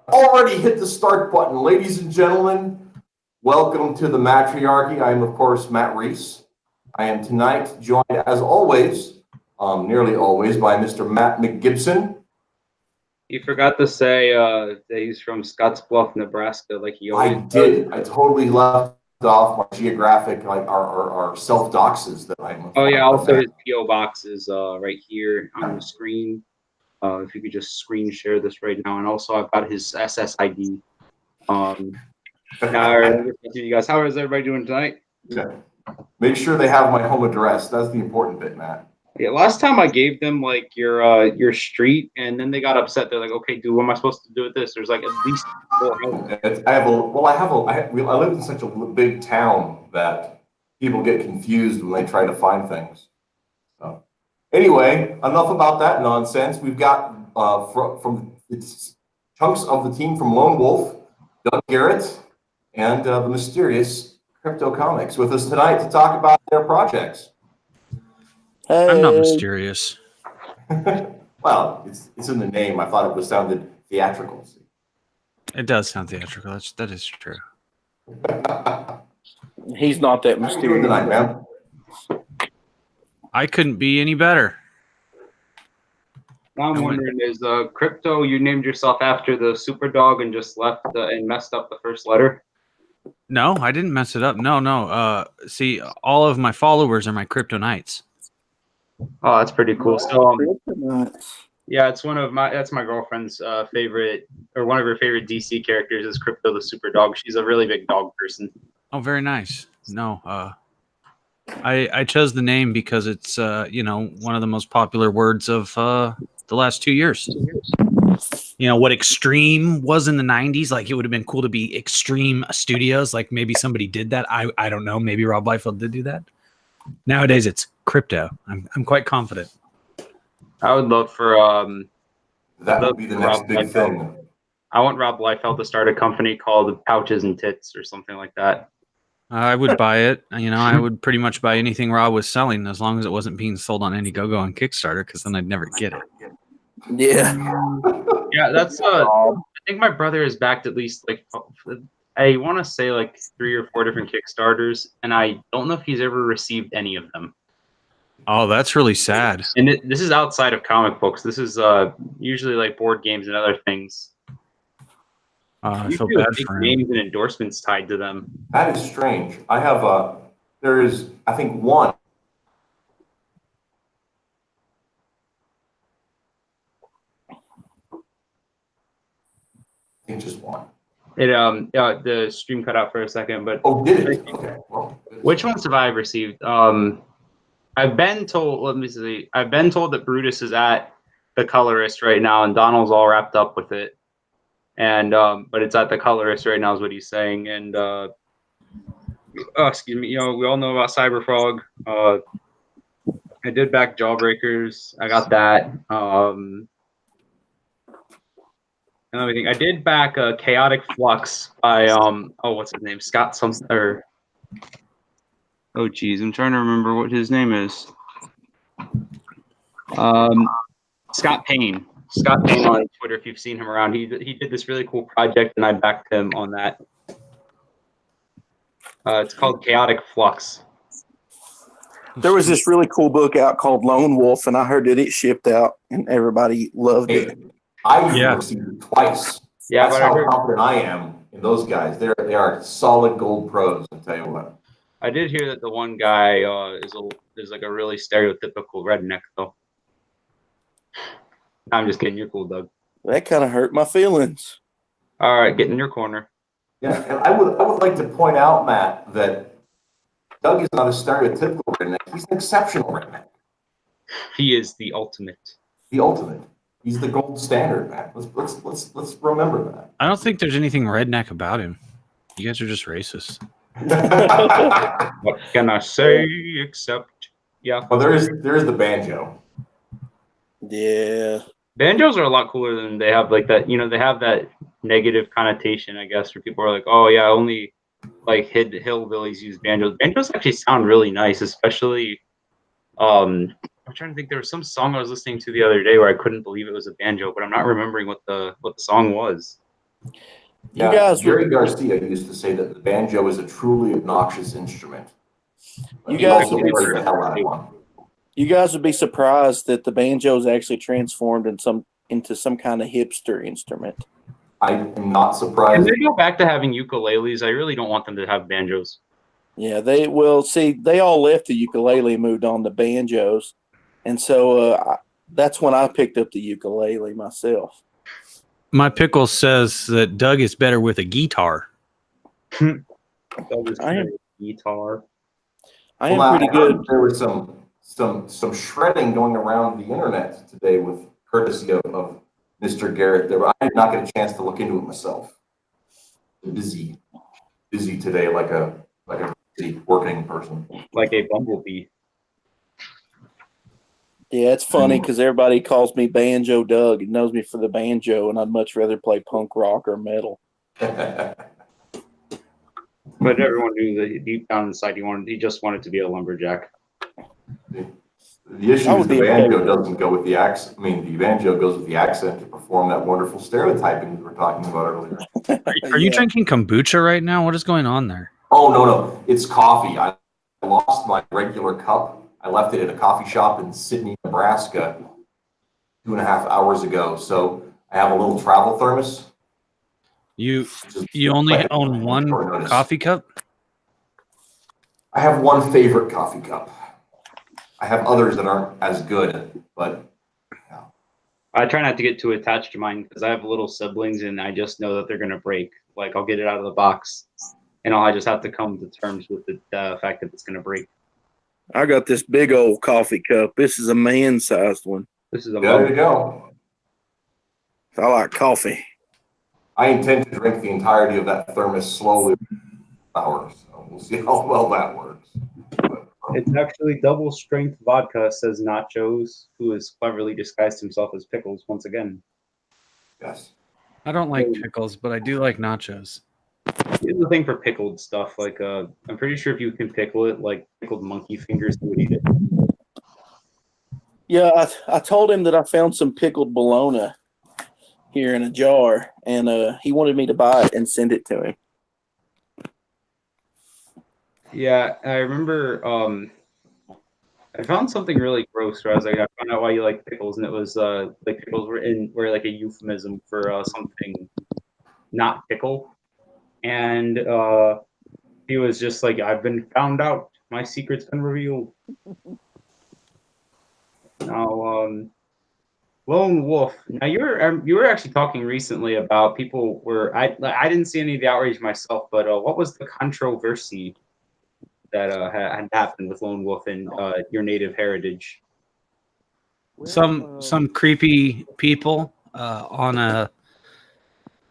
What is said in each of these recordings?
Already hit the start button. Ladies and gentlemen, welcome to the Mattriarchy. I am, of course, Matt Reese. I am tonight joined, as always, nearly always, by Mr. Matt McGibson. You forgot to say that he's from Scottsbluff, Nebraska, like he I always did. does. I totally left off my geographic, like our self-doxes that I'm Oh yeah, a also fan. his PO box is right here on the screen. If you could just screen share this right now, and also I've got his SSID. Now, you guys, how is everybody doing tonight? Yeah. Make sure they have my home address. That's the important bit, Matt. Yeah, last time I gave them like your street, and then they got upset. They're like, "Okay, dude, what am I supposed to do with this?" There's like at least 4 houses. I live in such a big town that people get confused when they try to find things. So, anyway, enough about that nonsense. We've got from it's chunks of the team from Lone Wolf, Doug Garrett, and the mysterious Crypto Comics with us tonight to talk about their projects. I'm not Hey, mysterious. Well, it's in the name. I thought it was sounded theatrical. It does sound theatrical. That is true. he's not that How you doing mysterious. tonight, man? I couldn't be any better. Now I'm wondering, is Crypto, you named yourself after the super dog and just left and messed up the first letter? No, I didn't mess it up. No. See, all of my followers are my Crypto Knights. Oh, that's pretty cool. So, Kryptonite. yeah, that's my girlfriend's favorite, or one of her favorite DC characters is Crypto the super dog. She's a really big dog person. Oh, very nice. No, I chose the name because it's one of the most popular words of the last 2 years. You know what Extreme was in the 90s? Like it would have been cool to be Extreme Studios. Like maybe somebody did that. I don't know. Maybe Rob Liefeld did do that. Nowadays it's Crypto. I'm quite confident. I would love for That would be the next big thing. I want Rob Liefeld to start a company called Pouches and Tits or something like that. I would buy it. I would pretty much buy anything Rob was selling as long as it wasn't being sold on Indiegogo and Kickstarter, because then I'd never get it. Yeah. Yeah, that's I think my brother has backed at least like I want to say like 3 or 4 different Kickstarters, and I don't know if he's ever received any of them. Oh, that's really sad. And this is outside of comic books. This is usually like board games and other things. I You feel do have bad big for him. names and endorsements tied to them. That is strange. I have there is, I think, one. I think just one. It the stream cut out for a second, but Oh, did it? Okay. Well, which ones have I received? I've been told. Let me see. I've been told that Brutus is at the colorist right now, and Donald's all wrapped up with it. And but it's at the colorist right now, is what he's saying. And excuse me. We all know about Cyberfrog. I did back Jawbreakers. I got that. And everything. I did back Chaotic Flux by what's his name? Scott something or oh geez, I'm trying to remember what his name is. Scott Payne. Scott Payne on Twitter, if you've seen him around. He did this really cool project, and I backed him on that. It's called Chaotic Flux. There was this really cool book out called Lone Wolf, and I heard that it shipped out, and everybody loved it. I've received it twice. Yeah, that's how confident I am in those guys. They are solid gold pros. I'll tell you what. I did hear that the one guy is like a really stereotypical redneck, though. I'm just kidding. You're cool, Doug. That kind of hurt my feelings. All right, get in your corner. Yeah, and I would like to point out, Matt, that Doug is not a stereotypical redneck. He's an exceptional redneck. He is the ultimate. The ultimate. He's the gold standard, Matt. Let's remember that. I don't think there's anything redneck about him. You guys are just racist. What can I say except yeah? Well, there is the banjo. Yeah. Banjos are a lot cooler than they have like that. They have that negative connotation, I guess, where people are like, oh yeah, only like hillbillies use banjos. Banjos actually sound really nice, especially I'm trying to think. There was some song I was listening to the other day where I couldn't believe it was a banjo, but I'm not remembering what the song was. Yeah, guys would Jerry Garcia used to say that the banjo is a truly obnoxious instrument. But You he guys also would be played the hell out of one. you guys would be surprised that the banjo is actually transformed into some kind of hipster instrument. I am not Can surprised. they go back to having ukuleles? I really don't want them to have banjos. Yeah, they will see. They all left the ukulele and moved on to banjos, and so that's when I picked up the ukulele myself. My pickle says that Doug is better with a guitar. That was I am guitar. I Well, am now, pretty I heard good. there was some shredding going around the internet today with courtesy of Mr. Garrett. There, I did not get a chance to look into it myself. Busy today, like a busy working person. Like a bumblebee. Yeah, it's funny because everybody calls me Banjo Doug and knows me for the banjo, and I'd much rather play punk rock or metal. But everyone knew that deep down inside he just wanted to be a lumberjack. The issue I is would the be okay banjo with it. doesn't go with the accent. I mean, the banjo goes with the accent to perform that wonderful stereotyping we were talking about earlier. Are you Yeah. drinking kombucha right now? What is going on there? Oh, no, it's coffee. I lost my regular cup. I left it at a coffee shop in Sydney, Nebraska 2.5 hours ago. So I have a little travel thermos. You which is you only like own one short notice. coffee cup? I have one favorite coffee cup. I have others that aren't as good, but I try not to get too attached to mine because I have little siblings and I just know that they're gonna break. Like I'll get it out of the box, and I just have to come to terms with the fact that it's gonna break. I got this big old coffee cup. This is a man-sized one. This is a there you mug. go. I like coffee. I intend to drink the entirety of that thermos slowly for hours. So we'll see how well that works. But, It's actually double strength vodka, says Nachos, who has cleverly disguised himself as Pickles once again. yes. I don't like pickles, but I do like nachos. Here's the thing for pickled stuff. Like, I'm pretty sure if you can pickle it, like pickled monkey fingers, you would eat it. Yeah, I told him that I found some pickled bologna here in a jar, and he wanted me to buy it and send it to him. Yeah, I remember. I found something really gross where I was like, I found out why you like pickles, and it was like pickles were like a euphemism for something not pickle, and he was just like, I've been found out, my secret's been revealed. Now, Lone Wolf. Now you were actually talking recently about people were I didn't see any of the outrage myself, but what was the controversy that had happened with Lone Wolf and your native heritage? Some creepy people on a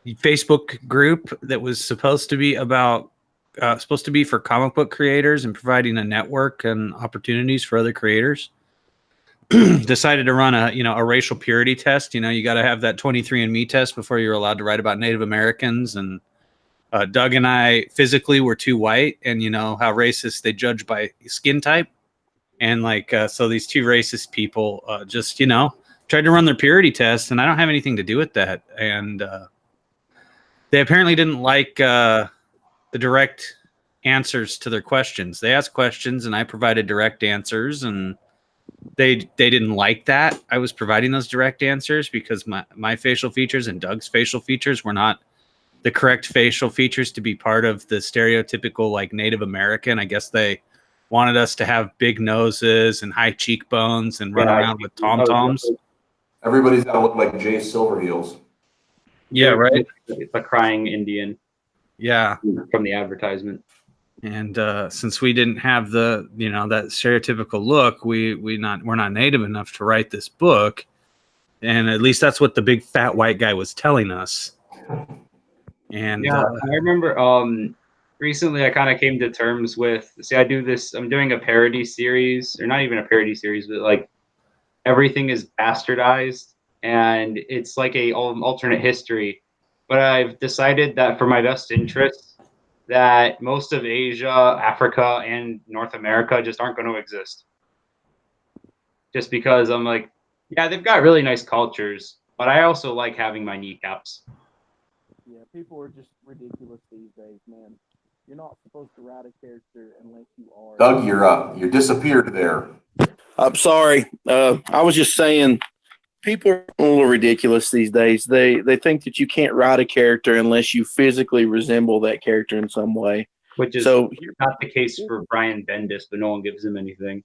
Facebook group that was supposed to be for comic book creators and providing a network and opportunities for other creators decided to run a racial purity test. You got to have that 23andMe test before you're allowed to write about Native Americans. And Doug and I physically were too white, and how racist they judge by skin type. And so these two racist people just tried to run their purity test, and I don't have anything to do with that. And they apparently didn't like the direct answers to their questions. They asked questions, and I provided direct answers, and they didn't like that I was providing those direct answers because my facial features and Doug's facial features were not the correct facial features to be part of the stereotypical like Native American. I guess they wanted us to have big noses and high cheekbones and run around with tom-toms. Everybody's got to look like Jay Silverheels. Yeah, right. The crying Indian. Yeah. From the advertisement. And since we didn't have the that stereotypical look, we're not native enough to write this book, and at least that's what the big fat white guy was telling us. And yeah, I remember recently I kind of came to terms with, I'm doing a parody series, or not even a parody series, but like everything is bastardized and it's like a alternate history. But I've decided that for my best interests, that most of Asia, Africa, and North America just aren't going to exist. Just because I'm like, yeah, they've got really nice cultures, but I also like having my kneecaps. Yeah, people are just ridiculous these days, man. You're not supposed to write a character unless you are. Doug, you're disappeared there. I'm sorry. I was just saying, people are a little ridiculous these days. They think that you can't write a character unless you physically resemble that character in some way. Which is So not the case for Brian Bendis, but no one gives him anything.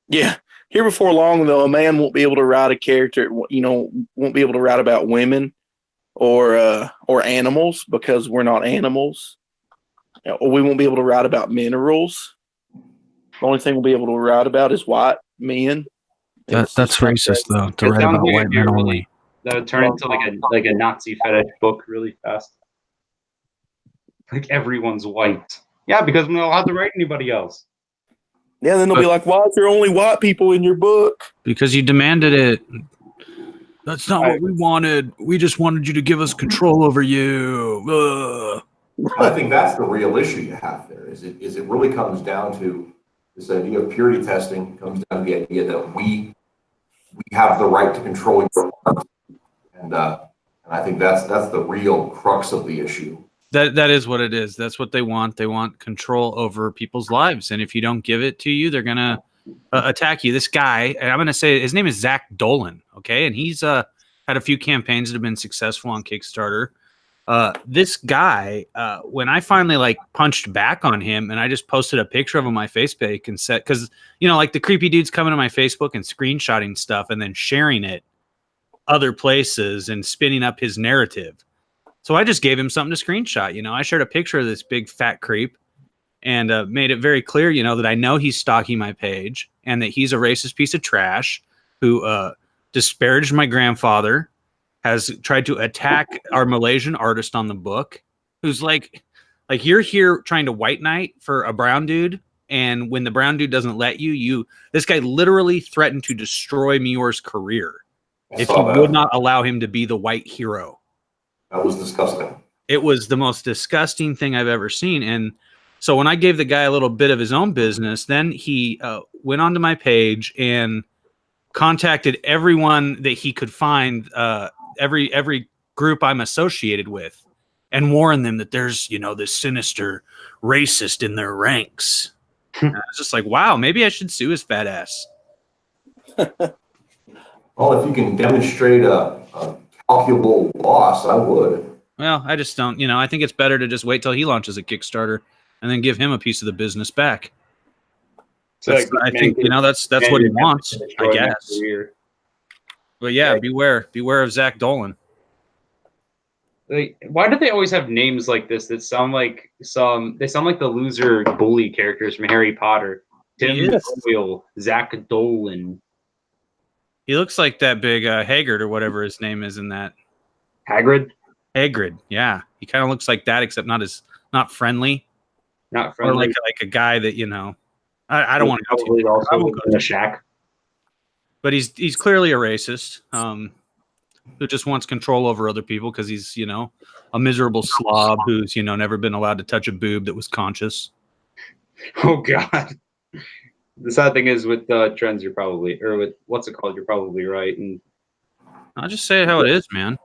yeah, here before long though, a man won't be able to write a character. Won't be able to write about women or animals because we're not animals. Or we won't be able to write about minerals. The only thing we'll be able to write about is white men. That's racist, though, to It write sounds about like white it'd be men really- only. That would turn into like a Nazi fetish book really fast. Like everyone's white. Yeah, because we're not allowed to write anybody else. Yeah, then they'll be like, "Why is there only white people in your book?" Because you demanded it. That's not what we wanted. We just wanted you to give us control over you. Ugh. I think that's the real issue you have there. Is it really comes down to this idea of purity testing. Comes down to the idea that we have the right to control your heart, and I think that's the real crux of the issue. That is what it is. That's what they want. They want control over people's lives, and if you don't give it to you, they're gonna attack you. This guy, and I'm gonna say his name is Zach Dolan. Okay, and he's had a few campaigns that have been successful on Kickstarter. This guy, when I finally punched back on him, and I just posted a picture of him on my Facebook and said, because like the creepy dudes coming to my Facebook and screenshotting stuff and then sharing it other places and spinning up his narrative. So I just gave him something to screenshot. I shared a picture of this big fat creep and made it very clear, that I know he's stalking my page and that he's a racist piece of trash who disparaged my grandfather, has tried to attack our Malaysian artist on the book, who's like you're here trying to white knight for a brown dude, and when the brown dude doesn't let you, this guy literally threatened to destroy Muir's career if he would not allow him to be the white hero. That was disgusting. It was the most disgusting thing I've ever seen. And so when I gave the guy a little bit of his own business, then he went onto my page and contacted everyone that he could find, every group I'm associated with, and warned them that there's, this sinister racist in their ranks. And I was just like, wow, maybe I should sue his fat ass. Well, if you can demonstrate a calculable loss, I would. Well, I just don't, I think it's better to just wait till he launches a Kickstarter and then give him a piece of the business back. So I think, that's what he wants, I guess. But yeah, beware of Zach Dolan. Why do they always have names like this that sound like the loser bully characters from Harry Potter? Tim Doyle, Zach Dolan. He looks like that big Haggard or whatever his name is in that. Hagrid? Hagrid, yeah. He kind of looks like that, except not friendly. Not friendly. Or like a guy that, I don't want to go too also in a shack. But he's clearly a racist who just wants control over other people because he's, a miserable slob who's, never been allowed to touch a boob that was conscious. Oh, God. The sad thing is with trends, you're probably, or with what's it called, you're probably right. And I'll just say it how it is, man.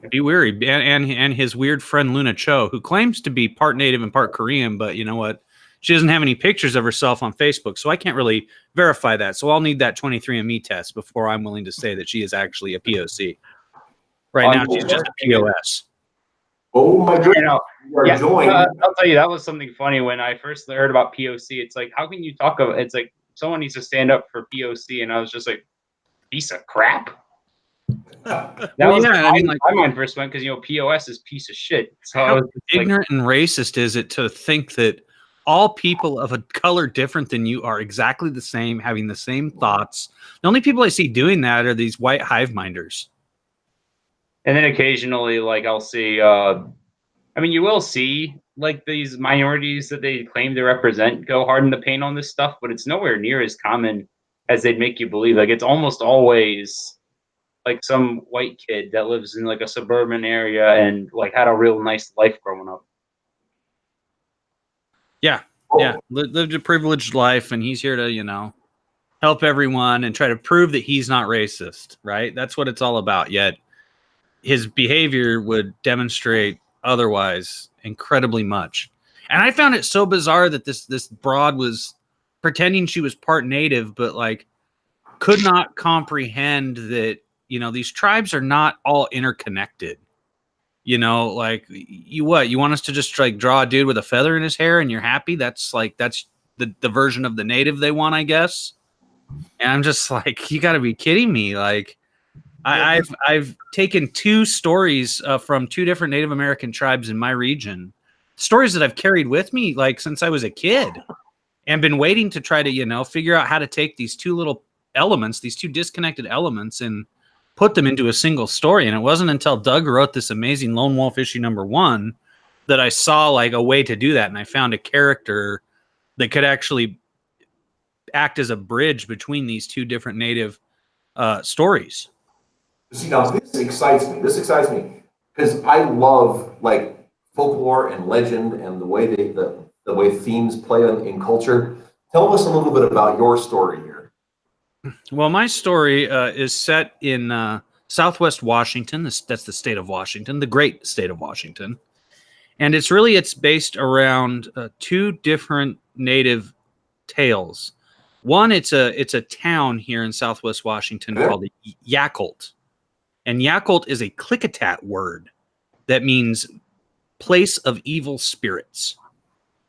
Be wary. And his weird friend Luna Cho, who claims to be part Native and part Korean, but you know what? She doesn't have any pictures of herself on Facebook, so I can't really verify that. So I'll need that 23andMe test before I'm willing to say that she is actually a POC. Right now, she's just a POS. Oh my goodness. Yeah, I'll tell you, that was something funny when I first heard about POC. It's like, how can you talk about it's like someone needs to stand up for POC, and I was just like, piece of crap. That was my mind first went because POS is piece of shit. So how ignorant and racist is it to think that all people of a color different than you are exactly the same, having the same thoughts? The only people I see doing that are these white hive minders. And then occasionally, I'll see, you will see, these minorities that they claim to represent go hard in the paint on this stuff, but it's nowhere near as common as they'd make you believe. It's almost always, some white kid that lives in, a suburban area and, had a real nice life growing up. Yeah. Lived a privileged life, and he's here to, help everyone and try to prove that he's not racist, right? That's what it's all about. Yet his behavior would demonstrate otherwise incredibly much. And I found it so bizarre that this broad was pretending she was part native, but like could not comprehend that, you know, these tribes are not all interconnected. You know, like you want us to just like draw a dude with a feather in his hair and you're happy? That's the version of the native they want, I guess. And I'm just like, you got to be kidding me. Like I've taken two stories from two different Native American tribes in my region, stories that I've carried with me like since I was a kid, and been waiting to try to, you know, figure out how to take these two little elements, these two disconnected elements, and put them into a single story. And it wasn't until Doug wrote this amazing Lone Wolf issue #1 that I saw like a way to do that. And I found a character that could actually act as a bridge between these two different native stories. See, now this excites me. This excites me because I love like folklore and legend and the way the way themes play in culture. Tell us a little bit about your story here. Well, my story is set in Southwest Washington. That's the state of Washington, the great state of Washington, and it's based around two different native tales. One, it's a town here in Southwest Washington called Yakult, and Yakult is a Klickitat word that means place of evil spirits.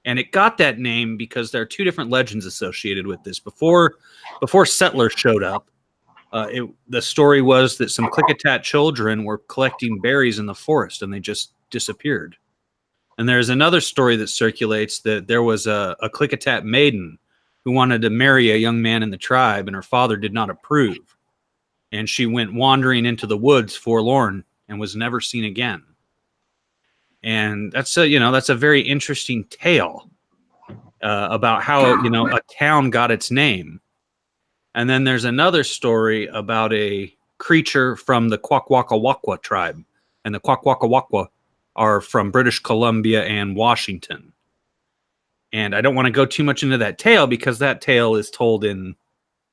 And it got that name because there are two different legends associated with this. Before settlers showed up, the story was that some Klickitat children were collecting berries in the forest and they just disappeared. And there's another story that circulates that there was a Klickitat maiden who wanted to marry a young man in the tribe, and her father did not approve. And she went wandering into the woods forlorn and was never seen again. And that's a very interesting tale about how, you know, a town got its name. And then there's another story about a creature from the Kwakwaka'wakwa tribe, and the Kwakwaka'wakwa are from British Columbia and Washington. And I don't want to go too much into that tale because that tale is told in,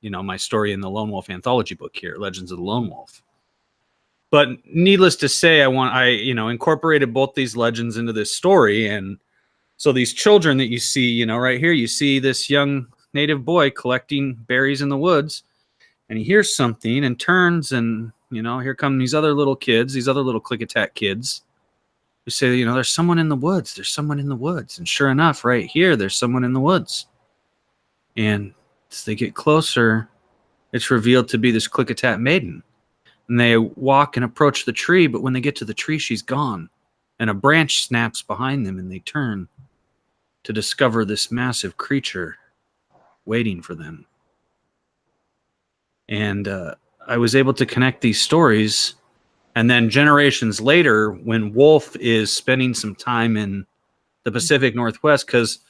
you know, my story in the Lone Wolf anthology book here, Legends of the Lone Wolf. But needless to say, I incorporated both these legends into this story. And so these children that you see, you know, right here, you see this young native boy collecting berries in the woods, and he hears something and turns, and, you know, here come these other little kids, these other little Klickitat kids who say, you know, there's someone in the woods. There's someone in the woods. And sure enough, right here, there's someone in the woods. And as they get closer, it's revealed to be this Klickitat maiden. And they walk and approach the tree, but when they get to the tree, she's gone. And a branch snaps behind them, and they turn to discover this massive creature waiting for them. And I was able to connect these stories. And then generations later, when Wolf is spending some time in the Pacific Northwest, because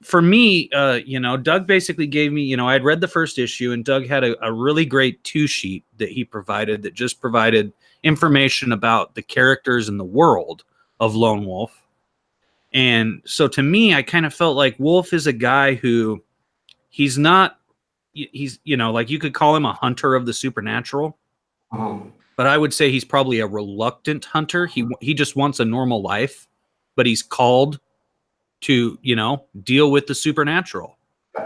for me, you know, Doug basically gave me, you know, I had read the first issue, and Doug had a really great 2-sheet that he provided that just provided information about the characters and the world of Lone Wolf. And so to me, I kind of felt like Wolf is a guy who he's, you know, like you could call him a hunter of the supernatural, but I would say he's probably a reluctant hunter. He just wants a normal life, but he's called to, you know, deal with the supernatural.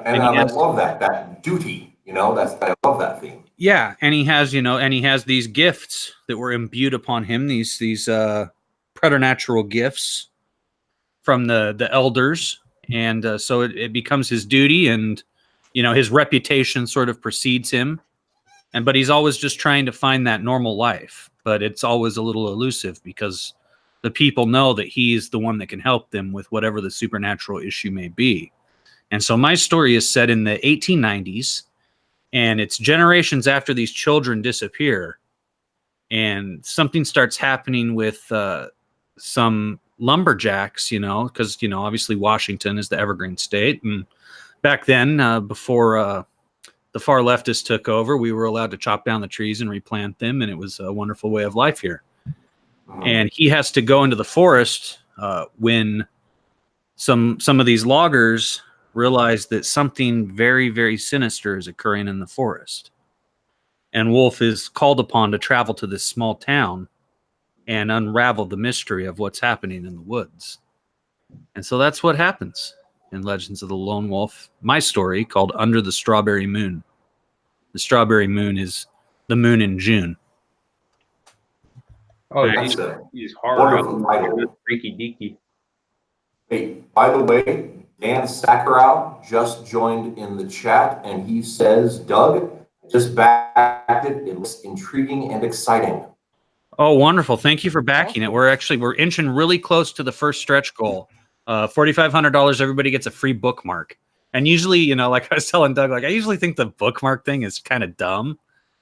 And I love that duty, you know, I love that theme. Yeah. And he has, you know, and he has these gifts that were imbued upon him, these preternatural gifts from the elders. And so it becomes his duty, and, you know, his reputation sort of precedes him. But he's always just trying to find that normal life, but it's always a little elusive because the people know that he's the one that can help them with whatever the supernatural issue may be. And so my story is set in the 1890s, and it's generations after these children disappear. And something starts happening with some lumberjacks, you know, because, you know, obviously Washington is the evergreen state. And back then, before the far leftists took over, we were allowed to chop down the trees and replant them. And it was a wonderful way of life here. And he has to go into the forest when some of these loggers realize that something very, very sinister is occurring in the forest. And Wolf is called upon to travel to this small town and unravel the mystery of what's happening in the woods. And so that's what happens in Legends of the Lone Wolf. My story called Under the Strawberry Moon. The strawberry moon is the moon in June. Oh, yeah, That's a he's horror. wonderful title. Freaky deaky. Hey, by the way, Dan Sakharov just joined in the chat, and he says, Doug, just backed it. It looks intriguing and exciting. Oh, wonderful. Thank you for backing it. We're inching really close to the first stretch goal. $4,500, everybody gets a free bookmark. And usually, you know, like I was telling Doug, like I usually think the bookmark thing is kind of dumb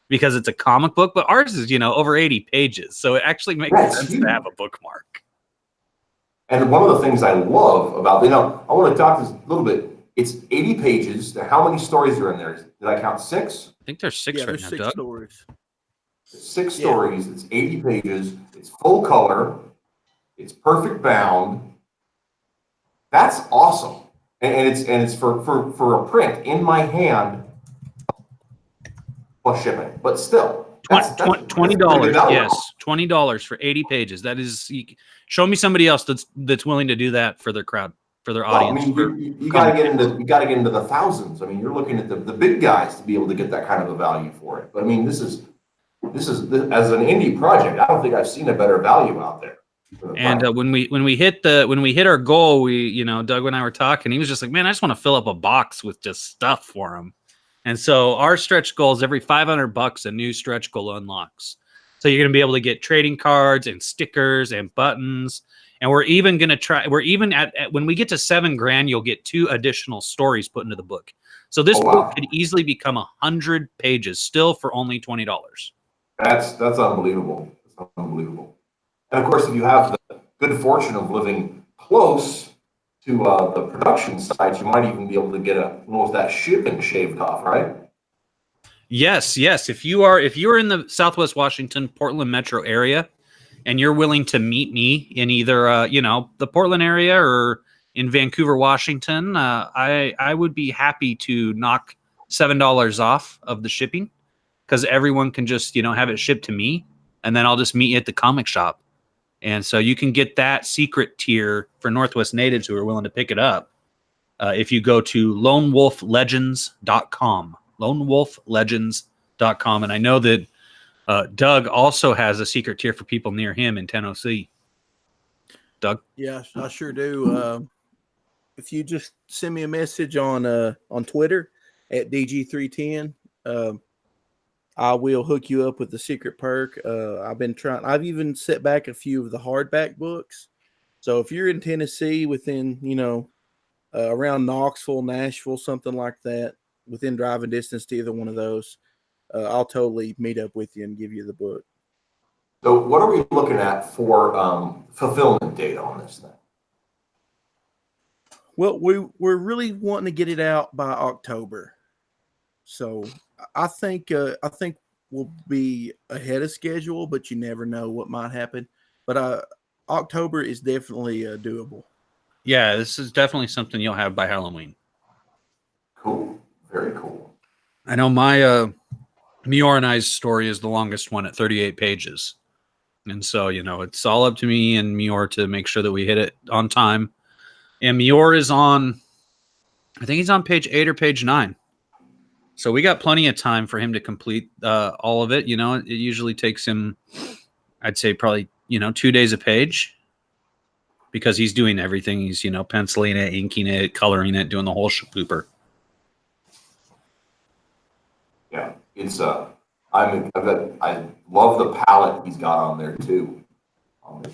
because it's a comic book, but ours is, you know, over 80 pages. So it actually makes sense to have a bookmark. And one of the things I love about, you know, I want to talk this a little bit. It's 80 pages. How many stories are in there? Did I count 6? I think there's 6 right now, six Doug. stories. 6 stories. It's 80 pages. It's full color. It's perfect bound. That's awesome. And it's for a print in my hand plus shipping. But still, that's $20. Yes, $20 for 80 pages. That is, show me somebody else that's willing to do that for their crowd, for their audience. I mean, you got to get into the thousands. I mean, you're looking at the big guys to be able to get that kind of a value for it. But I mean, this is as an indie project, I don't think I've seen a better value out there. And when we hit our goal, Doug and I were talking. He was just like, "Man, I just want to fill up a box with just stuff for him." And so our stretch goal is every $500 a new stretch goal unlocks. So you're going to be able to get trading cards and stickers and buttons. And we're even going to try. We're even at when we get to $7,000, you'll get 2 additional stories put into the book. So this book could easily become 100 pages, still for only $20. That's unbelievable. That's unbelievable. And of course, if you have the good fortune of living close to the production site, you might even be able to get a little of that shipping shaved off, right? Yes. If you are in the Southwest Washington, Portland metro area, and you're willing to meet me in either the Portland area or in Vancouver, Washington, I would be happy to knock $7 off of the shipping because everyone can just have it shipped to me, and then I'll just meet you at the comic shop. And so you can get that secret tier for Northwest natives who are willing to pick it up if you go to lonewolflegends.com. lonewolflegends.com. And I know that Doug also has a secret tier for people near him in Tennessee. Doug? Yeah, I sure do. If you just send me a message on Twitter at DG310, I will hook you up with the secret perk. I've even set back a few of the hardback books. So if you're in Tennessee within, around Knoxville, Nashville, something like that, within driving distance to either one of those, I'll totally meet up with you and give you the book. So what are we looking at for fulfillment date on this thing? Well, we're really wanting to get it out by October. So I think we'll be ahead of schedule, but you never know what might happen. But October is definitely doable. Yeah, this is definitely something you'll have by Halloween. Cool. Very cool. I know my Mior and I's story is the longest one at 38 pages. And so, it's all up to me and Mior to make sure that we hit it on time. And Mior is on, I think he's on page 8 or page 9. So we got plenty of time for him to complete all of it. It usually takes him, I'd say probably, 2 days a page because he's doing everything. He's, penciling it, inking it, coloring it, doing the whole pooper. Yeah, it's I love the palette he's got on there too. It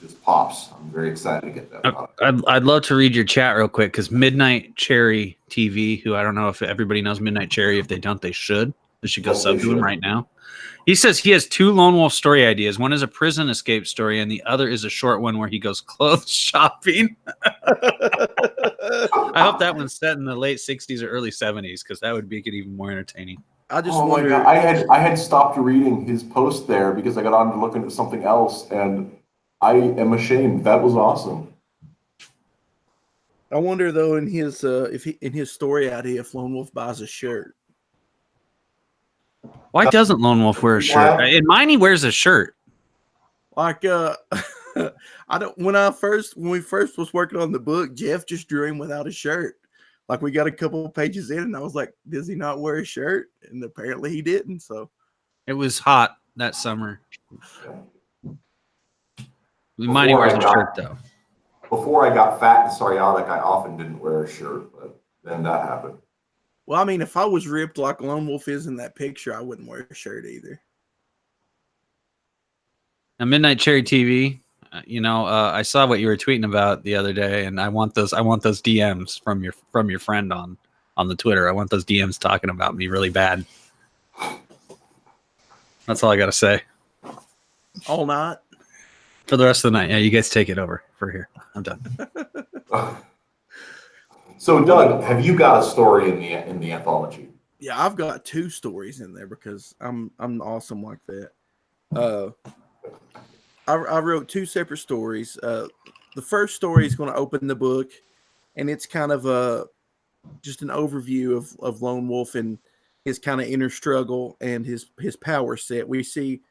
just pops. I'm very excited to get that. I'd love to read your chat real quick because Midnight Cherry TV, who I don't know if everybody knows Midnight Cherry. If they don't, they should. They should go sub to him right now. He says he has 2 Lone Wolf story ideas. One is a prison escape story, and the other is a short one where he goes clothes shopping. I hope that one's set in the late 60s or early 70s because that would make it even more entertaining. My God. I had stopped reading his post there because I got on to looking at something else, and I am ashamed. That was awesome. I wonder though, in his in his story idea, if Lone Wolf buys a shirt. Why doesn't Lone Wolf wear a shirt? In mine, he wears a shirt. Like I don't when we first was working on the book, Jeff just drew him without a shirt. Like we got a couple of pages in and I was like, does he not wear a shirt? And apparently he didn't. So It was hot that summer. Before Money wears I a got- shirt though. Before I got fat and psoriatic, I often didn't wear a shirt, but then that happened. well, I mean, if I was ripped like Lone Wolf is in that picture, I wouldn't wear a shirt either. Now, Midnight Cherry TV. I saw what you were tweeting about the other day, and I want those DMs from your friend on the Twitter. I want those DMs talking about me really bad. That's all I gotta say All night. for the rest of the night. Yeah, you guys take it over for here. I'm done. So, Doug, have you got a story in the anthology? Yeah, I've got 2 stories in there because I'm awesome like that. I wrote 2 separate stories. The first story is going to open the book, and it's kind of just an overview of Lone Wolf and his kind of inner struggle and his power set. We see,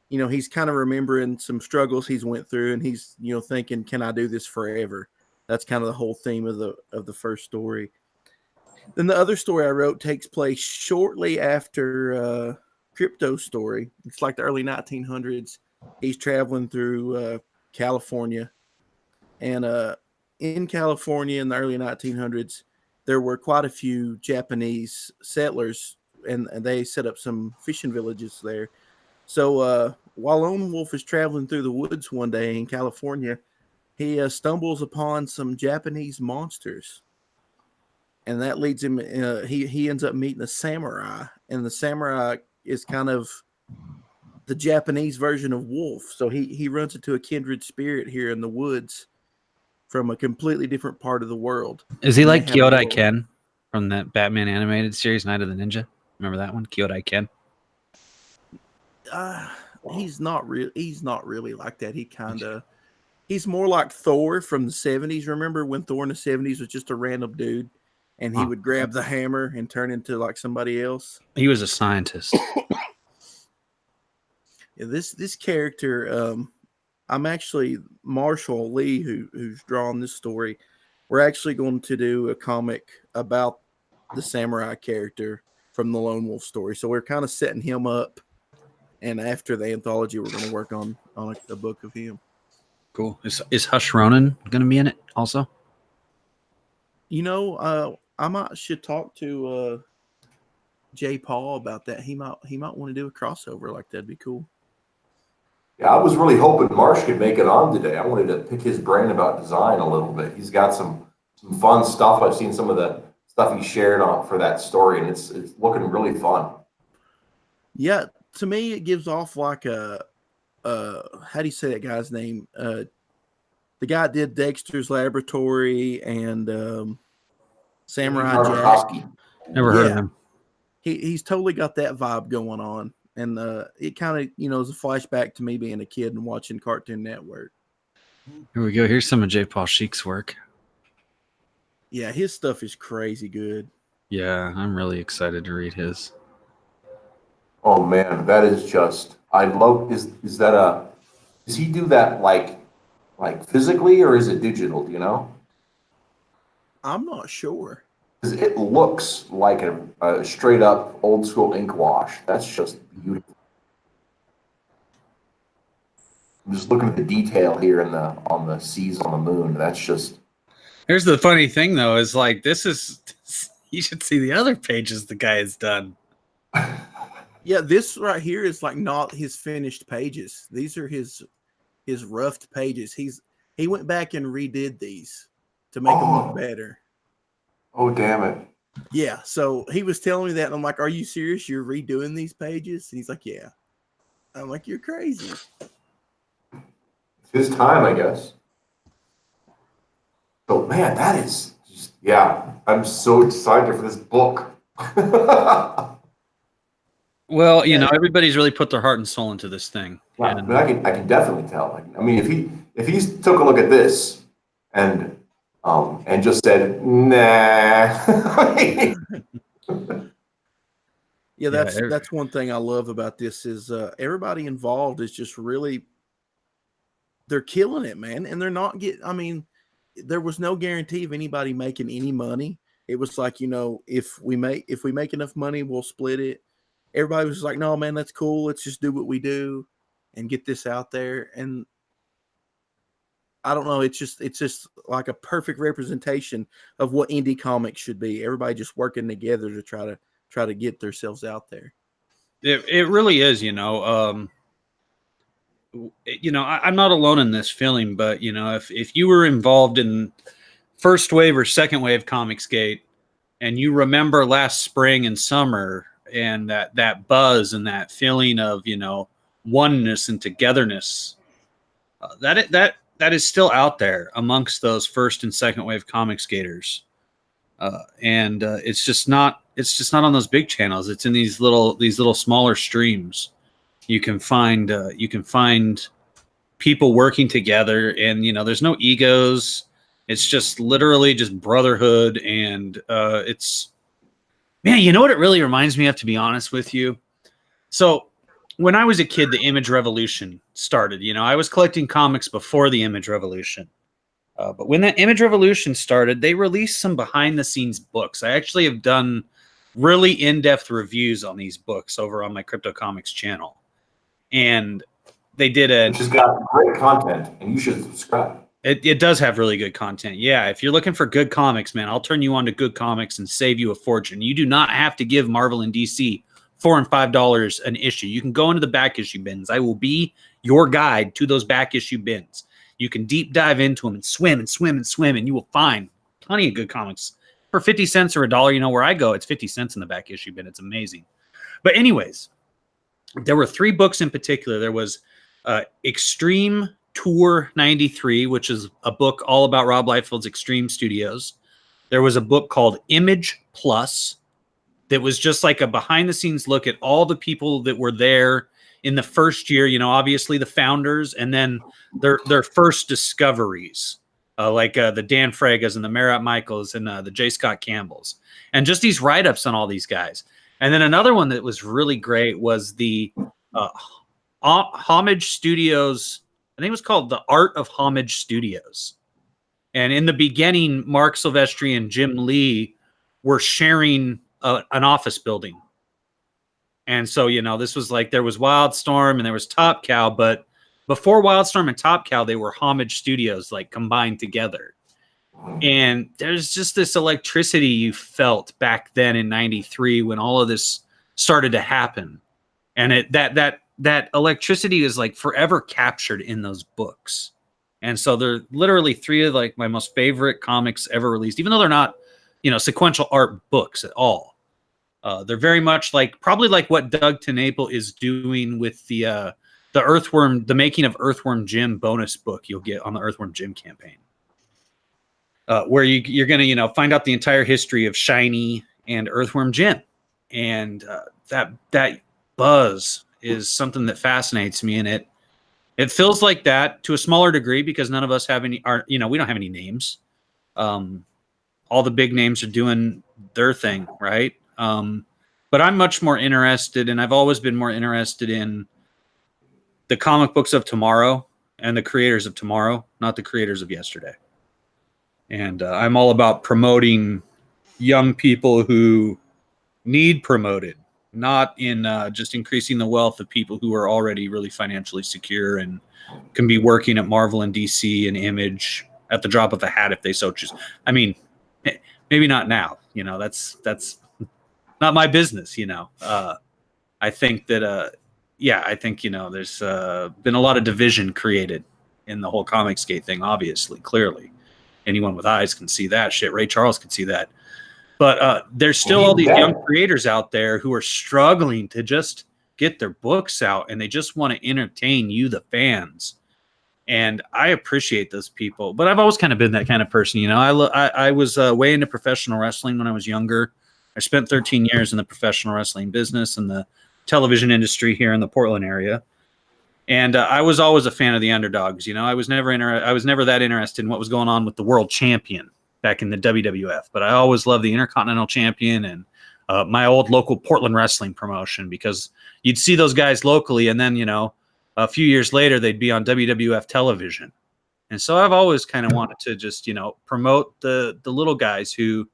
he's kind of remembering some struggles he's went through, and he's thinking, can I do this forever? That's kind of the whole theme of the first story. Then the other story I wrote takes place shortly after Crypto's story. It's like the early 1900s. He's traveling through California, and in California in the early 1900s, there were quite a few Japanese settlers, and they set up some fishing villages there. So while Lone Wolf is traveling through the woods one day in California, he stumbles upon some Japanese monsters, and that leads him. He ends up meeting a samurai, and the samurai is kind of the Japanese version of Wolf. So he runs into a kindred spirit here in the woods from a completely different part of the world. Is he And like they have a Kyodai little- Ken from that Batman animated series, Night of the Ninja? Remember that one, Kyodai Ken? He's not really like that. He's more like Thor from the 70s. Remember when Thor in the 70s was just a random dude and he would grab the hammer and turn into like somebody else? He was a scientist. Yeah, this character, I'm actually Marshall Lee, who's drawn this story. We're actually going to do a comic about the samurai character from the Lone Wolf story. So we're kind of setting him up, and after the anthology, we're going to work on a book of him. Cool. Is Hush Ronan going to be in it also? I should talk to Jay Paul about that. He might want to do a crossover like that'd be cool. Yeah, I was really hoping Marsh could make it on today. I wanted to pick his brain about design a little bit. He's got some fun stuff. I've seen some of the stuff he shared on for that story, and it's looking really fun. Yeah, to me, it gives off like a how do you say that guy's name? The guy that did Dexter's Laboratory and Samurai Jack. Tarkovsky. Never heard of him. He's totally got that vibe going on. And it kind of, is a flashback to me being a kid and watching Cartoon Network. Here we go. Here's some of J. Paul Sheik's work. Yeah, his stuff is crazy good. Yeah, I'm really excited to read his. Oh man, that is just I love. Does he do that like physically or is it digital? Do you know? I'm not sure. Because it looks like a straight up old school ink wash. That's just beautiful. I'm just looking at the detail here on the seas on the moon. That's just. Here's the funny thing, though, is like you should see the other pages the guy has done. Yeah, this right here is like not his finished pages. These are his roughed pages. He went back and redid these to make them look better. Oh damn it! Yeah, so he was telling me that, and I'm like, "Are you serious? You're redoing these pages?" And he's like, "Yeah." I'm like, "You're crazy." It's his time, I guess. So man, that is just I'm so excited for this book. Well, everybody's really put their heart and soul into this thing. I mean, I can definitely tell. I mean, if he's took a look at this and just said, nah. Yeah, that's one thing I love about this is everybody involved is just really they're killing it, man. And they're not I mean, there was no guarantee of anybody making any money. It was like, if we make enough money, we'll split it. Everybody was like, no, man, that's cool. Let's just do what we do and get this out there. And I don't know. It's just like a perfect representation of what indie comics should be. Everybody just working together to try to get themselves out there. It really is, I'm not alone in this feeling, but if you were involved in first wave or second wave Comicsgate, and you remember last spring and summer and that buzz and that feeling of oneness and togetherness, that is still out there amongst those first and second wave Comicsgaters, and it's just not on those big channels. It's in these little smaller streams. You can find people working together, and there's no egos. It's just literally just brotherhood, and it's, man, you know what it really reminds me of, to be honest with you? So when I was a kid, the Image Revolution started. I was collecting comics before the Image Revolution. But when that Image Revolution started, they released some behind-the-scenes books. I actually have done really in-depth reviews on these books over on my Crypto Comics channel. And they did Which has got great content, and you should subscribe. It does have really good content. Yeah, if you're looking for good comics, man, I'll turn you on to good comics and save you a fortune. You do not have to give Marvel and DC $4 and $5 an issue. You can go into the back issue bins. I will be your guide to those back issue bins. You can deep dive into them and swim and swim and swim, and you will find plenty of good comics for 50 cents or $1. Where I go, it's 50 cents in the back issue bin. It's amazing. But anyways, there were 3 books in particular. There was Extreme Tour 93, which is a book all about Rob Liefeld's Extreme Studios. There was a book called Image Plus that was just like a behind-the-scenes look at all the people that were there in the first year, obviously the founders, and then their first discoveries, like the Dan Fragas and the Merritt Michaels and the J. Scott Campbells, and just these write-ups on all these guys. And then another one that was really great was the Homage Studios. I think it was called The Art of Homage Studios. And in the beginning, Mark Silvestri and Jim Lee were sharing an office building. And so, this was like, there was Wildstorm and there was Top Cow, but before Wildstorm and Top Cow, they were Homage Studios, like combined together. And there's just this electricity you felt back then in 93 when all of this started to happen. And that electricity is like forever captured in those books. And so they're literally 3 of like my most favorite comics ever released, even though they're not, sequential art books at all. They're very much probably like what Doug TenNapel is doing with the Earthworm, the Making of Earthworm Jim bonus book you'll get on the Earthworm Jim campaign. Where you're going to, find out the entire history of Shiny and Earthworm Jim. And that buzz is something that fascinates me, and it feels like that to a smaller degree because none of us have we don't have any names. All the big names are doing their thing, right? But I'm much more interested, and I've always been more interested in the comic books of tomorrow and the creators of tomorrow, not the creators of yesterday. And I'm all about promoting young people who need promoted, not in just increasing the wealth of people who are already really financially secure and can be working at Marvel and DC and Image at the drop of a hat if they so choose. I mean, maybe not now. That's not my business. I think that I think there's been a lot of division created in the whole Comicsgate thing. Obviously, clearly, anyone with eyes can see that shit. Ray Charles can see that. But there's still all these young creators out there who are struggling to just get their books out, and they just want to entertain you, the fans. And I appreciate those people. But I've always kind of been that kind of person. I was way into professional wrestling when I was younger. I spent 13 years in the professional wrestling business and the television industry here in the Portland area. And I was always a fan of the underdogs. I was never that interested in what was going on with the world champion back in the WWF. But I always loved the Intercontinental Champion and my old local Portland wrestling promotion, because you'd see those guys locally, and then a few years later, they'd be on WWF television. And so I've always kind of wanted to just, promote the little guys who,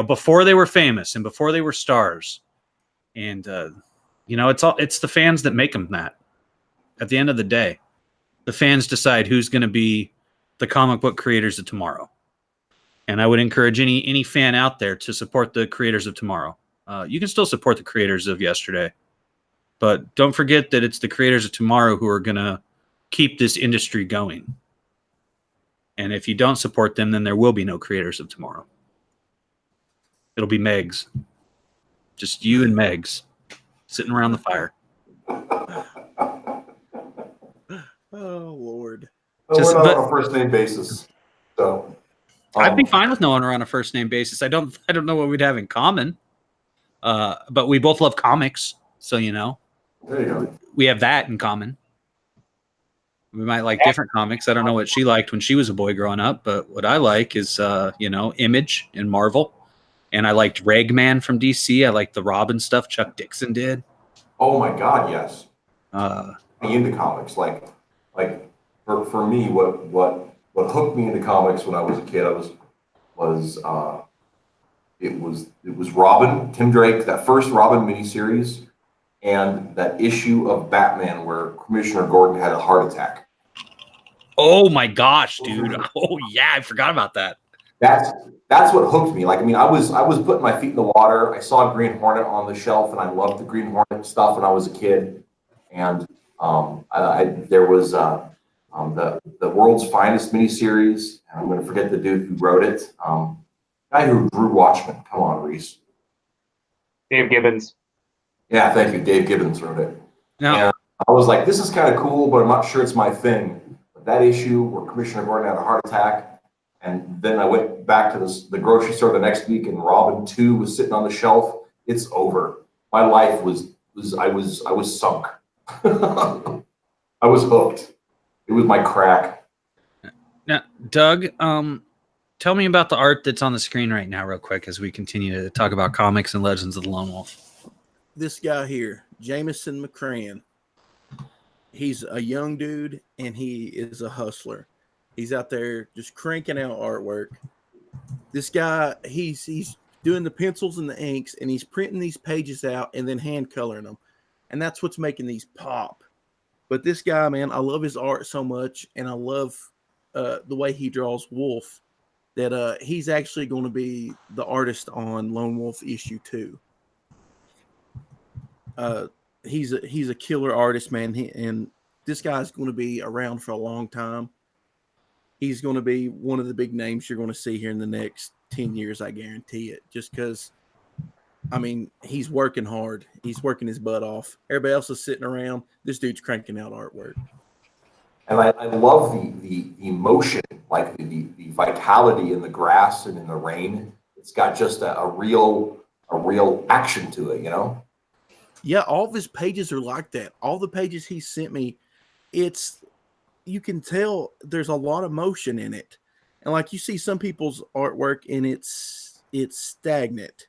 before they were famous and before they were stars. And, it's the fans that make them that. At the end of the day, the fans decide who's going to be the comic book creators of tomorrow. And I would encourage any fan out there to support the creators of tomorrow. You can still support the creators of yesterday, but don't forget that it's the creators of tomorrow who are going to keep this industry going. And if you don't support them, then there will be no creators of tomorrow. It'll be Megs. Just you and Megs sitting around the fire. Oh, Lord. Well, we're not on a first name basis. So I'd be fine with knowing her on a first name basis. I don't know what we'd have in common. But we both love comics. So, there you go. we have that in common. We might like different comics. I don't know what she liked when she was a boy growing up, but what I like is, Image and Marvel. And I liked Ragman from DC. I liked the Robin stuff Chuck Dixon did. Oh my God, yes. Be into comics, like for me, what hooked me into comics when I was a kid, it was Robin, Tim Drake, that first Robin miniseries, and that issue of Batman where Commissioner Gordon had a heart attack. Oh my gosh, dude! Oh yeah, I forgot about that. That's what hooked me. Like, I mean, I was putting my feet in the water. I saw Green Hornet on the shelf, and I loved the Green Hornet stuff when I was a kid. And there was the World's Finest miniseries. And I'm going to forget the dude who wrote it. Guy who drew Watchmen. Come on, Reese. Dave Gibbons. Yeah, thank you. Dave Gibbons wrote it. No. And I was like, this is kind of cool, but I'm not sure it's my thing. But that issue where Commissioner Gordon had a heart attack, and then I went back to the grocery store the next week, and Robin 2 was sitting on the shelf. It's over. My life I was sunk. I was hooked. It was my crack. Now, Doug, tell me about the art that's on the screen right now, real quick, as we continue to talk about comics and Legends of the Lone Wolf. This guy here, Jameson McCran, he's a young dude, and he is a hustler. He's out there just cranking out artwork. This guy, he's doing the pencils and the inks, and he's printing these pages out and then hand coloring them. And that's what's making these pop. But this guy, man, I love his art so much, and I love the way he draws Wolf, that he's actually going to be the artist on Lone Wolf issue 2. He's a killer artist, man, and this guy's going to be around for a long time. He's going to be one of the big names you're going to see here in the next 10 years, I guarantee it, just because, I mean, he's working hard. He's working his butt off. Everybody else is sitting around. This dude's cranking out artwork. And I love the emotion, like the vitality in the grass and in the rain. It's got just a real action to it, Yeah, all of his pages are like that. All the pages he sent me, you can tell there's a lot of motion in it. And like you see some people's artwork and it's stagnant.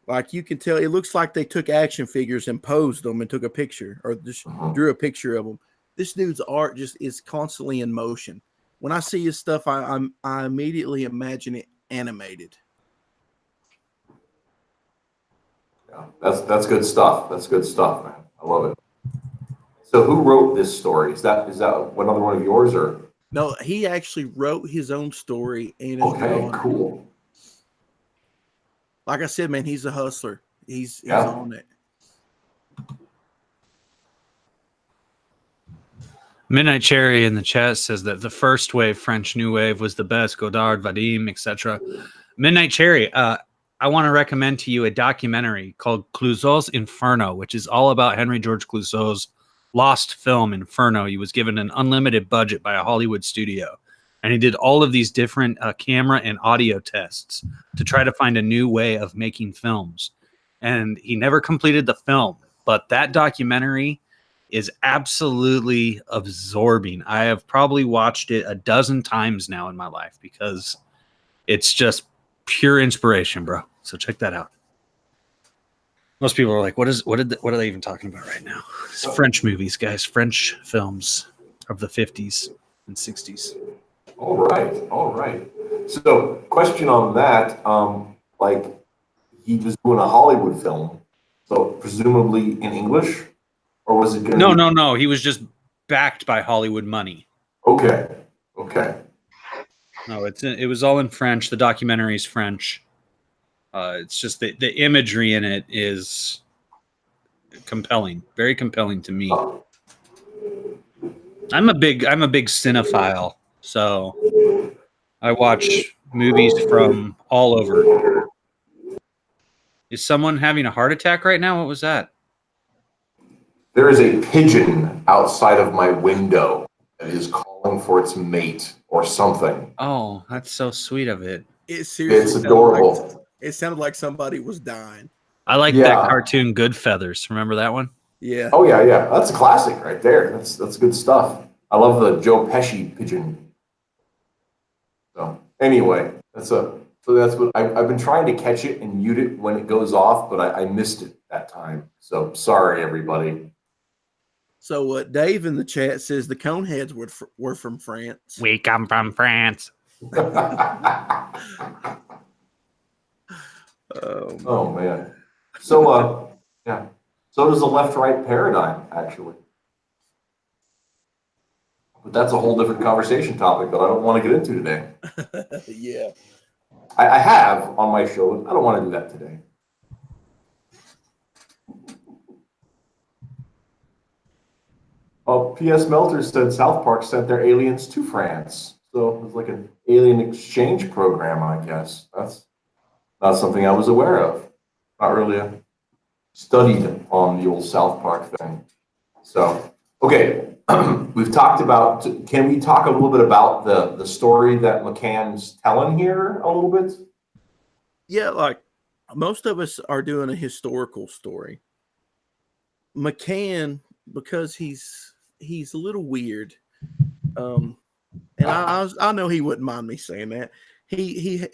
Like you can tell it looks like they took action figures and posed them and took a picture or just drew a picture of them. This dude's art just is constantly in motion. When I see his stuff, I immediately imagine it animated. Yeah, that's good stuff. That's good stuff, man. I love it. So who wrote this story? Is that another one of yours, or? No, he actually wrote his own story and okay, cool. Like I said, man, he's a hustler. He's on it. Midnight Cherry in the chat says that the first wave, French New Wave, was the best. Godard, Vadim, etc. Midnight Cherry, I want to recommend to you a documentary called Clouseau's Inferno, which is all about Henry George Clouseau's lost film Inferno. He was given an unlimited budget by a Hollywood studio, and he did all of these different camera and audio tests to try to find a new way of making films. And he never completed the film, but that documentary is absolutely absorbing. I have probably watched it a dozen times now in my life because it's just pure inspiration, bro. So check that out. Most people are like, what are they even talking about right now? It's French movies, guys. French films of the 50s and 60s. All right, all right. So, question on that, like he was doing a Hollywood film, so presumably in English, or was it going to be? No. He was just backed by Hollywood money. Okay, okay. No, it was all in French. The documentary is French. It's just the imagery in it is compelling, very compelling to me. Oh, I'm a big cinephile, so I watch movies from all over. Is someone having a heart attack right now? What was that? there is a pigeon outside of my window that is calling for its mate or something. Oh, that's so sweet of it. It seriously It's sounded adorable. it sounded like somebody was dying. I like Yeah. that cartoon Good Feathers. Remember that one? Yeah. Oh yeah, yeah. That's a classic right there. That's good stuff. I love the Joe Pesci pigeon. So anyway, that's what I've been trying to catch it and mute it when it goes off, but I missed it that time. So sorry, everybody. So Dave in the chat says the Coneheads were from France. We come from France. Oh man. So yeah. So does the left-right paradigm actually. But that's a whole different conversation topic that I don't want to get into today. Yeah. I have on my show. I don't want to do that today. Oh, P.S. Melter said South Park sent their aliens to France. So it was like an alien exchange program, I guess. That's not something I was aware of. Not really studied on the old South Park thing. So, okay, we've talked about, can we talk a little bit about the story that McCann's telling here a little bit? Yeah, like most of us are doing a historical story. McCann, because he's a little weird, and I know he wouldn't mind me saying that. He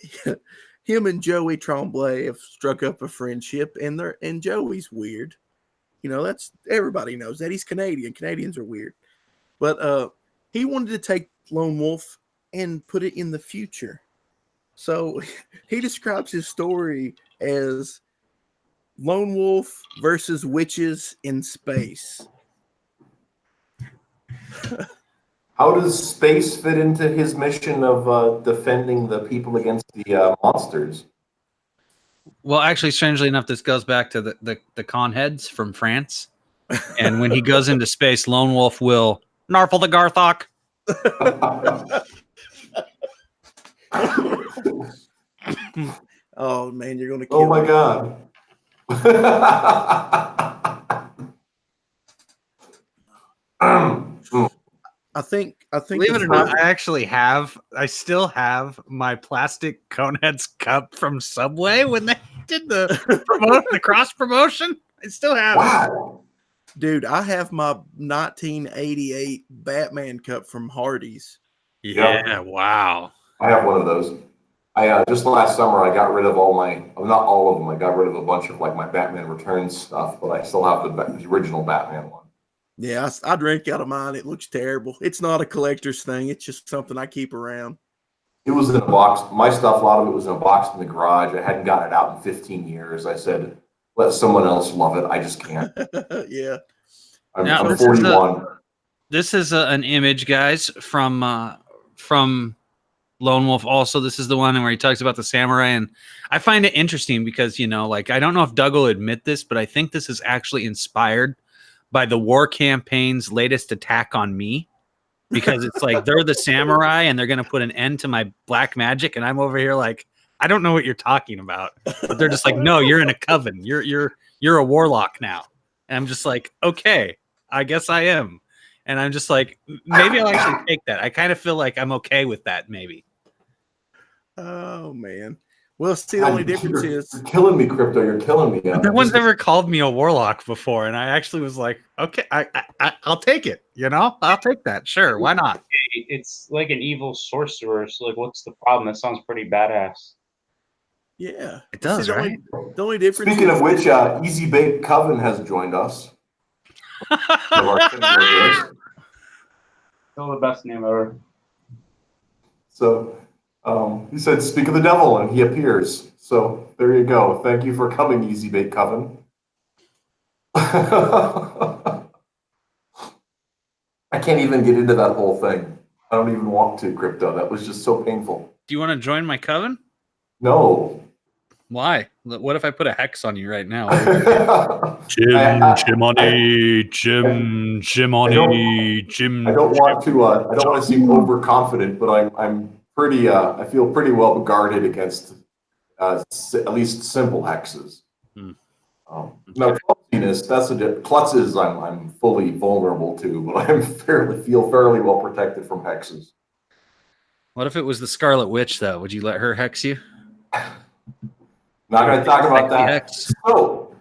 him and Joey Tremblay have struck up a friendship, and Joey's weird. You know, that's everybody knows that he's Canadian. Canadians are weird, but he wanted to take Lone Wolf and put it in the future. So he describes his story as Lone Wolf versus witches in space. How does space fit into his mission of defending the people against the monsters? Well, actually, strangely enough, this goes back to the Conheads from France. And when he goes into space, Lone Wolf will narfle the Garthok. Oh man, you're gonna kill Oh my me. God. I think Believe the it or not, first- I still have my plastic Coneheads cup from Subway when they did the cross promotion. I still have it. Wow. dude, I have my 1988 Batman cup from Hardee's. Yeah, wow. I have one of those. I just last summer I got rid of all my, not all of them. I got rid of a bunch of like my Batman Returns stuff, but I still have the original Batman one. Yeah, I drank out of mine. It looks terrible. It's not a collector's thing. It's just something I keep around. It was in a box. My stuff, a lot of it was in a box in the garage. I hadn't gotten it out in 15 years. I said, let someone else love it. I just can't. Yeah. Now, I'm this is 41. This is an image, guys, from Lone Wolf. Also, this is the one where he talks about the samurai, and I find it interesting because like I don't know if Doug will admit this, but I think this is actually inspired by the war campaign's latest attack on me, because it's like they're the samurai and they're gonna put an end to my black magic, and I'm over here like I don't know what you're talking about, but they're just like, no, you're in a coven, you're a warlock now, and I'm just like, okay, I guess I am. And I'm just like, maybe I'll actually take that. I kind of feel like I'm okay with that, maybe. Oh man. Well, see, the only difference is You're killing me, Crypto. You're killing me. No one's ever called me a warlock before, and I actually was like, okay, I'll take it. I'll take that. Sure, why not? It's like an evil sorcerer. So like, what's the problem? That sounds pretty badass. Yeah, It does, See, right? The only difference. Speaking is, of which, Easy Bake Coven has joined us. One of our senior heroes. Still the best name ever. So he said, "Speak of the devil," and he appears. So there you go. Thank you for coming, Easy Bake Coven. I can't even get into that whole thing. I don't even want to, Crypto. That was just so painful. Do you want to join my coven? No. Why? What if I put a hex on you right now? Jim, Jimony, Jimony, I don't want to. I don't want to seem overconfident, but I'm pretty. I feel pretty well guarded against at least simple hexes. Now clumsiness, klutzes. I'm fully vulnerable to, but I feel fairly well protected from hexes. What if it was the Scarlet Witch, though? Would you let her hex you? Not going to talk about Sexy that. hex. So,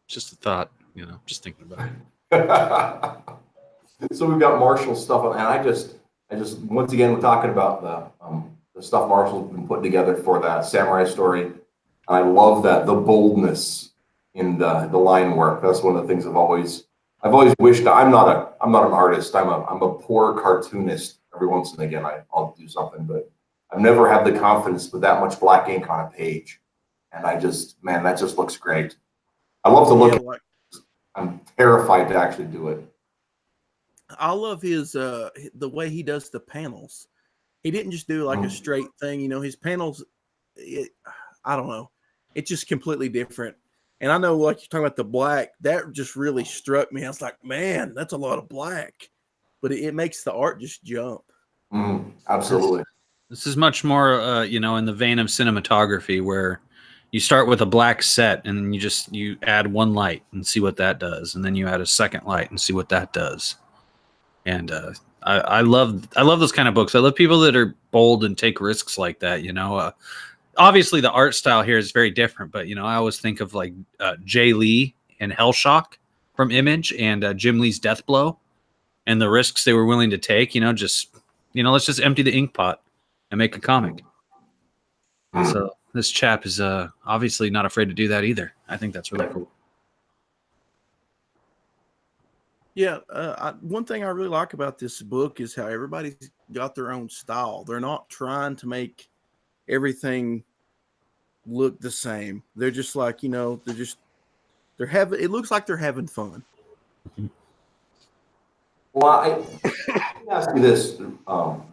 Just a thought, just thinking about it. so we've got Marshall's stuff, and I just once again we're talking about the stuff Marshall's been putting together for that samurai story. I love that the boldness in the line work. That's one of the things I've always wished. I'm not an artist. I'm a poor cartoonist. Every once and again I'll do something, but I've never had the confidence to put that much black ink on a page. And that just looks great. I love to look at it. I'm terrified to actually do it. I love his the way he does the panels. He didn't just do like a straight thing, his panels, I don't know. It's just completely different. And I know, like you're talking about the black, that just really struck me. I was like, man, that's a lot of black. But it makes the art just jump. Absolutely. This is much more, in the vein of cinematography, where you start with a black set and then you add one light and see what that does, and then you add a second light and see what that does. And I love those kind of books. I love people that are bold and take risks like that. Obviously the art style here is very different, but I always think of like Jay Lee and Hellshock from Image, and Jim Lee's Death Blow, and the risks they were willing to take. Let's just empty the ink pot and make a comic. So this chap is obviously not afraid to do that either. I think that's really cool. Yeah, one thing I really like about this book is how everybody's got their own style. They're not trying to make everything look the same. They're just like, it looks like they're having fun. Well, let me ask you this,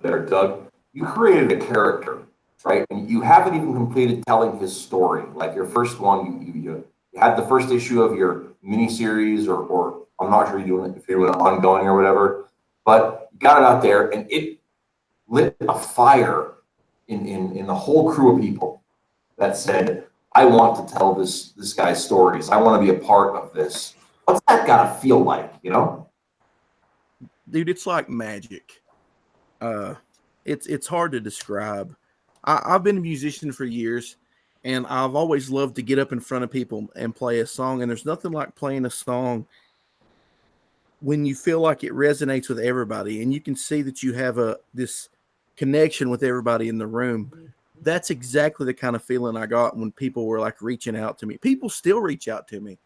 there, Doug. You created a character, right? And you haven't even completed telling his story. Like your first one, you had the first issue of your miniseries, or I'm not sure you're doing it, if you're doing it ongoing or whatever, but you got it out there, and it lit a fire in the whole crew of people that said, I want to tell this guy's stories. I want to be a part of this. What's that gotta feel like, Dude, it's like magic. It's hard to describe. I've been a musician for years, and I've always loved to get up in front of people and play a song. And there's nothing like playing a song when you feel like it resonates with everybody, and you can see that you have this connection with everybody in the room. That's exactly the kind of feeling I got when people were like reaching out to me. People still reach out to me.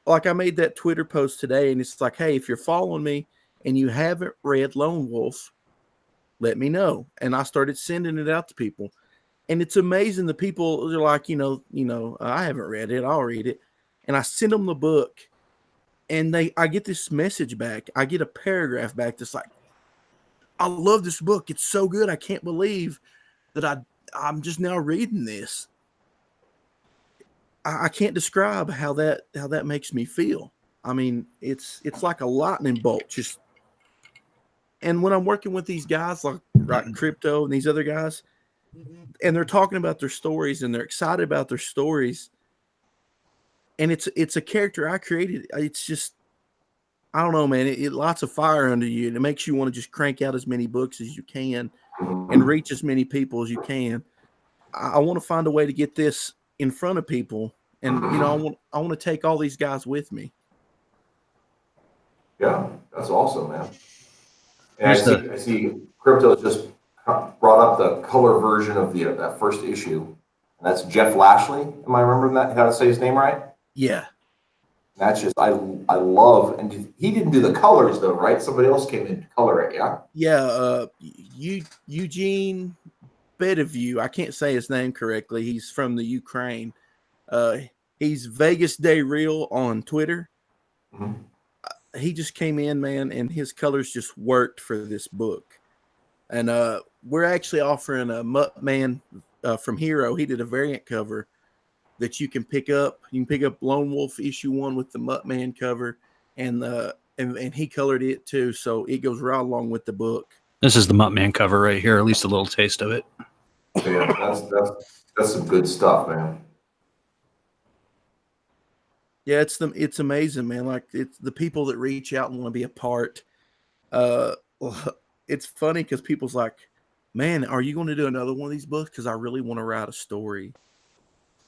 Like I made that Twitter post today, and it's like, hey, if you're following me and you haven't read Lone Wolf, let me know. And I started sending it out to people. And it's amazing. The people are like, I haven't read it. I'll read it. And I send them the book, and I get this message back. I get a paragraph back that's like, I love this book. It's so good. I can't believe that I'm just now reading this. I can't describe how that makes me feel. I mean, it's like a lightning bolt. And when I'm working with these guys like Crypto and these other guys, and they're talking about their stories and they're excited about their stories, and it's a character I created. It's just, I don't know, man. It lights a fire under you, and it makes you want to just crank out as many books as you can and reach as many people as you can. I want to find a way to get this in front of people, and I want to take all these guys with me. Yeah, that's awesome, man. And I see Crypto just brought up the color version of that first issue, and that's Jeff Lashley. Am I remembering that? How to say his name right? Yeah. That's just I love, and he didn't do the colors though, right? Somebody else came in to color it, yeah. Yeah. Eugene Bedeview. I can't say his name correctly. He's from the Ukraine. He's Vegas Day Real on Twitter. Mm-hmm. He just came in, man, and his colors just worked for this book. And we're actually offering a Mutt Man from Hero. He did a variant cover that you can pick up. You can pick up Lone Wolf issue 1 with the Mutt Man cover, and he colored it too, so it goes right along with the book. This is the Muttman cover right here. At least a little taste of it. Yeah, that's some good stuff, man. Yeah, it's amazing, man. Like, it's the people that reach out and want to be a part. It's funny because people's like, man, are you going to do another one of these books? Because I really want to write a story.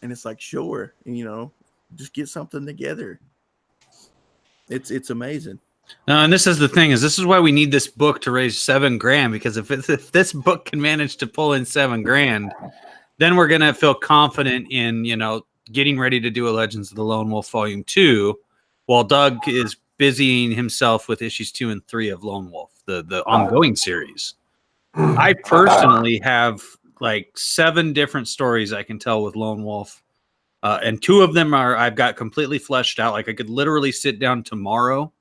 And it's like, sure. And, just get something together. It's amazing. No, and this is the thing this is why we need this book to raise $7,000, because if this book can manage to pull in $7,000, then we're going to feel confident in, getting ready to do a Legends of the Lone Wolf Volume 2 while Doug is busying himself with issues 2 and 3 of Lone Wolf, the ongoing series. I personally have like 7 different stories I can tell with Lone Wolf. And 2 of them I've got completely fleshed out. Like I could literally sit down tomorrow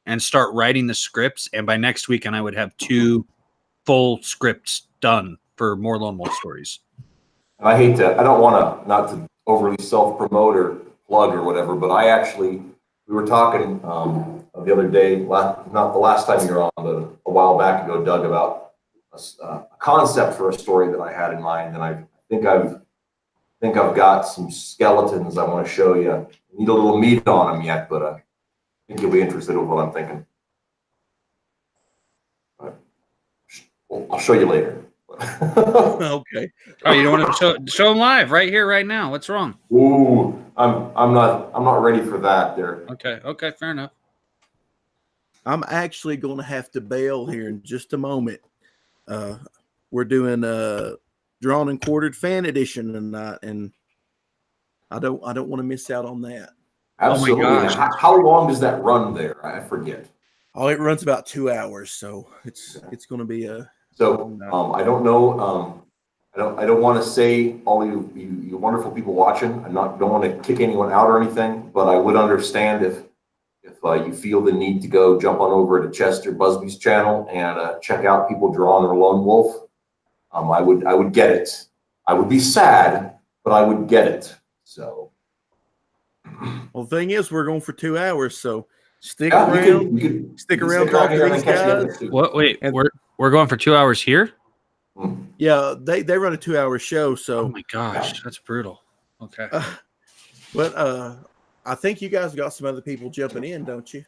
and start writing the scripts. And by next weekend, I would have 2 full scripts done for more Lone Wolf stories. I don't want to, not to overly self-promote or plug or whatever, but we were talking the other day, not the last time you were on, but a while back ago, Doug, about a concept for a story that I had in mind, and I think I've got some skeletons I want to show you. I need a little meat on them yet, but I think you'll be interested in what I'm thinking. I'll show you later. Okay. Oh, you don't want to show them live right here, right now? What's wrong? Ooh, I'm not ready for that there. Okay, fair enough. I'm actually going to have to bail here in just a moment. We're doing a drawn and quartered fan edition tonight, and I don't want to miss out on that. Absolutely. Oh my gosh. How long does that run there? I forget. Oh, it runs about 2 hours, so it's going to be a. So I don't know. I don't want to say all you wonderful people watching. Don't want to kick anyone out or anything, but I would understand if you feel the need to go jump on over to Chester Busby's channel and check out people drawing their Lone Wolf. I would get it. I would be sad, but I would get it. So. Well, the thing is, we're going for 2 hours, so stick Yeah, around. you could Stick around, talk to these guys. What? Wait, And- we're going for 2 hours here? Yeah, they run a 2-hour show, Oh so. my gosh, that's brutal. Okay. But I think you guys got some other people jumping in, don't you?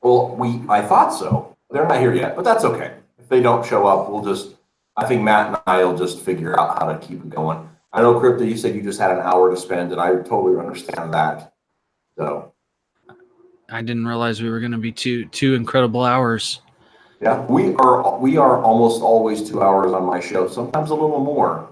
Well, I thought so. They're not here yet, but that's okay. If they don't show up, I think Matt and I will just figure out how to keep it going. I know, Crypto, you said you just had an hour to spend, and I totally understand that. So. I didn't realize we were going to be two incredible hours. Yeah, we are almost always 2 hours on my show, sometimes a little more,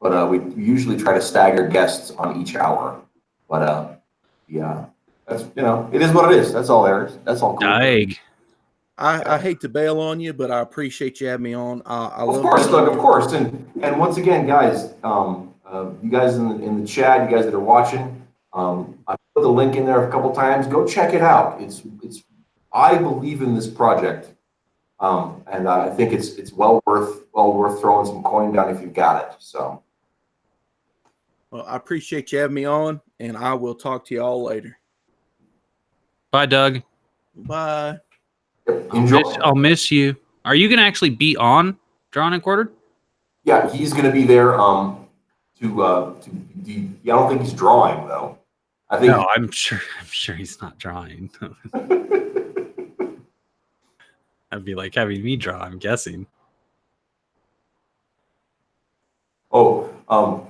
but we usually try to stagger guests on each hour. But yeah, that's it is what it is. That's all there is. That's all cool. Dag. I hate to bail on you, but I appreciate you having me on. I Of love course, being Doug, on. of course, and once again, guys, you guys in the chat, you guys that are watching, I put the link in there a couple times. Go check it out. It's I believe in this project. And I think it's well worth throwing some coin down if you've got it. So, Well, I appreciate you having me on, and I will talk to you all later. Bye, Doug. Bye. enjoy. I'll miss you. Are you going to actually be on Drawn and Quartered? Yeah, he's going to be there. I don't think he's drawing though. I think. No, I'm sure he's not drawing. That'd be like having me draw, I'm guessing.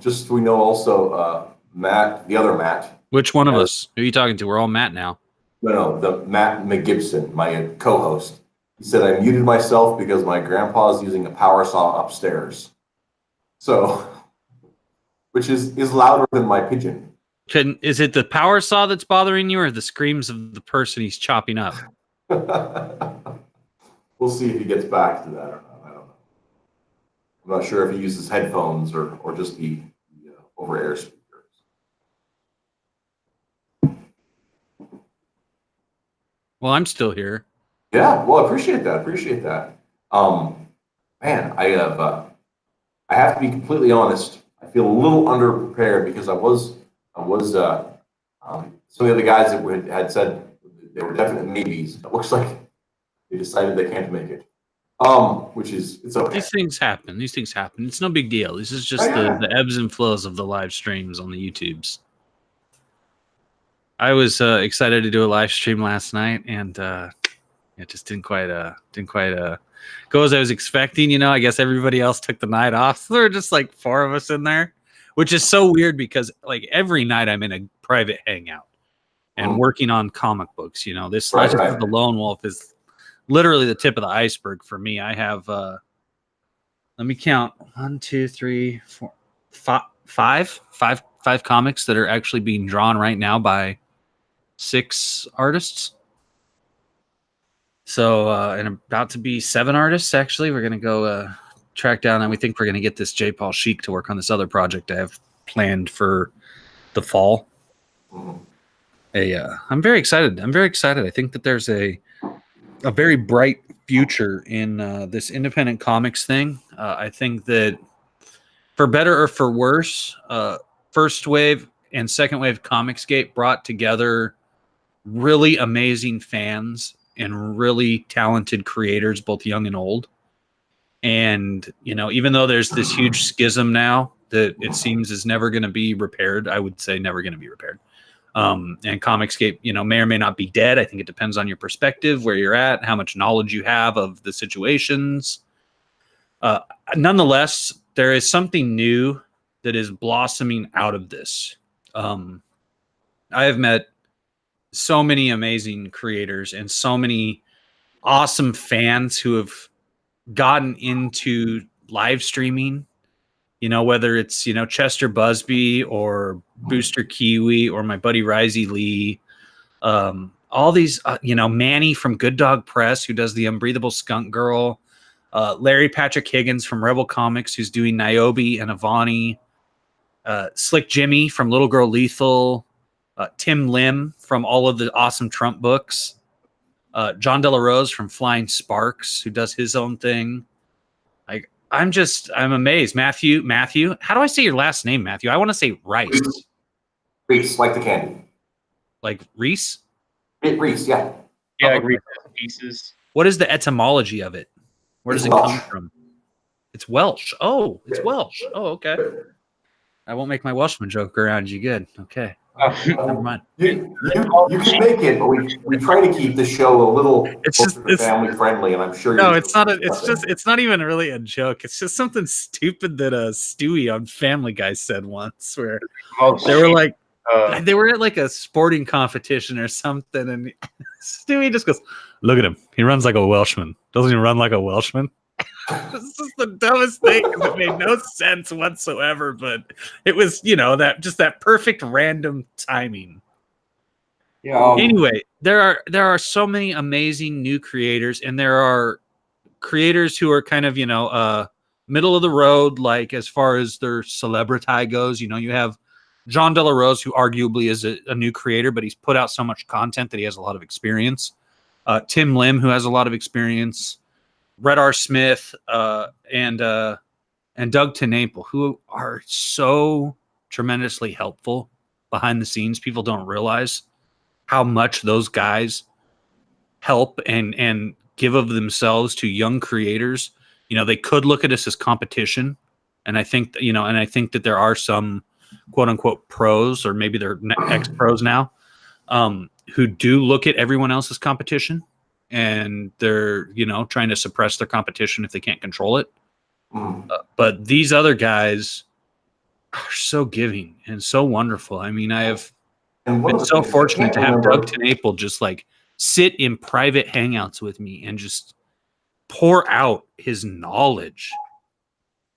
Just so we know also, Matt, the other Matt. Which one of us? Who are you talking to? We're all Matt now. No, the Matt McGibson, my co-host. He said, I muted myself because my grandpa's using a power saw upstairs. So, which is louder than my pigeon. Is it the power saw that's bothering you, or the screams of the person he's chopping up? We'll see if he gets back to that or not. I don't know. I'm not sure if he uses headphones or just the over-air speakers. Well, I'm still here. Yeah, well, I appreciate that. Appreciate that. Man, I have to be completely honest. I feel a little underprepared because some of the other guys that had said they were definite maybes. It looks like they decided they can't make it. It's okay. These things happen. These things happen. It's no big deal. This is just Yeah. the ebbs and flows of the live streams on the YouTubes. I was excited to do a live stream last night, and it just didn't quite go as I was expecting. You know, I guess everybody else took the night off. So there were just like 4 of us in there, which is so weird because like every night I'm in a private hangout and working on comic books. You know, this Legends of the Lone Wolf is literally the tip of the iceberg for me. I have let me count 1, 2, 3, 4, 5 comics that are actually being drawn right now by 6 artists. So and about to be 7 artists. Actually, we're gonna go track down, and we think we're gonna get this J. Paul Sheik to work on this other project I have planned for the fall. I'm very excited. I think that there's a very bright future in this independent comics thing. I think that for better or for worse, first wave and second wave Comicsgate brought together really amazing fans and really talented creators, both young and old. And, you know, even though there's this huge schism now that it seems is never going to be repaired, I would say never going to be repaired. And Comicsgate, you know, may or may not be dead. I think it depends on your perspective, where you're at, how much knowledge you have of the situations. Nonetheless, there is something new that is blossoming out of this. I have met so many amazing creators and so many awesome fans who have gotten into live streaming, you know, whether it's, you know, Chester Busby or Booster Kiwi or my buddy Risey Lee, all these, you know, Manny from Good Dog Press, who does the Unbreathable Skunk Girl, Larry Patrick Higgins from Rebel Comics, who's doing Niobe and Avani, Slick Jimmy from Little Girl Lethal, Tim Lim from all of the awesome Trump books, John De La Rose from Flying Sparks, who does his own thing. Like, I'm amazed. Matthew, how do I say your last name, Matthew? I want to say Rice. Reese, like the candy. Like Reese? Reese, yeah. Yeah, okay. pieces. What is the etymology of it? Where does it come from? It's Welsh. Oh, it's Welsh. Oh, okay. I won't make my Welshman joke around you. Good. Okay. Never mind. You can make it, but we try to keep the show a little family friendly, and I'm sure. No, it's not. It's not even really a joke. It's just something stupid that Stewie on Family Guy said once, where they were like, they were at like a sporting competition or something, and Stewie just goes, "Look at him. He runs like a Welshman. Doesn't he run like a Welshman?" This is the dumbest thing. It made no sense whatsoever, but it was, you know, that perfect random timing. Yeah. Anyway, there are so many amazing new creators, and there are creators who are kind of, you know, middle of the road, like as far as their celebrity goes. You know, you have John De La Rose, who arguably is a new creator, but he's put out so much content that he has a lot of experience. Tim Lim, who has a lot of experience. Red R. Smith, and Doug Tenaple, who are so tremendously helpful behind the scenes. People don't realize how much those guys help and give of themselves to young creators. You know, they could look at us as competition, and I think that there are some quote unquote pros, or maybe they're ex pros now, who do look at everyone else as competition. And they're, you know, trying to suppress their competition if they can't control it. But these other guys are so giving and so wonderful. I mean, I have been so fortunate to have Doug Tenaple just like sit in private hangouts with me and just pour out his knowledge.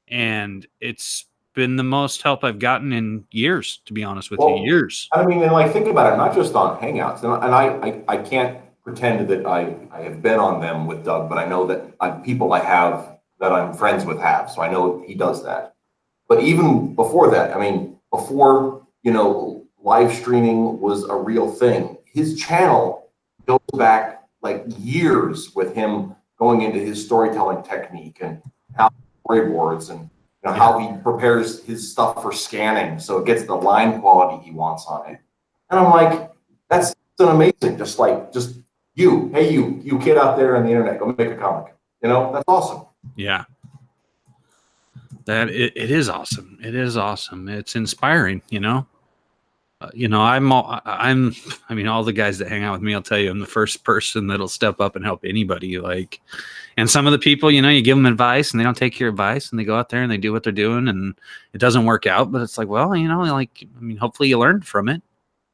And it's been the most help I've gotten in years, to be honest with you, years. I mean, and like, think about it, not just on Hangouts, and I can't pretend that I have been on them with Doug, but I know that people I have that I'm friends with have, so I know he does that. But even before that, I mean, before, live streaming was a real thing, his channel goes back like years with him going into his storytelling technique and how storyboards and how he prepares his stuff for scanning so it gets the line quality he wants on it. And I'm like, that's an amazing, just you, hey, you kid out there on the internet, go make a comic. That's awesome. Yeah. That it is awesome. It is awesome. It's inspiring, all the guys that hang out with me, I'll tell you, I'm the first person that'll step up and help anybody. And some of the people, you give them advice and they don't take your advice and they go out there and they do what they're doing and it doesn't work out. But it's like, well, hopefully you learned from it.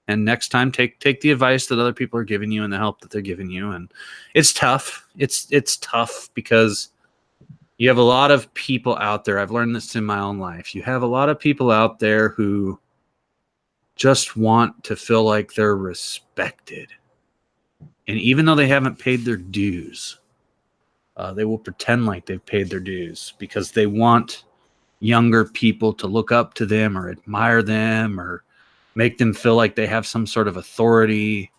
And next time, take the advice that other people are giving you and the help that they're giving you. And it's tough. It's tough because you have a lot of people out there. I've learned this in my own life. You have a lot of people out there who just want to feel like they're respected. And even though they haven't paid their dues, they will pretend like they've paid their dues because they want younger people to look up to them or admire them or make them feel like they have some sort of authority.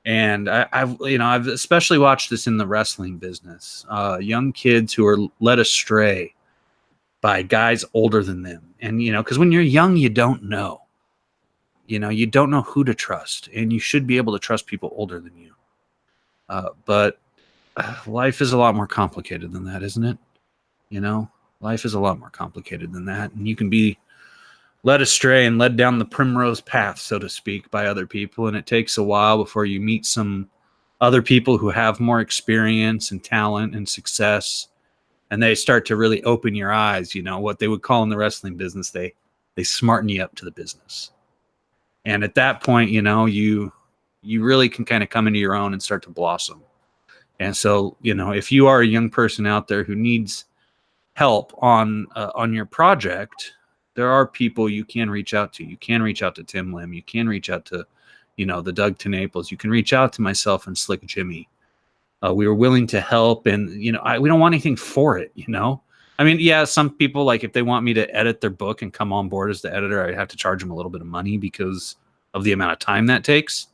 And I've especially watched this in the wrestling business. Young kids who are led astray by guys older than them. And, because when you're young, you don't know. You don't know who to trust. And you should be able to trust people older than you. But life is a lot more complicated than that, isn't it? Life is a lot more complicated than that. And you can be led astray and led down the primrose path, so to speak, by other people. And it takes a while before you meet some other people who have more experience and talent and success. And they start to really open your eyes, what they would call in the wrestling business, they smarten you up to the business. And at that point, you really can kind of come into your own and start to blossom. And so, if you are a young person out there who needs help on your project, there are people you can reach out to. You can reach out to Tim Lim. You can reach out to, the Doug Tenaples. You can reach out to myself and Slick Jimmy. We were willing to help, and we don't want anything for it. Some people, if they want me to edit their book and come on board as the editor, I have to charge them a little bit of money because of the amount of time that takes.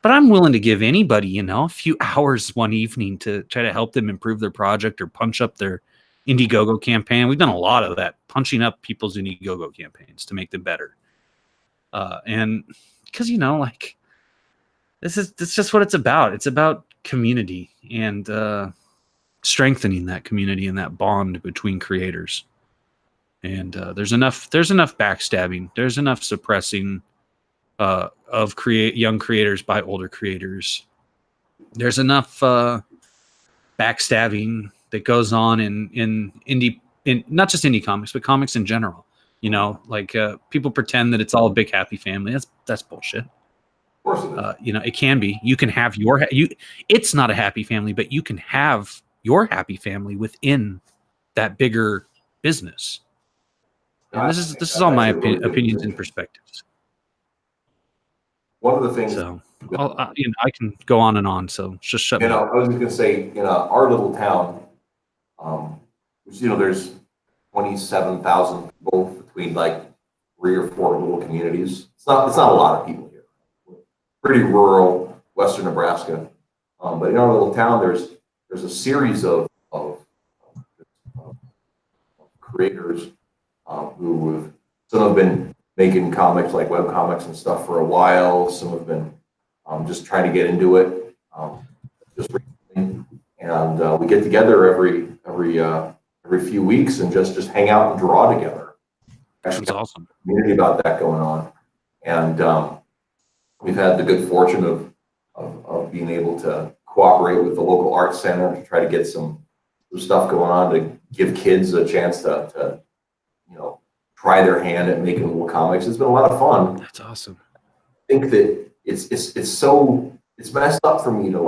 But I'm willing to give anybody, a few hours one evening to try to help them improve their project or punch up their Indiegogo campaign. We've done a lot of that, punching up people's Indiegogo campaigns to make them better. And because, this is just what it's about. It's about community and strengthening that community and that bond between creators. And there's enough backstabbing. There's enough suppressing of young creators by older creators. There's enough backstabbing that goes on in not just indie comics, but comics in general. People pretend that it's all a big happy family. That's bullshit. Of course it is. It can be. You can have it's not a happy family, but you can have your happy family within that bigger business. And this is all my opinions and perspectives. One of the things, So, I can go on and on. So just shut me up. I was just going to say, in our little town, which, there's 27,000 people between 3 or 4 little communities. It's not a lot of people here. We're pretty rural, western Nebraska. But in our little town, there's a series of creators who some have been making comics like web comics and stuff for a while. Some have been just trying to get into it just recently. And we get together every few weeks and just hang out and draw together. Actually, That's awesome. Community about that going on. And we've had the good fortune of being able to cooperate with the local arts center to try to get some stuff going on to give kids a chance to try their hand at making little comics. It's been a lot of fun. That's awesome. I think that it's messed up for me to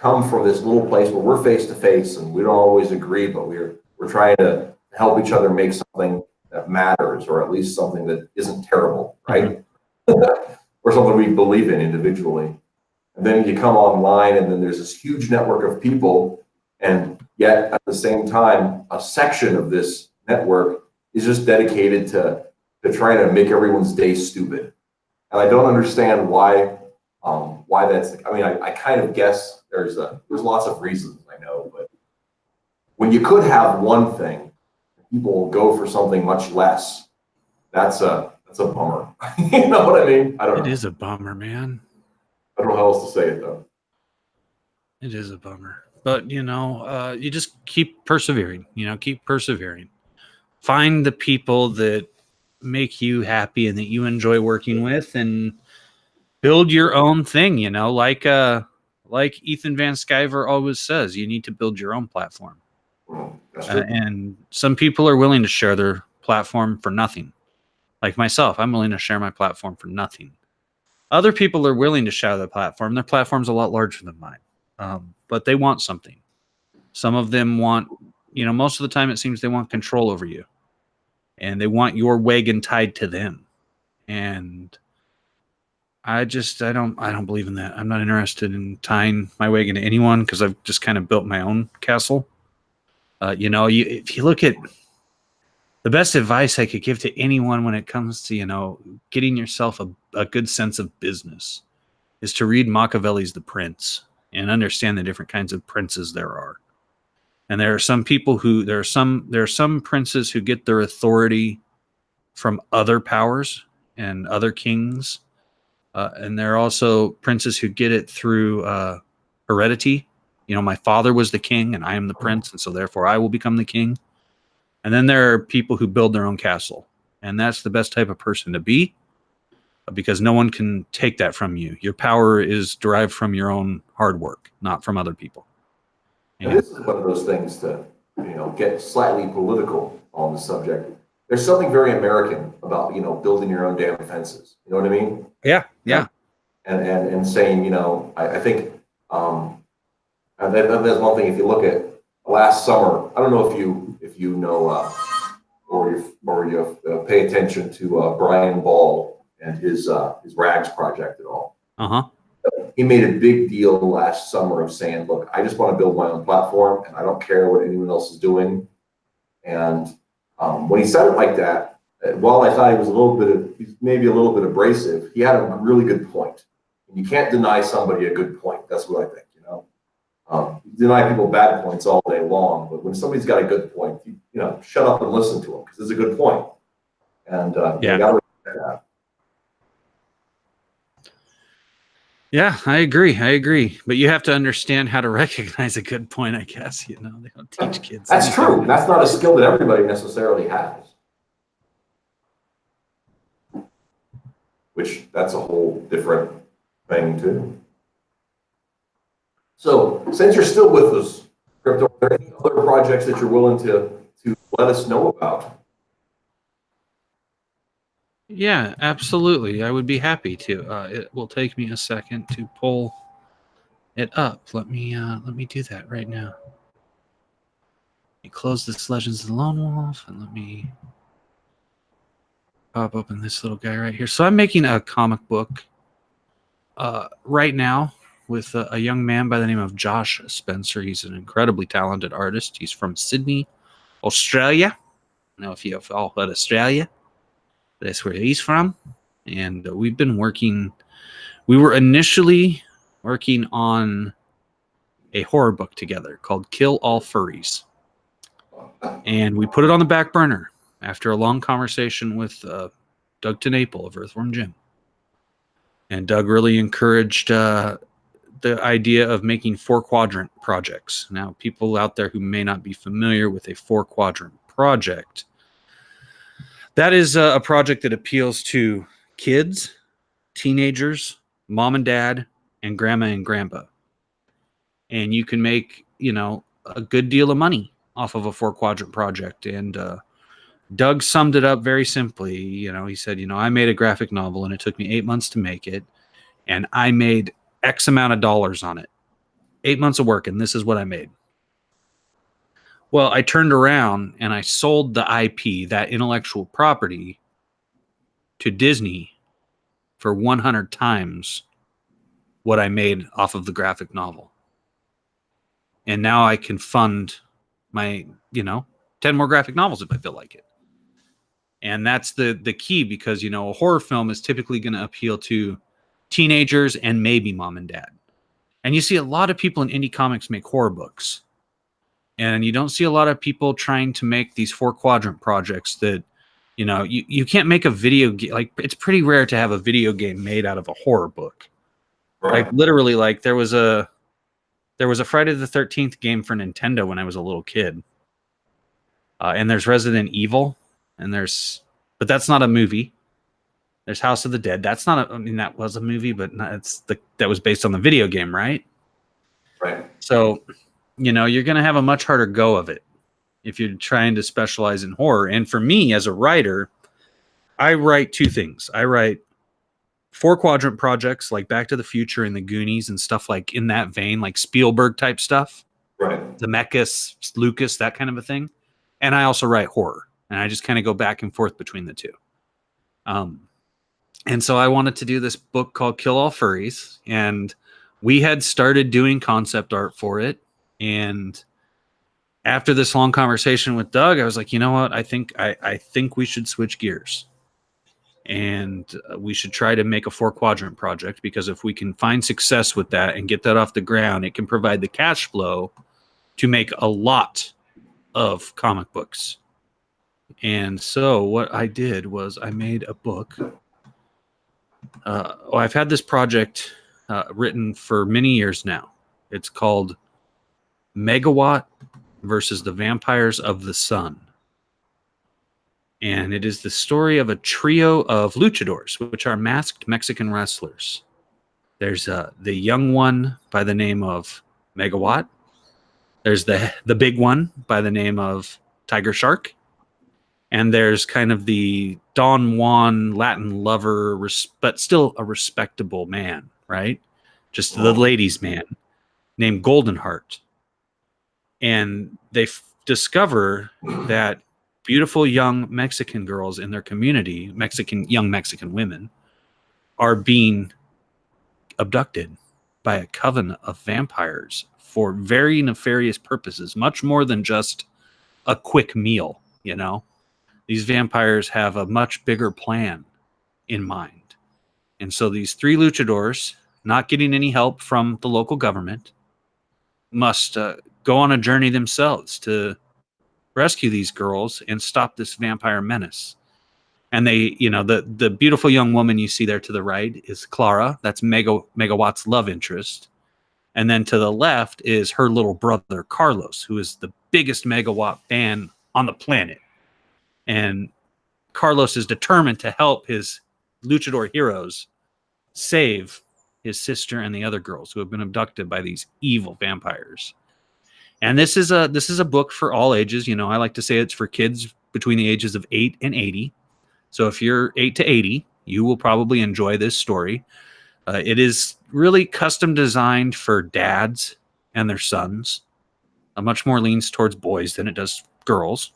come from this little place where we're face to face and we don't always agree, but we're trying to help each other make something that matters, or at least something that isn't terrible, right? Or something we believe in individually. And then you come online and then there's this huge network of people, and yet at the same time, a section of this network is just dedicated to trying to make everyone's day stupid. And I don't understand why that's, I mean, I kind of guess there's lots of reasons, I know, but when you could have one thing, people will go for something much less. That's a bummer. You know what I mean? I don't know. It is a bummer, man. I don't know how else to say it though. It is a bummer. But, you just keep persevering, keep persevering. Find the people that make you happy and that you enjoy working with, and build your own thing, like Ethan Van Sciver always says, you need to build your own platform. That's true. And some people are willing to share their platform for nothing. Like myself, I'm willing to share my platform for nothing. Other people are willing to share their platform. Their platform's a lot larger than mine. But they want something. Some of them want, most of the time it seems they want control over you. And they want your wagon tied to them. And I don't believe in that. I'm not interested in tying my wagon to anyone, because I've just kind of built my own castle. If you look at the best advice I could give to anyone when it comes to, getting yourself a good sense of business, is to read Machiavelli's The Prince and understand the different kinds of princes there are. And there are some princes who get their authority from other powers and other kings. And there are also princes who get it through heredity. My father was the king and I am the prince, and so therefore I will become the king. And then there are people who build their own castle. And that's the best type of person to be, because no one can take that from you. Your power is derived from your own hard work, not from other people. And this is one of those things to, get slightly political on the subject. There's something very American about, building your own damn fences. You know what I mean? Yeah. And saying, I think, and there's one thing, if you look at last summer, I don't know if you know, or you pay attention to Brian Ball and his Rags project at all. He made a big deal last summer of saying, look, I just want to build my own platform and I don't care what anyone else is doing. And when he said it like that, while I thought he was maybe a little bit abrasive, he had a really good point. And you can't deny somebody a good point. That's what I think, deny people bad points all day long, but when somebody's got a good point, shut up and listen to them, because it's a good point. And you got to respect that. Yeah, I agree. But you have to understand how to recognize a good point, I guess. They don't teach kids. That's true. That's not a skill that everybody necessarily has. Which, that's a whole different thing too. So, since you're still with us, Crypto, are there any other projects that you're willing to let us know about? Yeah, absolutely. I would be happy to. It will take me a second to pull it up. Let me do that right now. Let me close this Legends of the Lone Wolf, and let me pop open this little guy right here. So I'm making a comic book right now with a young man by the name of Josh Spencer. He's an incredibly talented artist. He's from Sydney, Australia. I don't know if you've all heard Australia. That's where he's from. And we were initially working on a horror book together called Kill All Furries. And we put it on the back burner after a long conversation with Doug Tenaple of Earthworm Jim. And Doug really encouraged the idea of making 4-quadrant projects. Now, people out there who may not be familiar with a 4-quadrant project, that is a project that appeals to kids, teenagers, mom and dad, and grandma and grandpa. And you can make, a good deal of money off of a 4-quadrant project. And Doug summed it up very simply. He said, I made a graphic novel and it took me 8 months to make it. And I made X amount of dollars on it. 8 months of work, and this is what I made. Well, I turned around and I sold the IP, that intellectual property, to Disney for 100 times what I made off of the graphic novel. And now I can fund my, 10 more graphic novels if I feel like it. And that's the key, because, a horror film is typically going to appeal to teenagers and maybe mom and dad. And you see a lot of people in indie comics make horror books. And you don't see a lot of people trying to make these 4-quadrant projects that, you can't make a video game. Like, it's pretty rare to have a video game made out of a horror book. Right. Like, literally, like there was a Friday the 13th game for Nintendo when I was a little kid. And there's Resident Evil, but that's not a movie. There's House of the Dead. That's not that was a movie, but that was based on the video game, right? Right. So, you're going to have a much harder go of it if you're trying to specialize in horror. And for me as a writer, I write two things. I write 4-quadrant projects like Back to the Future and the Goonies and stuff like in that vein, like Spielberg type stuff. Right. Zemeckis, Lucas, that kind of a thing. And I also write horror, and I just kind of go back and forth between the two. And so I wanted to do this book called Kill All Furries, and we had started doing concept art for it. And after this long conversation with Doug, I was like, you know what? I think we should switch gears, and we should try to make a 4-quadrant project, because if we can find success with that and get that off the ground, it can provide the cash flow to make a lot of comic books. And so what I did was I made a book. I've had this project written for many years now. It's called Megawatt versus the Vampires of the Sun. And it is the story of a trio of luchadors, which are masked Mexican wrestlers. There's the young one by the name of Megawatt. There's the big one by the name of Tiger Shark. And there's kind of the Don Juan Latin lover, but still a respectable man, right? Just the ladies' man, named Goldenheart. And they discover that beautiful young Mexican girls in their community, young Mexican women, are being abducted by a coven of vampires for very nefarious purposes, much more than just a quick meal, These vampires have a much bigger plan in mind. And so these 3 luchadors, not getting any help from the local government, must go on a journey themselves to rescue these girls and stop this vampire menace. And they, the beautiful young woman you see there to the right is Clara. That's Megawatt's love interest. And then to the left is her little brother, Carlos, who is the biggest Megawatt fan on the planet. And Carlos is determined to help his luchador heroes save his sister and the other girls who have been abducted by these evil vampires. And this is a book for all ages. I like to say it's for kids between the ages of 8 and 80. So if you're 8 to 80, you will probably enjoy this story. It is really custom designed for dads and their sons. Much more leans towards boys than it does girls.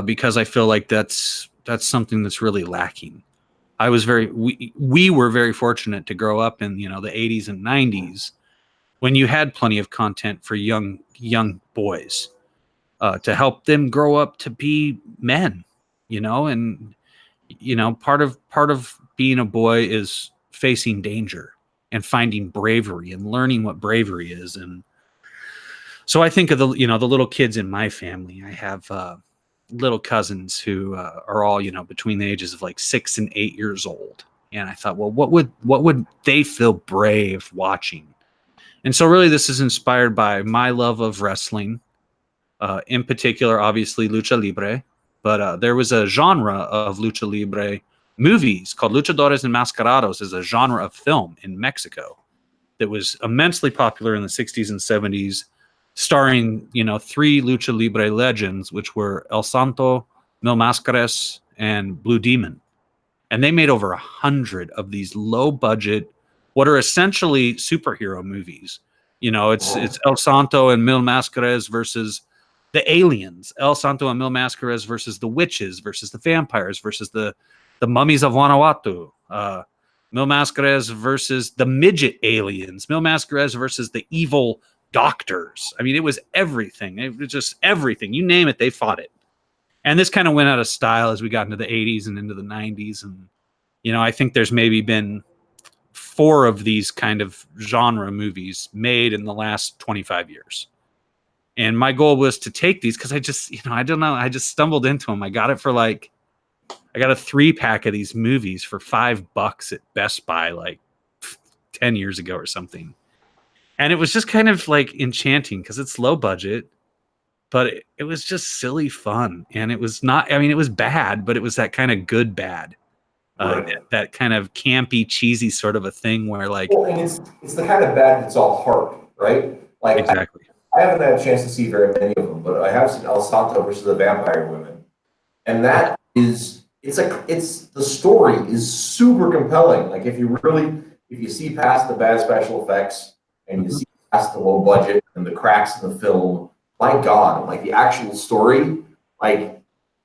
Because I feel like that's something that's really lacking. We were very fortunate to grow up in the 80s and 90s when you had plenty of content for young boys to help them grow up to be men, and part of being a boy is facing danger and finding bravery and learning what bravery is. And so I think of the little kids in my family. I have little cousins who are all between the ages of like 6 and 8 years old, and I thought, well, what would they feel brave watching? And so really this is inspired by my love of wrestling, in particular obviously lucha libre, but there was a genre of lucha libre movies called Luchadores Enmascarados, as a genre of film in Mexico that was immensely popular in the 60s and 70s, starring 3 lucha libre legends, which were El Santo, Mil Máscaras, and Blue Demon. And they made over 100 of these low budget what are essentially superhero movies. You know, it's El Santo and Mil Mascaras versus the aliens, El Santo and Mil Mascaras versus the witches versus the vampires versus the mummies of Vanuatu, Mil Mascaras versus the midget aliens, Mil Mascaras versus the evil doctors. I mean, it was everything. It was just everything. You name it, they fought it. And this kind of went out of style as we got into the 80s and into the 90s. And, you know, I think there's maybe been 4 of these kind of genre movies made in the last 25 years. And my goal was to take these because I just, you know, I don't know. I just stumbled into them. I got it for I got a 3-pack of these movies for $5 at Best Buy, 10 years ago or something. And it was just kind of enchanting because it's low budget, but it was just silly fun. And it was not, I mean, it was bad, but it was that kind of good bad. Right. That kind of campy, cheesy sort of a thing where Well, and it's the kind of bad that's all heart, right? exactly. I haven't had a chance to see very many of them, but I have seen El Santo versus the Vampire Women, and that is the story is super compelling. Like if you see past the bad special effects and you see past the low budget and the cracks in the film, my God, like the actual story,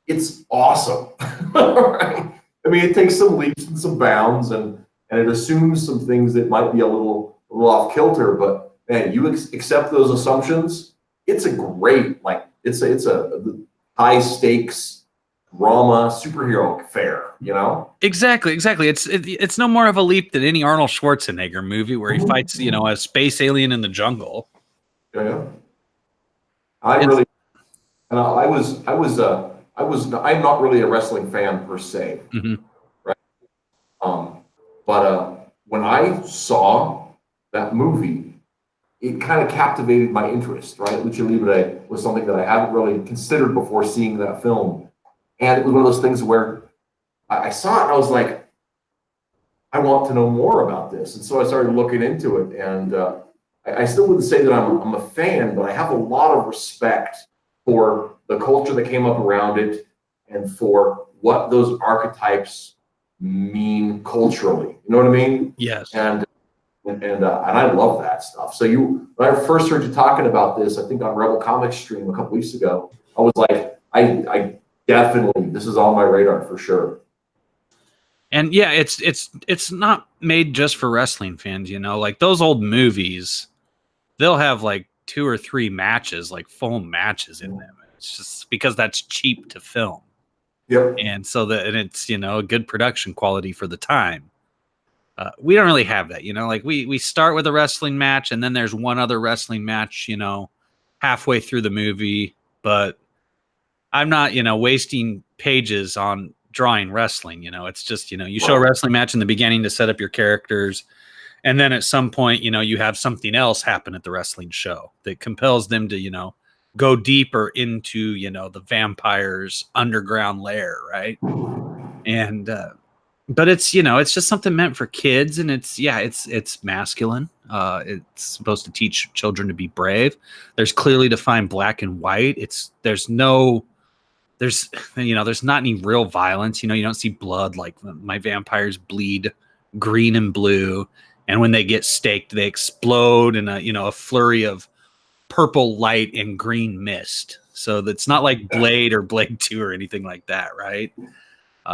it's awesome, right? I mean, it takes some leaps and some bounds, and it assumes some things that might be a little off kilter. But man, you accept those assumptions. It's a great, it's a high stakes drama superhero affair. You know? Exactly. It's no more of a leap than any Arnold Schwarzenegger movie where he fights, you know, a space alien in the jungle. Yeah. I'm not really a wrestling fan per se. Mm-hmm. But when I saw that movie, it kind of captivated my interest, right? Lucha Libre was something that I hadn't really considered before seeing that film. And it was one of those things where I saw it and I was like, I want to know more about this. And so I started looking into it. And I still wouldn't say that I'm a fan, but I have a lot of respect for the culture that came up around it and for what those archetypes mean culturally. You know what I mean? Yes. And I love that stuff. So when I first heard you talking about this, I think on Rebel Comics stream a couple weeks ago, I was like, I definitely, this is on my radar for sure. And yeah, it's not made just for wrestling fans, you know, like those old movies, they'll have 2 or 3 matches, full matches in them. It's just because that's cheap to film. Yep. And so and it's, you know, a good production quality for the time. We don't really have that, you know, we start with a wrestling match and then there's one other wrestling match, you know, halfway through the movie, but I'm not, you know, wasting pages on drawing wrestling, you know, it's just, you know, you show a wrestling match in the beginning to set up your characters. And then at some point, you know, you have something else happen at the wrestling show that compels them to, you know, go deeper into, you know, the vampire's underground lair, right? And but it's, you know, it's just something meant for kids, and it's masculine. It's supposed to teach children to be brave. There's clearly defined black and white. There's not any real violence. You know, you don't see blood. Like my vampires bleed green and blue, and when they get staked, they explode in a flurry of purple light and green mist. So that's not like Blade or Blade 2 or anything like that, right?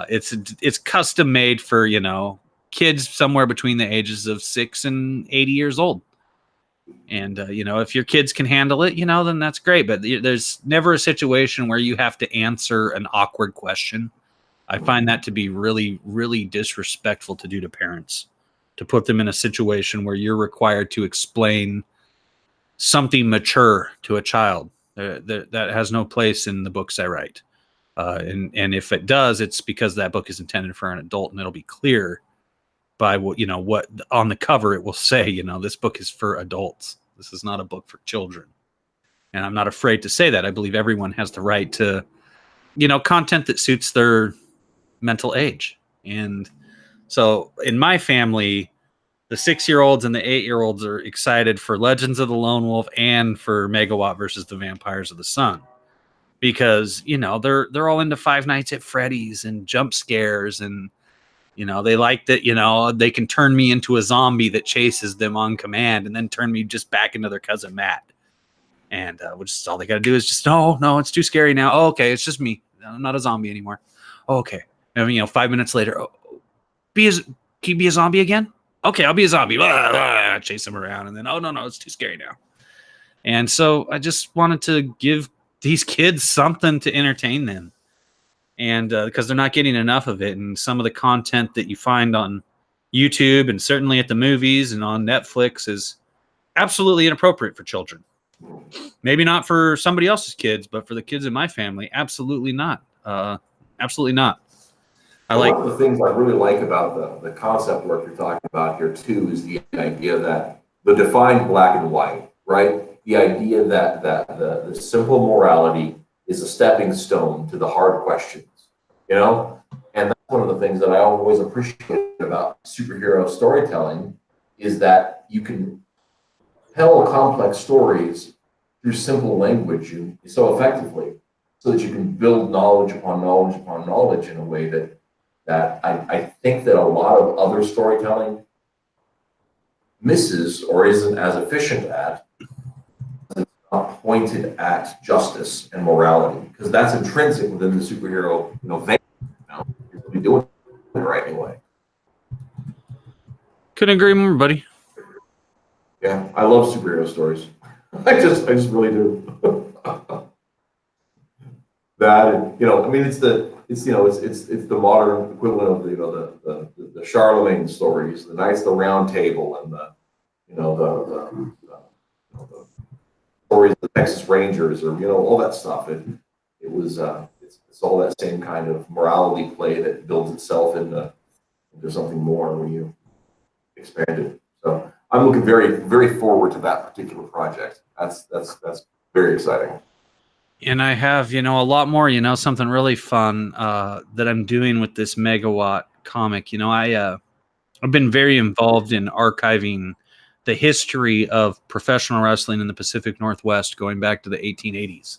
It's custom made for, you know, kids somewhere between the ages of 6 and 80 years old. And, you know, if your kids can handle it, you know, then that's great. But there's never a situation where you have to answer an awkward question. I find that to be really, really disrespectful to do to parents, to put them in a situation where you're required to explain something mature to a child. That has no place in the books I write. And if it does, it's because that book is intended for an adult, and it'll be clear by what on the cover it will say, you know, this book is for adults. This is not a book for children. And I'm not afraid to say that. I believe everyone has the right to, you know, content that suits their mental age. And so in my family, the 6-year-olds and the 8-year-olds are excited for Legends of the Lone Wolf and for Megawatt versus the Vampires of the Sun. Because, you know, they're all into Five Nights at Freddy's and jump scares and You know, they like that, you know, they can turn me into a zombie that chases them on command and then turn me just back into their cousin Matt. And which is all they got to do is just, no, it's too scary now. Oh, okay, it's just me. I'm not a zombie anymore. Oh, okay. And, you know, 5 minutes later, can you be a zombie again? Okay, I'll be a zombie. Blah, blah, chase them around. And then, oh, no, it's too scary now. And so I just wanted to give these kids something to entertain them. And because they're not getting enough of it. And some of the content that you find on YouTube and certainly at the movies and on Netflix is absolutely inappropriate for children. Maybe not for somebody else's kids, but for the kids in my family, absolutely not. Absolutely not. One of the things I really like about the concept work you're talking about here too is the idea that the defined black and white, right? The idea that the simple morality is a stepping stone to the hard questions, you know? And that's one of the things that I always appreciate about superhero storytelling is that you can tell complex stories through simple language and so effectively so that you can build knowledge upon knowledge upon knowledge in a way that I think that a lot of other storytelling misses or isn't as efficient at. It's not pointed at justice and morality because that's intrinsic within the superhero, vein. You're really doing it the right way. Couldn't agree more, buddy. Yeah, I love superhero stories. I just really do. That and I mean, it's the modern equivalent of the Charlemagne stories, the Knights of the Round Table, and the stories of the Texas Rangers, or all that stuff. It's all that same kind of morality play that builds itself into something more when you expand it. So I'm looking very, very forward to that particular project. That's very exciting. And I have, a lot more, something really fun that I'm doing with this Megawatt comic. I've been very involved in archiving the history of professional wrestling in the Pacific Northwest going back to the 1880s.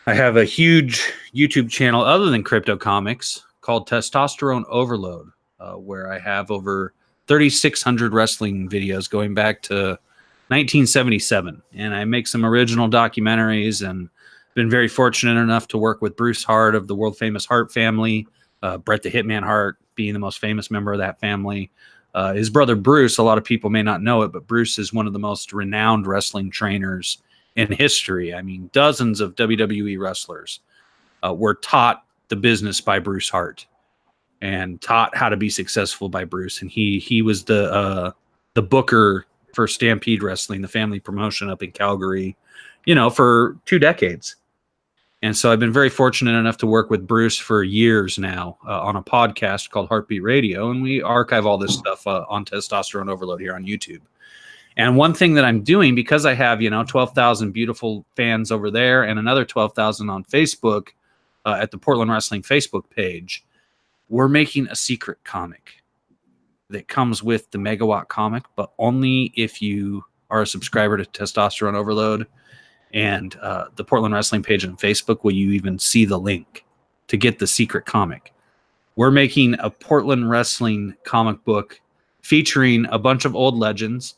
I have a huge YouTube channel other than Crypto Comics called Testosterone Overload, where I have over 3,600 wrestling videos going back to 1977. And I make some original documentaries and been very fortunate enough to work with Bruce Hart of the world famous Hart family, Bret the Hitman Hart being the most famous member of that family. His brother Bruce, a lot of people may not know it, but Bruce is one of the most renowned wrestling trainers in history. I mean, dozens of WWE wrestlers were taught the business by Bruce Hart and taught how to be successful by Bruce. And he was the booker for Stampede Wrestling, the family promotion up in Calgary, for 2 decades. And so I've been very fortunate enough to work with Bruce for years now on a podcast called Heartbeat Radio. And we archive all this stuff on Testosterone Overload here on YouTube. And one thing that I'm doing, because I have, 12,000 beautiful fans over there and another 12,000 on Facebook at the Portland Wrestling Facebook page, we're making a secret comic that comes with the Megawatt comic, but only if you are a subscriber to Testosterone Overload and the Portland Wrestling page on Facebook will you even see the link to get the secret comic. We're making a Portland Wrestling comic book featuring a bunch of old legends.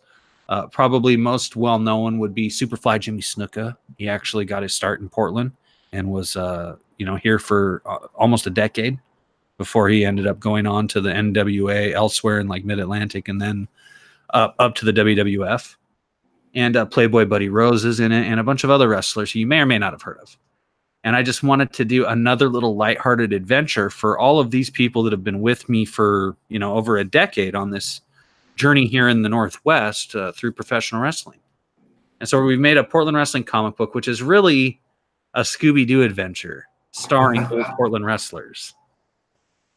Probably most well-known would be Superfly Jimmy Snuka. He actually got his start in Portland and was here for almost a decade before he ended up going on to the NWA elsewhere in like Mid-Atlantic and then up to the WWF. And Playboy Buddy Rose is in it, and a bunch of other wrestlers who you may or may not have heard of. And I just wanted to do another little lighthearted adventure for all of these people that have been with me for, over a decade on this journey here in the Northwest through professional wrestling. And so we've made a Portland Wrestling comic book, which is really a Scooby-Doo adventure starring old Portland wrestlers.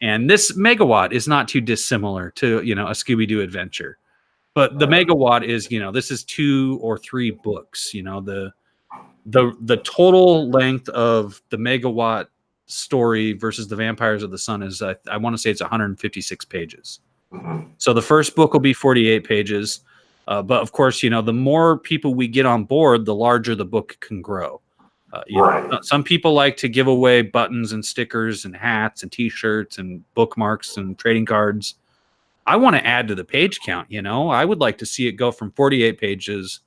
And this Megawatt is not too dissimilar to, a Scooby-Doo adventure. But the Megawatt is, this is 2 or 3 books. The total length of the Megawatt story versus the Vampires of the Sun is, I want to say it's 156 pages. Mm-hmm. So the first book will be 48 pages. But of course, the more people we get on board, the larger the book can grow. Some people like to give away buttons and stickers and hats and T-shirts and bookmarks and trading cards. I want to add to the page count. I would like to see it go from 48 pages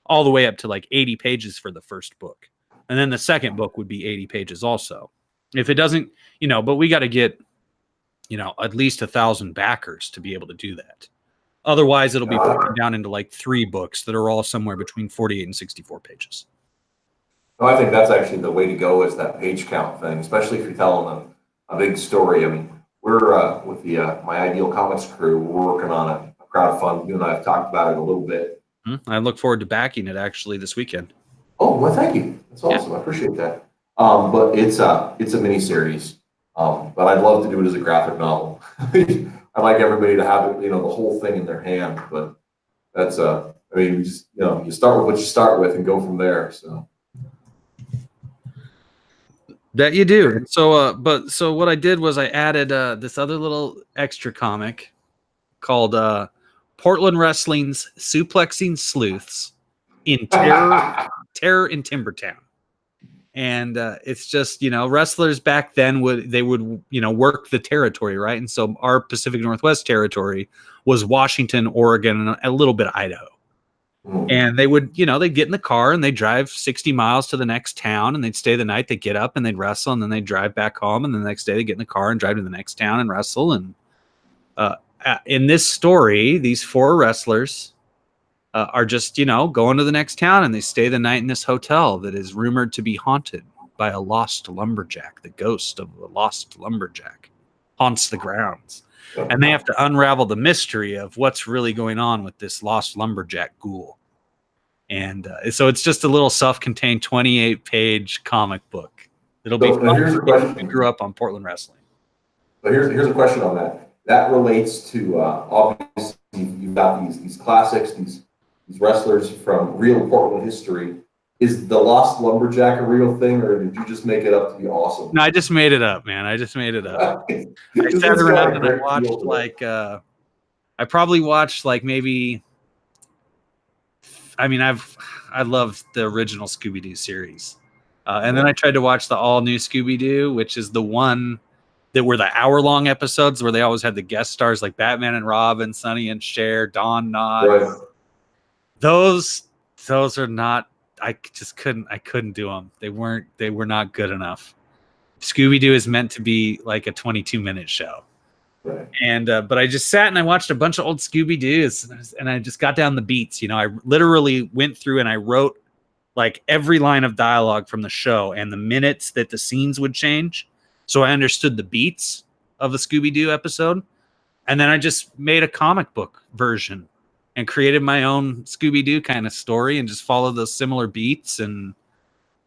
all the way up to like 80 pages for the first book, and then the second book would be 80 pages also. If it doesn't, but we got to get at least 1,000 backers to be able to do that. Otherwise, it'll be broken down into like 3 books that are all somewhere between 48 and 64 pages. No, I think that's actually the way to go, is that page count thing, especially if you're telling a big story. I mean, we're with the My Ideal Comics crew, we're working on a crowdfund. You and I have talked about it a little bit. I look forward to backing it actually this weekend. Oh, well, thank you. That's awesome. I appreciate that. But it's a mini series. But I'd love to do it as a graphic novel. I'd like everybody to have it, the whole thing in their hand. But that's you start with what you start with and go from there. So. That you do. So what I did was I added this other little extra comic called Portland Wrestling's Suplexing Sleuths in Terror in Timbertown. And it's just, wrestlers back then would work the territory, right? And so our Pacific Northwest territory was Washington, Oregon, and a little bit of Idaho. And they would, they'd get in the car and they'd drive 60 miles to the next town and they'd stay the night. They'd get up and they'd wrestle and then they'd drive back home. And then the next day they'd get in the car and drive to the next town and wrestle. And in this story, these 4 wrestlers are just, going to the next town and they stay the night in this hotel that is rumored to be haunted by a lost lumberjack. The ghost of a lost lumberjack haunts the grounds. And they have to unravel the mystery of what's really going on with this lost lumberjack ghoul. And so it's just a little self-contained 28-page comic book. It'll be fun for people who grew up on Portland wrestling. But here's a question on that. That relates to obviously you've got these classics, these wrestlers from real Portland history. Is the lost lumberjack a real thing, or did you just make it up to be awesome? No, I just made it up, man. I just made it up. I sat around and I watched I probably watched maybe. I mean, I loved the original Scooby-Doo series. And then I tried to watch the all-new Scooby-Doo, which is the one that were the hour-long episodes where they always had the guest stars like Batman and Robin, Sonny and Cher, Don Knotts. Right. Those are not, I couldn't do them. They were not good enough. Scooby-Doo is meant to be like a 22-minute show. Right. And but I just sat and I watched a bunch of old Scooby-Doos and I just got down the beats. I literally went through and I wrote like every line of dialogue from the show and the minutes that the scenes would change. So I understood the beats of the Scooby-Doo episode. And then I just made a comic book version and created my own Scooby-Doo kind of story and just followed those similar beats. And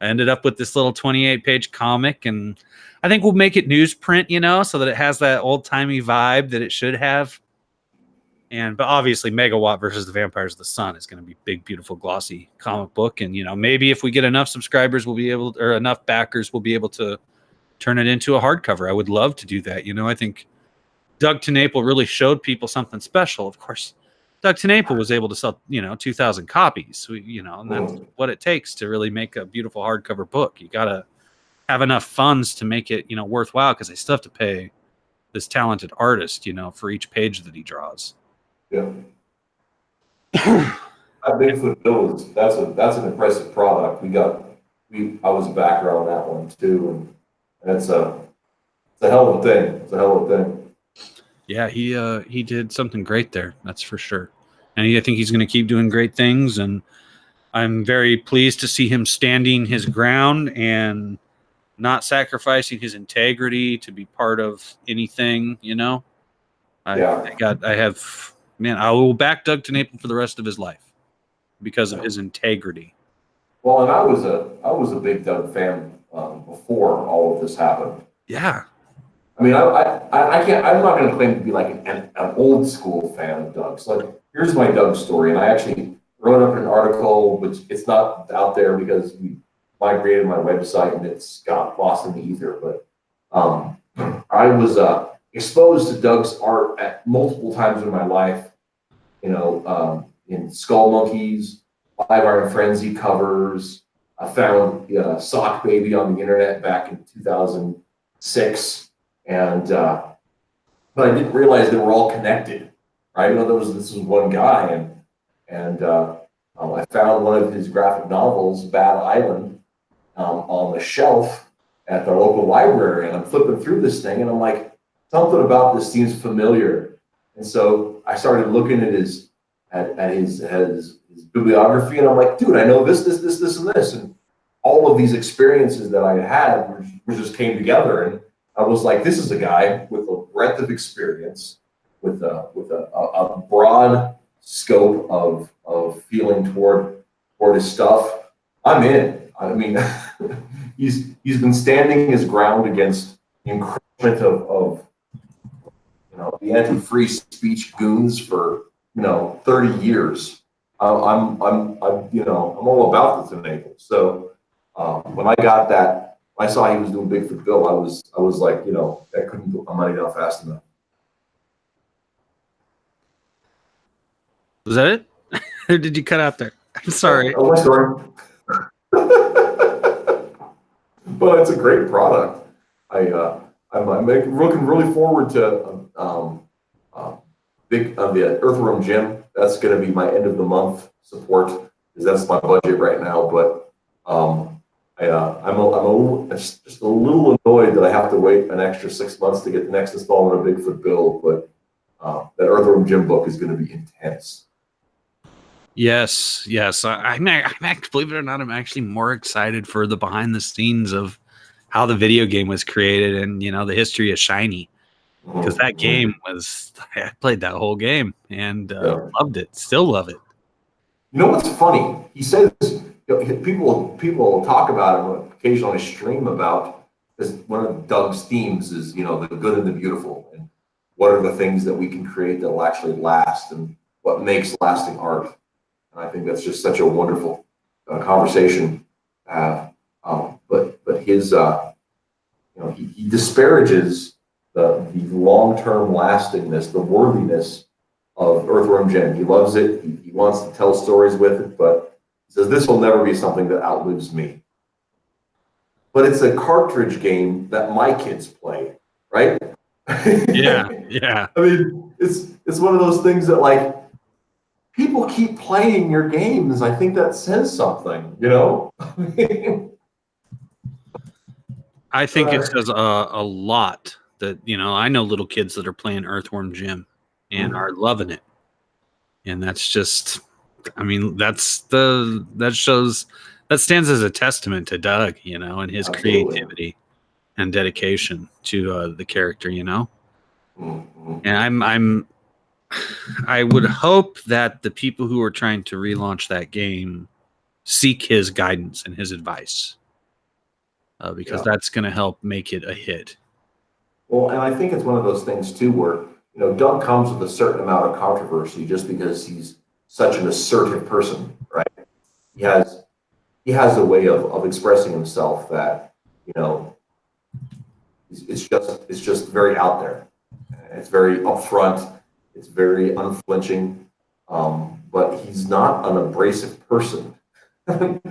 I ended up with this little 28-page comic. And I think we'll make it newsprint, so that it has that old-timey vibe that it should have. But obviously Megawatt versus the Vampires of the Sun is going to be big, beautiful, glossy comic book. And, maybe if we get enough subscribers, or enough backers, we'll be able to turn it into a hardcover. I would love to do that. I think Doug TenNapel really showed people something special. Of course, Doug TenNapel was able to sell, 2,000 copies, and that's what it takes to really make a beautiful hardcover book. You got to have enough funds to make it, worthwhile, because they still have to pay this talented artist, for each page that he draws. Yeah. That Bigfoot Bill that's an impressive product. I was a backer on that one too, and it's a hell of a thing. It's a hell of a thing. Yeah, he did something great there. That's for sure. And I think he's going to keep doing great things. And I'm very pleased to see him standing his ground and not sacrificing his integrity to be part of anything. I will back Doug TenNapel for the rest of his life because of his integrity. Well, and I was a big Doug fan before all of this happened. Yeah. I mean, I can't. I'm not going to claim to be like an old school fan of Doug's. Like, here's my Doug story, and I actually wrote up an article, which it's not out there because we migrated my website and it's got lost in the ether. But I was exposed to Doug's art at multiple times in my life. In Skull Monkeys, Live Iron Frenzy covers, I found Sock Baby on the internet back in 2006, and but I didn't realize they were all connected. Right? This was one guy, and I found one of his graphic novels, Bad Island, on the shelf at the local library, and I'm flipping through this thing, and I'm like, something about this seems familiar, and so I started looking at his bibliography, and I'm like, dude, I know this, and this, and all of these experiences that I had were just came together, and I was like, this is a guy with a breadth of experience, with a broad scope of feeling toward his stuff. I'm in. I mean, he's been standing his ground against the encroachment of the anti-free speech goons for 30 years. I'm all about the enable. So when I got that, I saw he was doing Bigfoot Bill. I was like, that couldn't put my money down fast enough. Was that it? Or did you cut out there? I'm sorry. Oh, my story. But it's a great product. I'm looking really forward to the Earthworm Jim. That's going to be my end of the month support, because that's my budget right now. But I'm just a little annoyed that I have to wait an extra 6 months to get the next installment of Bigfoot Bill. But that Earthworm Jim book is going to be intense. Yes. I'm believe it or not, I'm actually more excited for the behind the scenes of how the video game was created and the history of Shiny, because that game was, I played that whole game and loved it. Still love it. You know what's funny? He says people talk about him occasionally, stream about this. One of Doug's themes is the good and the beautiful, and what are the things that we can create that will actually last, and what makes lasting art. And I think that's just such a wonderful conversation. But his he disparages the long-term lastingness, the worthiness of Earthworm Jim. He loves it. He wants to tell stories with it, but he says this will never be something that outlives me. But it's a cartridge game that my kids play, right? Yeah. I mean, it's one of those things that, like, people keep playing your games. I think that says something, I think it says a lot that, I know little kids that are playing Earthworm Jim and are loving it. And that's just, that stands as a testament to Doug, and his Absolutely. creativity and dedication to the character, Mm-hmm. And I would hope that the people who are trying to relaunch that game seek his guidance and his advice, because that's going to help make it a hit. Well, and I think it's one of those things too, where Doug comes with a certain amount of controversy just because he's such an assertive person, right? He has a way of expressing himself that it's just very out there. It's very upfront. It's very unflinching. But he's not an abrasive person. And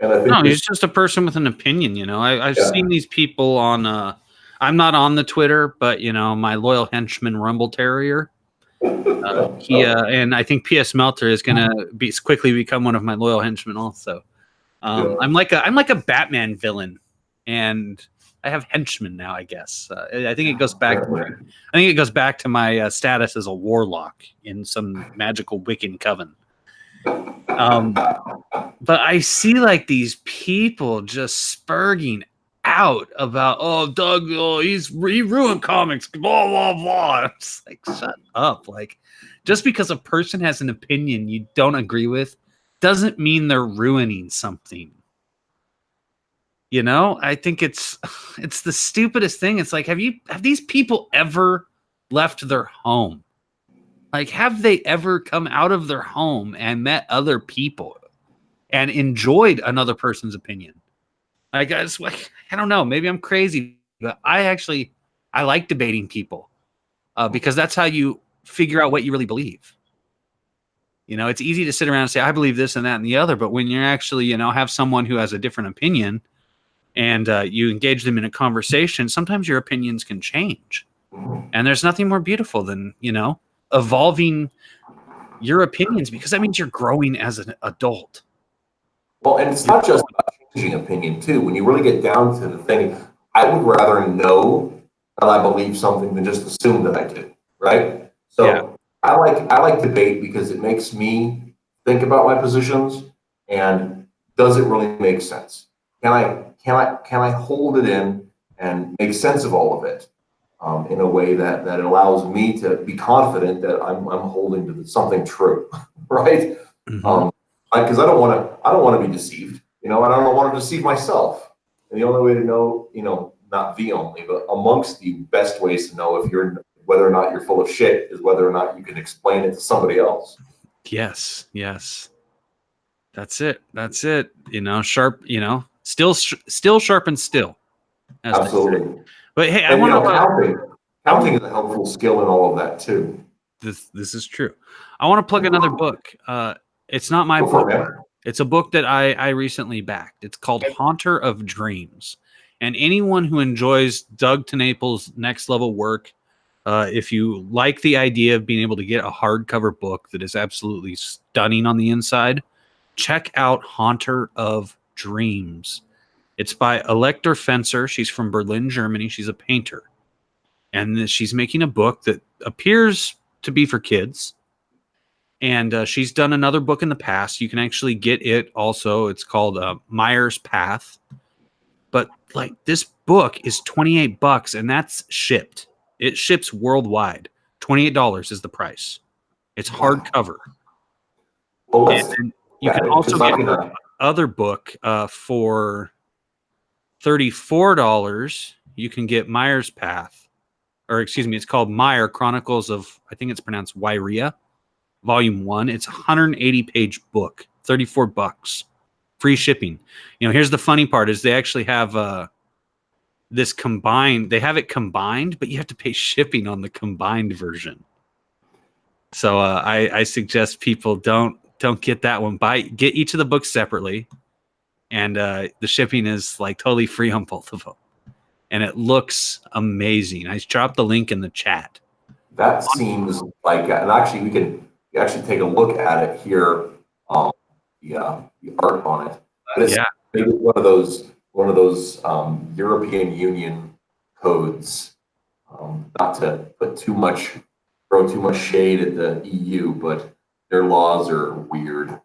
I think he's just a person with an opinion. I've seen these people on. I'm not on the Twitter, but my loyal henchman Rumble Terrier. And I think PS Melter is going to quickly become one of my loyal henchmen also. I'm like a Batman villain, and I have henchmen now, I guess. I think it goes back to my status as a warlock in some magical Wiccan coven. But I see like these people just spurging out about, Doug, he ruined comics, blah blah blah. I'm just like, shut up. Like, just because a person has an opinion you don't agree with doesn't mean they're ruining something. I think it's the stupidest thing. It's like, have these people ever left their home? Like, have they ever come out of their home and met other people and enjoyed another person's opinion? I guess, like, I don't know. Maybe I'm crazy, but I like debating people, because that's how you figure out what you really believe. You know, it's easy to sit around and say, I believe this and that and the other. But when you're actually, you know, have someone who has a different opinion and you engage them in a conversation, sometimes your opinions can change. And there's nothing more beautiful than, you know, evolving your opinions, because that means you're growing as an adult. Well, and it's not just about changing opinion too. When you really get down to the thing, I would rather know that I believe something than just assume that I do, right? So Yeah. I like debate because it makes me think about my positions and does it really make sense? Can I hold it in and make sense of all of it in a way that allows me to be confident that I'm holding to something true, right? Mhm. Because I don't want to be deceived, you know, and I don't want to deceive myself. And the only way to know, you know, not the only, but amongst the best ways to know if you're whether or not you're full of shit is whether or not you can explain it to somebody else. Yes. Yes. That's it. That's it. You know, sharp, you know, still sharp and still. As they say. Absolutely. But hey, I And you want know, to counting is a helpful skill in all of that too. this is true. I want to plug another book. It's not my Go for book. it, man. It's a book that I recently backed. It's called Haunter of Dreams. And anyone who enjoys Doug TenNapel's next level work, if you like the idea of being able to get a hardcover book that is absolutely stunning on the inside, check out Haunter of Dreams. It's by Elector Fencer. She's from Berlin, Germany. She's a painter. And she's making a book that appears to be for kids. And she's done another book in the past. You can actually get it also. It's called Meyer's Path. But like, this book is $28 and that's shipped. It ships worldwide. $28 is the price. It's hardcover. Well, And let's then you yeah, can also because I'm get her gonna other book for $34. You can get Meyer's Path, or excuse me, it's called Meyer Chronicles of, I think it's pronounced Wyria, Volume 1. It's a 180-page book, $34, free shipping. You know, here's the funny part is they actually have this combined, they have it combined, but you have to pay shipping on the combined version. So I suggest people don't get that one. Get each of the books separately, and the shipping is like totally free on both of them. And it looks amazing. I dropped the link in the chat. that seems like, and actually we can actually take a look at it here. The art on it, but it's Yeah. maybe one of those European Union codes. Not to throw too much shade at the EU, but their laws are weird.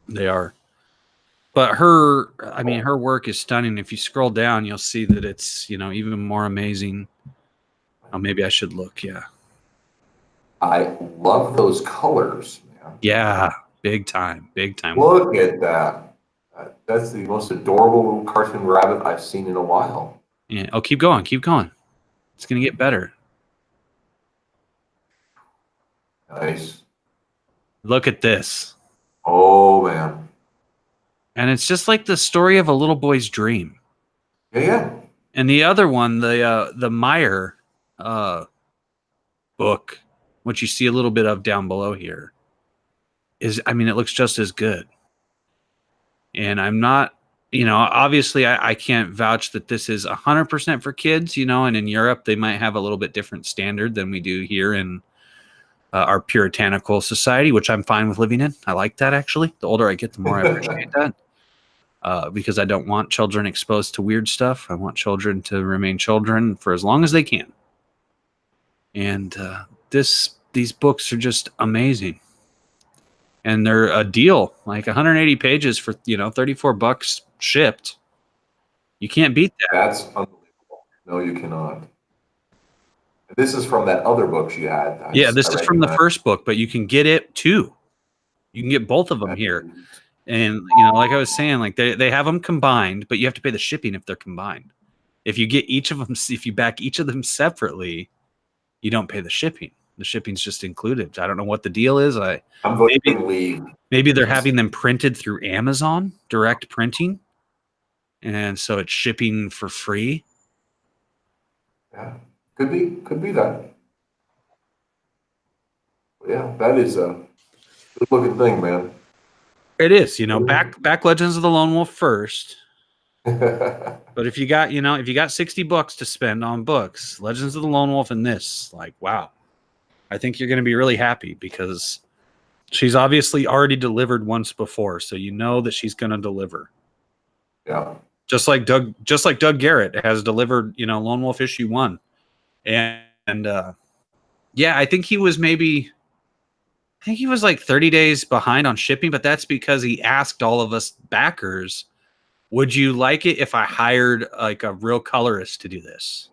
They are. But her work is stunning. If you scroll down, you'll see that it's, you know, even more amazing. Oh, maybe I should look. Yeah. I love those colors, man. Yeah. Big time. Big time. Look at that. That's the most adorable little cartoon rabbit I've seen in a while. Yeah. Oh, keep going. Keep going. It's going to get better. Nice. Look at this. Oh man. And it's just like the story of a little boy's dream. Yeah. And the other one, the Meyer book, which you see a little bit of down below here, is, I mean, it looks just as good. And I'm not, you know, obviously I can't vouch that this is 100% for kids, you know, and in Europe they might have a little bit different standard than we do here in our puritanical society, which I'm fine with living in. I like that, actually. The older I get, the more I appreciate that. Because I don't want children exposed to weird stuff. I want children to remain children for as long as they can. And these books are just amazing. And they're a deal, like 180 pages for, you know, $34 shipped. You can't beat that. That's unbelievable. No, you cannot. This is from that other book she had. Yeah, this is from the recognize. first book, but you can get it too. You can get both of them here. And, you know, like I was saying, like they have them combined, but you have to pay the shipping if they're combined. If you get each of them, if you back each of them separately, you don't pay the shipping. The shipping's just included. I don't know what the deal is. I'm going to leave. Maybe they're having them printed through Amazon, direct printing, and so it's shipping for free. Yeah, could be that. Yeah, that is Good looking thing, man. It is, back Legends of the Lone Wolf first. But if you got, if you got $60 to spend on books, Legends of the Lone Wolf and this, like, wow. I think you're going to be really happy because she's obviously already delivered once before, so you know that she's going to deliver. Yeah. Just like Doug Garrett has delivered, Lone Wolf issue 1. And yeah, I think he was like 30 days behind on shipping, but that's because he asked all of us backers, would you like it if I hired like a real colorist to do this?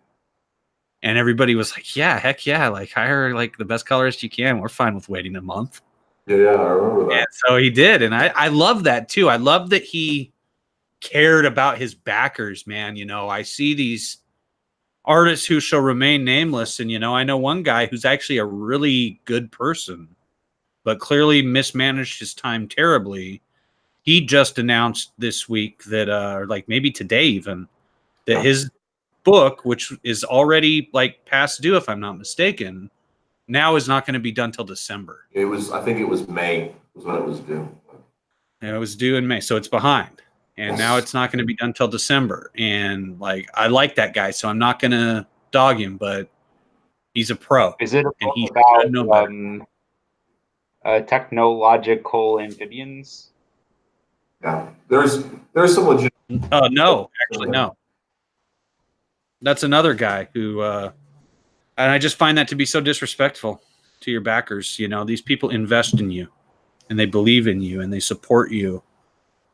And everybody was like, yeah, heck yeah. Like hire like the best colorist you can. We're fine with waiting a month. Yeah, I remember that. And so he did. And I love that too. I love that he cared about his backers, man. I see these artists who shall remain nameless. And, I know one guy who's actually a really good person, but clearly mismanaged his time terribly. He just announced this week that, like maybe today even, that his book, which is already like past due, if I'm not mistaken, now is not going to be done till December. I think it was May was when it was due. And it was due in May, so it's behind. And now it's not going to be done till December. And like, I like that guy, so I'm not going to dog him, but he's a pro. Is it a and book he should know about technological amphibians? Yeah, there's some legit. No, actually, no. That's another guy who, and I just find that to be so disrespectful to your backers. These people invest in you, and they believe in you, and they support you,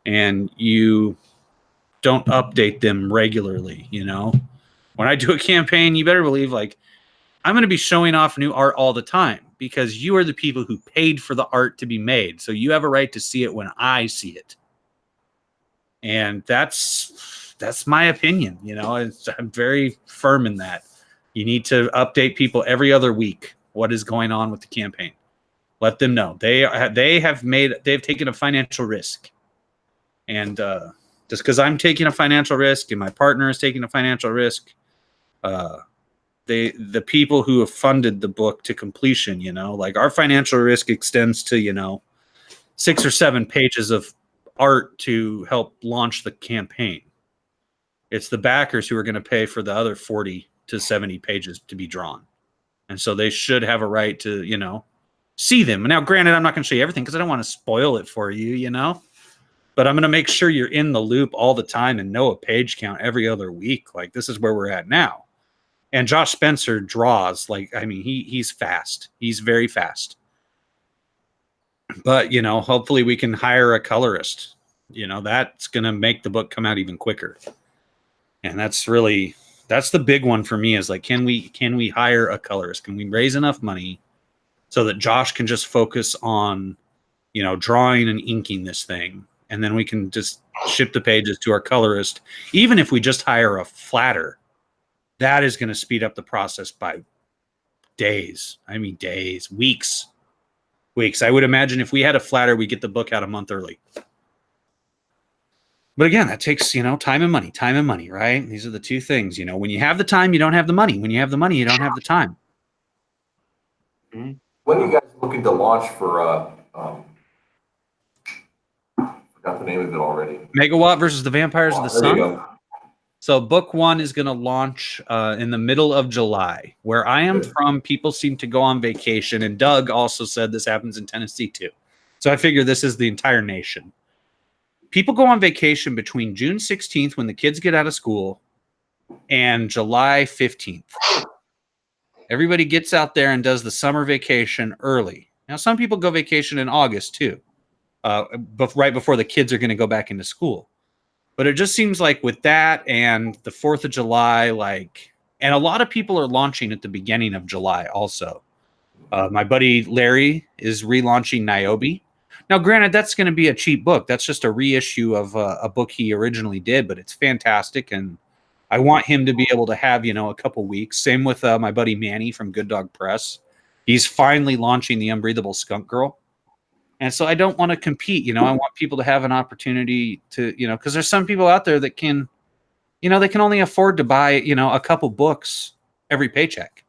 and you don't update them regularly. When I do a campaign, you better believe like I'm going to be showing off new art all the time because you are the people who paid for the art to be made, so you have a right to see it when I see it. And that's my opinion. I'm very firm in that. You need to update people every other week what is going on with the campaign. Let them know they've taken a financial risk, and just because I'm taking a financial risk and my partner is taking a financial risk, the people who have funded the book to completion, like our financial risk extends to 6 or 7 pages of art to help launch the campaign. It's the backers who are going to pay for the other 40 to 70 pages to be drawn. And so they should have a right to, see them. Now, granted, I'm not going to show you everything because I don't want to spoil it for you, but I'm going to make sure you're in the loop all the time and know a page count every other week. Like this is where we're at now. And Josh Spencer draws he's fast. He's very fast. But, hopefully we can hire a colorist. That's going to make the book come out even quicker. And that's the big one for me is like, can we hire a colorist? Can we raise enough money so that Josh can just focus on, drawing and inking this thing? And then we can just ship the pages to our colorist. Even if we just hire a flatter, that is going to speed up the process by days. Weeks. I would imagine if we had a flatter, we get the book out a month early. But again, that takes, time and money, right? These are the two things, when you have the time, you don't have the money. When you have the money, you don't have the time. When are you guys looking to launch for, forgot the name of it already. Megawatt versus the Vampires of the There you Sun. go. So book 1 is going to launch in the middle of July. Where I am from, people seem to go on vacation. And Doug also said this happens in Tennessee too. So I figure this is the entire nation. People go on vacation between June 16th when the kids get out of school and July 15th. Everybody gets out there and does the summer vacation early. Now, some people go vacation in August too, right before the kids are going to go back into school. But it just seems like with that and the 4th of July, and a lot of people are launching at the beginning of July also. My buddy Larry is relaunching Niobe. Now, granted, that's going to be a cheap book. That's just a reissue of a book he originally did, but it's fantastic. And I want him to be able to have, a couple weeks. Same with my buddy Manny from Good Dog Press. He's finally launching The Unbreathable Skunk Girl. And so I don't want to compete. I want people to have an opportunity to, because there's some people out there that can, they can only afford to buy, a couple books every paycheck.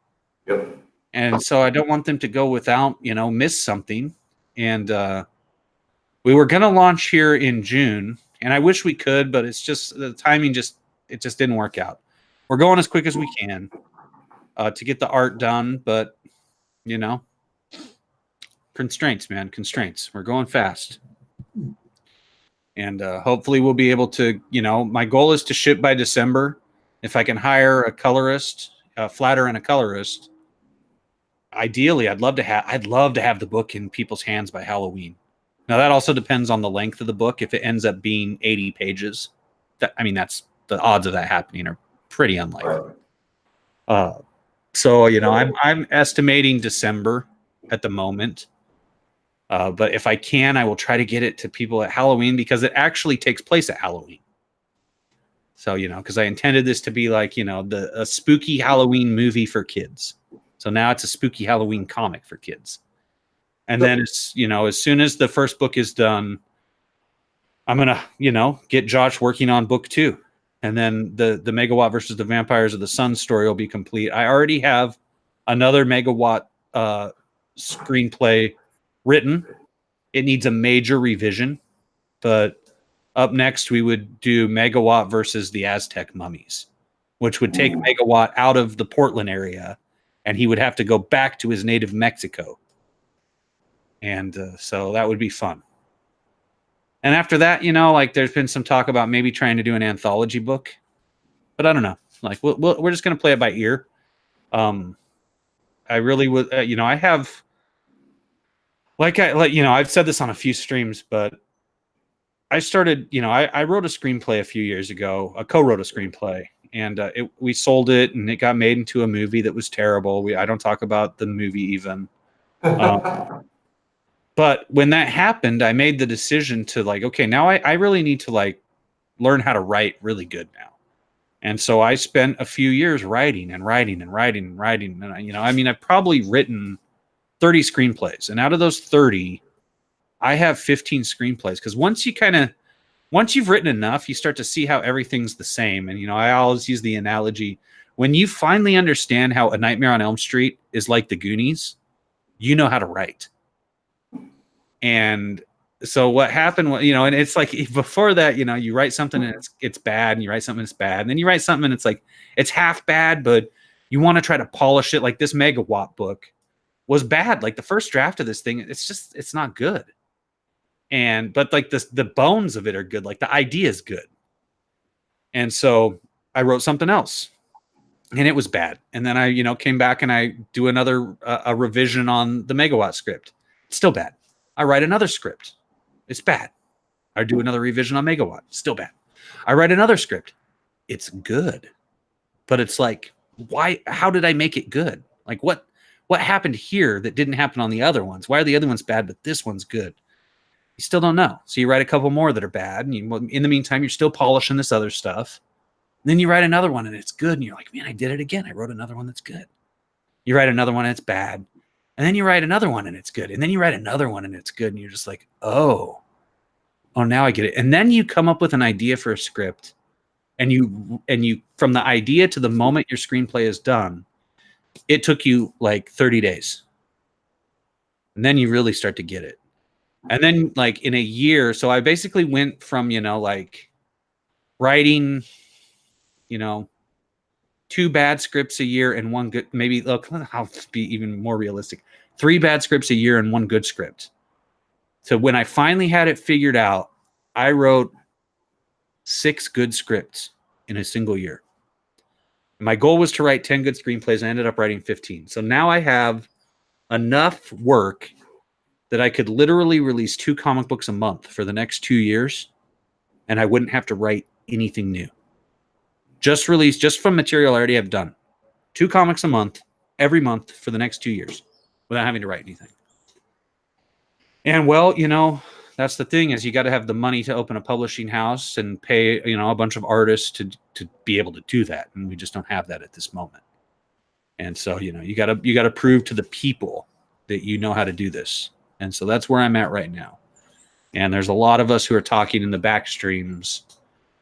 Yep. And so I don't want them to go without, miss something. and we were going to launch here in June, and I wish we could, but it's just the timing just didn't work out. We're going as quick as we can to get the art done, but you know, constraints, man, constraints. We're going fast. And hopefully we'll be able to, my goal is to ship by December. If I can hire a colorist, a flatter and a colorist, ideally I'd love to have the book in people's hands by Halloween. Now that also depends on the length of the book. If it ends up being 80 pages, that's the odds of that happening are pretty unlikely. So I'm estimating December at the moment. But if I can, I will try to get it to people at Halloween because it actually takes place at Halloween. So, because I intended this to be like, a spooky Halloween movie for kids. So now it's a spooky Halloween comic for kids. And then it's, as soon as the first book is done, I'm going to, get Josh working on book 2. And then the Megawatt versus the Vampires of the Sun story will be complete. I already have another Megawatt screenplay written. It needs a major revision, but up next we would do Megawatt versus the Aztec mummies, which would take Megawatt out of the Portland area, and he would have to go back to his native Mexico. And so that would be fun. And after that, there's been some talk about maybe trying to do an anthology book, but I don't know. We're just going to play it by ear. I really would, I have, I've said this on a few streams, but I started, I wrote a screenplay a few years ago, co-wrote a screenplay, and we sold it, and it got made into a movie that was terrible. I don't talk about the movie even. But when that happened, I made the decision to okay, now I really need to learn how to write really good now. And so I spent a few years writing. And I've probably written 30 screenplays. And out of those 30, I have 15 screenplays. Because once you've written enough, you start to see how everything's the same. And, I always use the analogy, when you finally understand how A Nightmare on Elm Street is like the Goonies, you know how to write. And so what happened, and it's like before that, you write something and it's bad, and you write something and it's bad, and then you write something and it's it's half bad, but you want to try to polish it. Like this Megawatt book was bad. Like the first draft of this thing, it's not good. But the bones of it are good. Like the idea is good. And so I wrote something else, and it was bad. And then I, came back and I do another a revision on the Megawatt script. It's still bad. I write another script. It's bad. I do another revision on Megawatt. Still bad. I write another script. It's good. But it's why? How did I make it good? What happened here that didn't happen on the other ones? Why are the other ones bad, but this one's good? You still don't know. So you write a couple more that are bad. And in the meantime, you're still polishing this other stuff. And then you write another one and it's good. And you're like, man, I did it again. I wrote another one that's good. You write another one and it's bad. And then you write another one and it's good. And then you write another one and it's good. And you're just like, oh, now I get it. And then you come up with an idea for a script. And you from the idea to the moment your screenplay is done, it took you 30 days. And then you really start to get it. And then in a year, so I basically went from, writing, 2 bad scripts a year and 1 good, maybe I'll be even more realistic, 3 bad scripts a year and 1 good script. So when I finally had it figured out, I wrote 6 good scripts in a single year. My goal was to write 10 good screenplays. I ended up writing 15. So now I have enough work that I could literally release 2 comic books a month for the next 2 years, and I wouldn't have to write anything new. Just from material I already have done. 2 comics a month, every month for the next 2 years, without having to write anything. And that's the thing, is you got to have the money to open a publishing house and pay, a bunch of artists to be able to do that. And we just don't have that at this moment. And so, you got to prove to the people that you know how to do this. And so that's where I'm at right now. And there's a lot of us who are talking in the back streams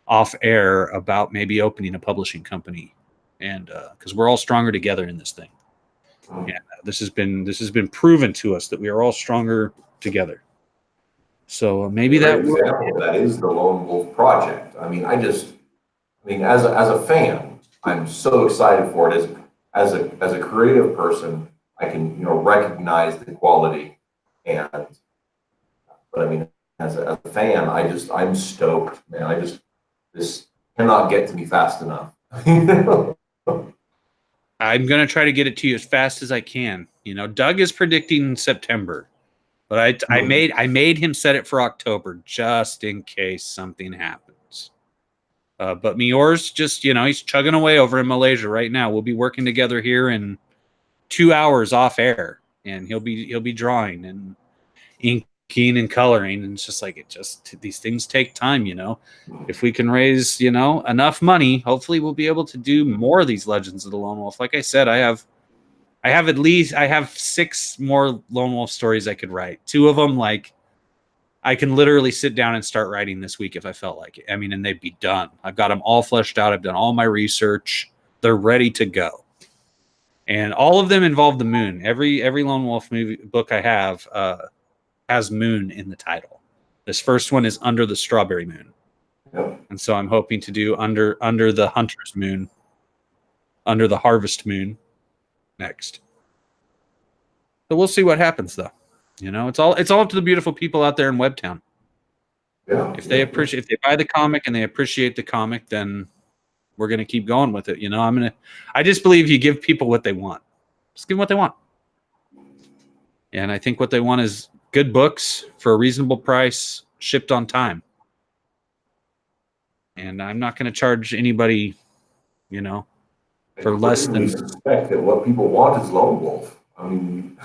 off air about maybe opening a publishing company. And because we're all stronger together in this thing. And this has been proven to us that we are all stronger together. So maybe A great that will. example of that is the Lone Wolf Project. I mean, as a fan, I'm so excited for it. As a creative person, I can, recognize the quality, but I mean, as a fan, I'm stoked, man. This cannot get to me fast enough. I'm going to try to get it to you as fast as I can. Doug is predicting September, but I made him set it for October just in case something happens. But Mior's just, he's chugging away over in Malaysia right now. We'll be working together here in 2 hours off air, and he'll be drawing and inking and coloring, and it's just like these things take time. If we can raise enough money, hopefully we'll be able to do more of these Legends of the Lone Wolf. Like I said, I have 6 more Lone Wolf stories I could write. 2 of them, like, I can literally sit down and start writing this week if I felt like it. I mean, and they'd be done. I've got them all fleshed out. I've done all my research. They're ready to go. And all of them involve the moon. Every Lone Wolf book I have has moon in the title. This first one is Under the Strawberry Moon. Yep. And so I'm hoping to do under the Hunter's Moon, Under the Harvest Moon next. So we'll see what happens, though. It's all up to the beautiful people out there in Webtown. Yeah. If they buy the comic and they appreciate the comic, then we're gonna keep going with it. I just believe you give people what they want. Just give them what they want. And I think what they want is good books for a reasonable price, shipped on time. And I'm not going to charge anybody, for less We than. suspect that what people want is Lone Wolf. I mean.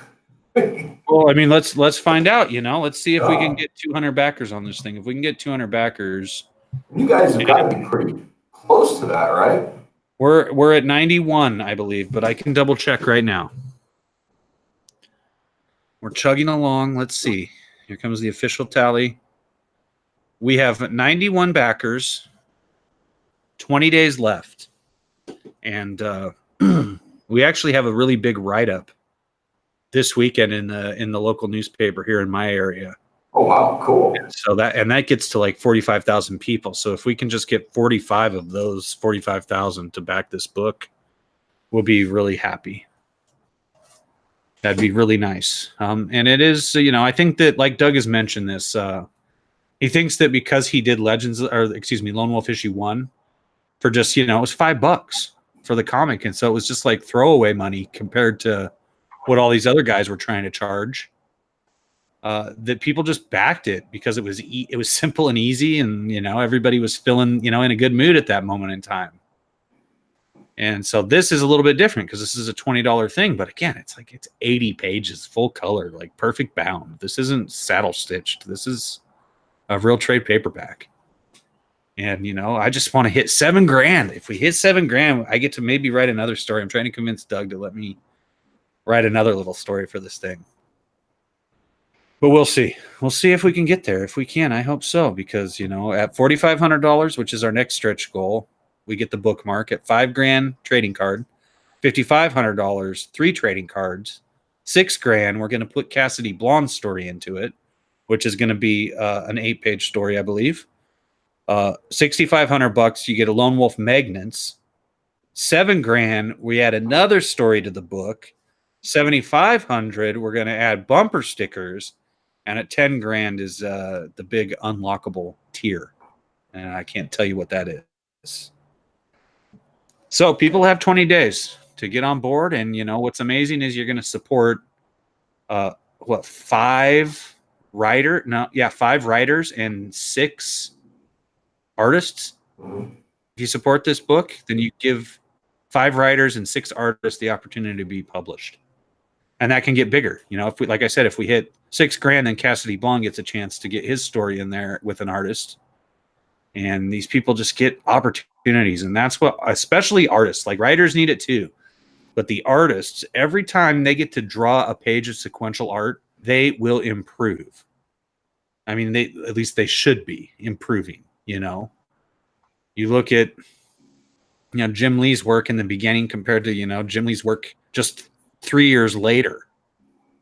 Well, I mean, let's find out. Let's see if we can get 200 backers on this thing. If we can get 200 backers, you guys have got to be pretty close to that, right? We're at 91, I believe, but I can double check right now. We're chugging along. Let's see. Here comes the official tally. We have 91 backers, 20 days left. And we actually have a really big write-up this weekend in the local newspaper here in my area. Oh wow, cool. So that gets to like 45,000 people. So if we can just get 45 of those 45,000 to back this book, we'll be really happy. That'd be really nice. And it is, I think that, like Doug has mentioned this, he thinks that because he did Lone Wolf issue 1 for just, it was $5 for the comic. And so it was just like throwaway money compared to what all these other guys were trying to charge. That people just backed it because it was simple and easy, and everybody was feeling in a good mood at that moment in time. And so this is a little bit different because this is a $20 thing, but again, it's 80 pages, full color, like perfect bound. This isn't saddle stitched. This is a real trade paperback. And I just want to hit $7,000. If we hit $7,000, I get to maybe write another story. I'm trying to convince Doug to let me write another little story for this thing. But we'll see. We'll see if we can get there. If we can, I hope so. Because, at $4,500, which is our next stretch goal, we get the bookmark. At $5,000 trading card, $5,500, 3 trading cards, $6,000. We're going to put Cassidy Blonde's story into it, which is going to be an 8-page story, I believe. $6,500, you get a Lone Wolf Magnets. $7,000, we add another story to the book. $7,500, we're going to add bumper stickers. And at $10,000 is the big unlockable tier. And I can't tell you what that is. So people have 20 days to get on board. And, what's amazing is you're going to support, 5 writers and 6 artists. Mm-hmm. If you support this book, then you give 5 writers and 6 artists the opportunity to be published. And that can get bigger. If we, like I said, if we hit $6,000, then Cassidy Blonde gets a chance to get his story in there with an artist. And these people just get opportunities. And that's what, especially artists, like writers need it too. But the artists, every time they get to draw a page of sequential art, they will improve. I mean, at least they should be improving, You look at, Jim Lee's work in the beginning compared to, Jim Lee's work just 3 years later.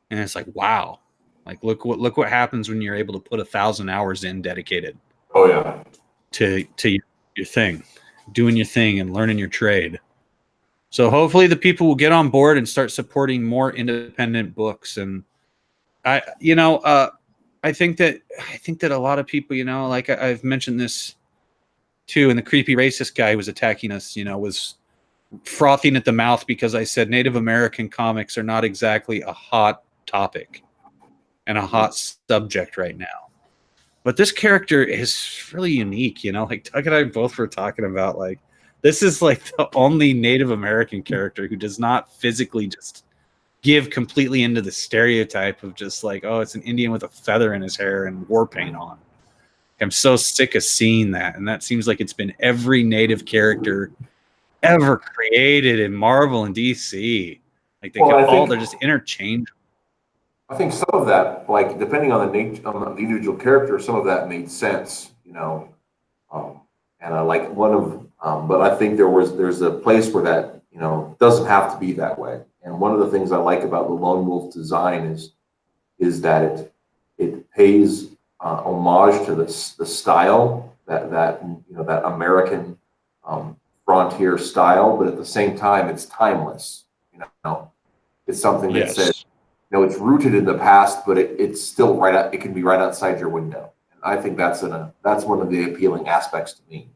And it's like, wow, Like look what happens when you're able to put 1,000 hours in dedicated Oh yeah. to your thing, doing your thing and learning your trade. So hopefully the people will get on board and start supporting more independent books. And I think that a lot of people, like I've mentioned this too, and the creepy racist guy who was attacking us, was frothing at the mouth because I said Native American comics are not exactly a hot topic and a hot subject right now. But this character is really unique, like Doug and I both were talking about, like, this is like the only Native American character who does not physically just give completely into the stereotype of just like, oh, it's an Indian with a feather in his hair and war paint on. I'm so sick of seeing that. And that seems like it's been every Native character ever created in Marvel and DC. Like they're just interchangeable. I think some of that, like depending on the individual character, some of that made sense, and I like but I think there's a place where that doesn't have to be that way. And one of the things I like about the Lone Wolf design is that it pays homage to the style that American frontier style, but at the same time it's timeless. It's something that says, it's rooted in the past, but it's still it can be right outside your window. And I think that's one of the appealing aspects to me.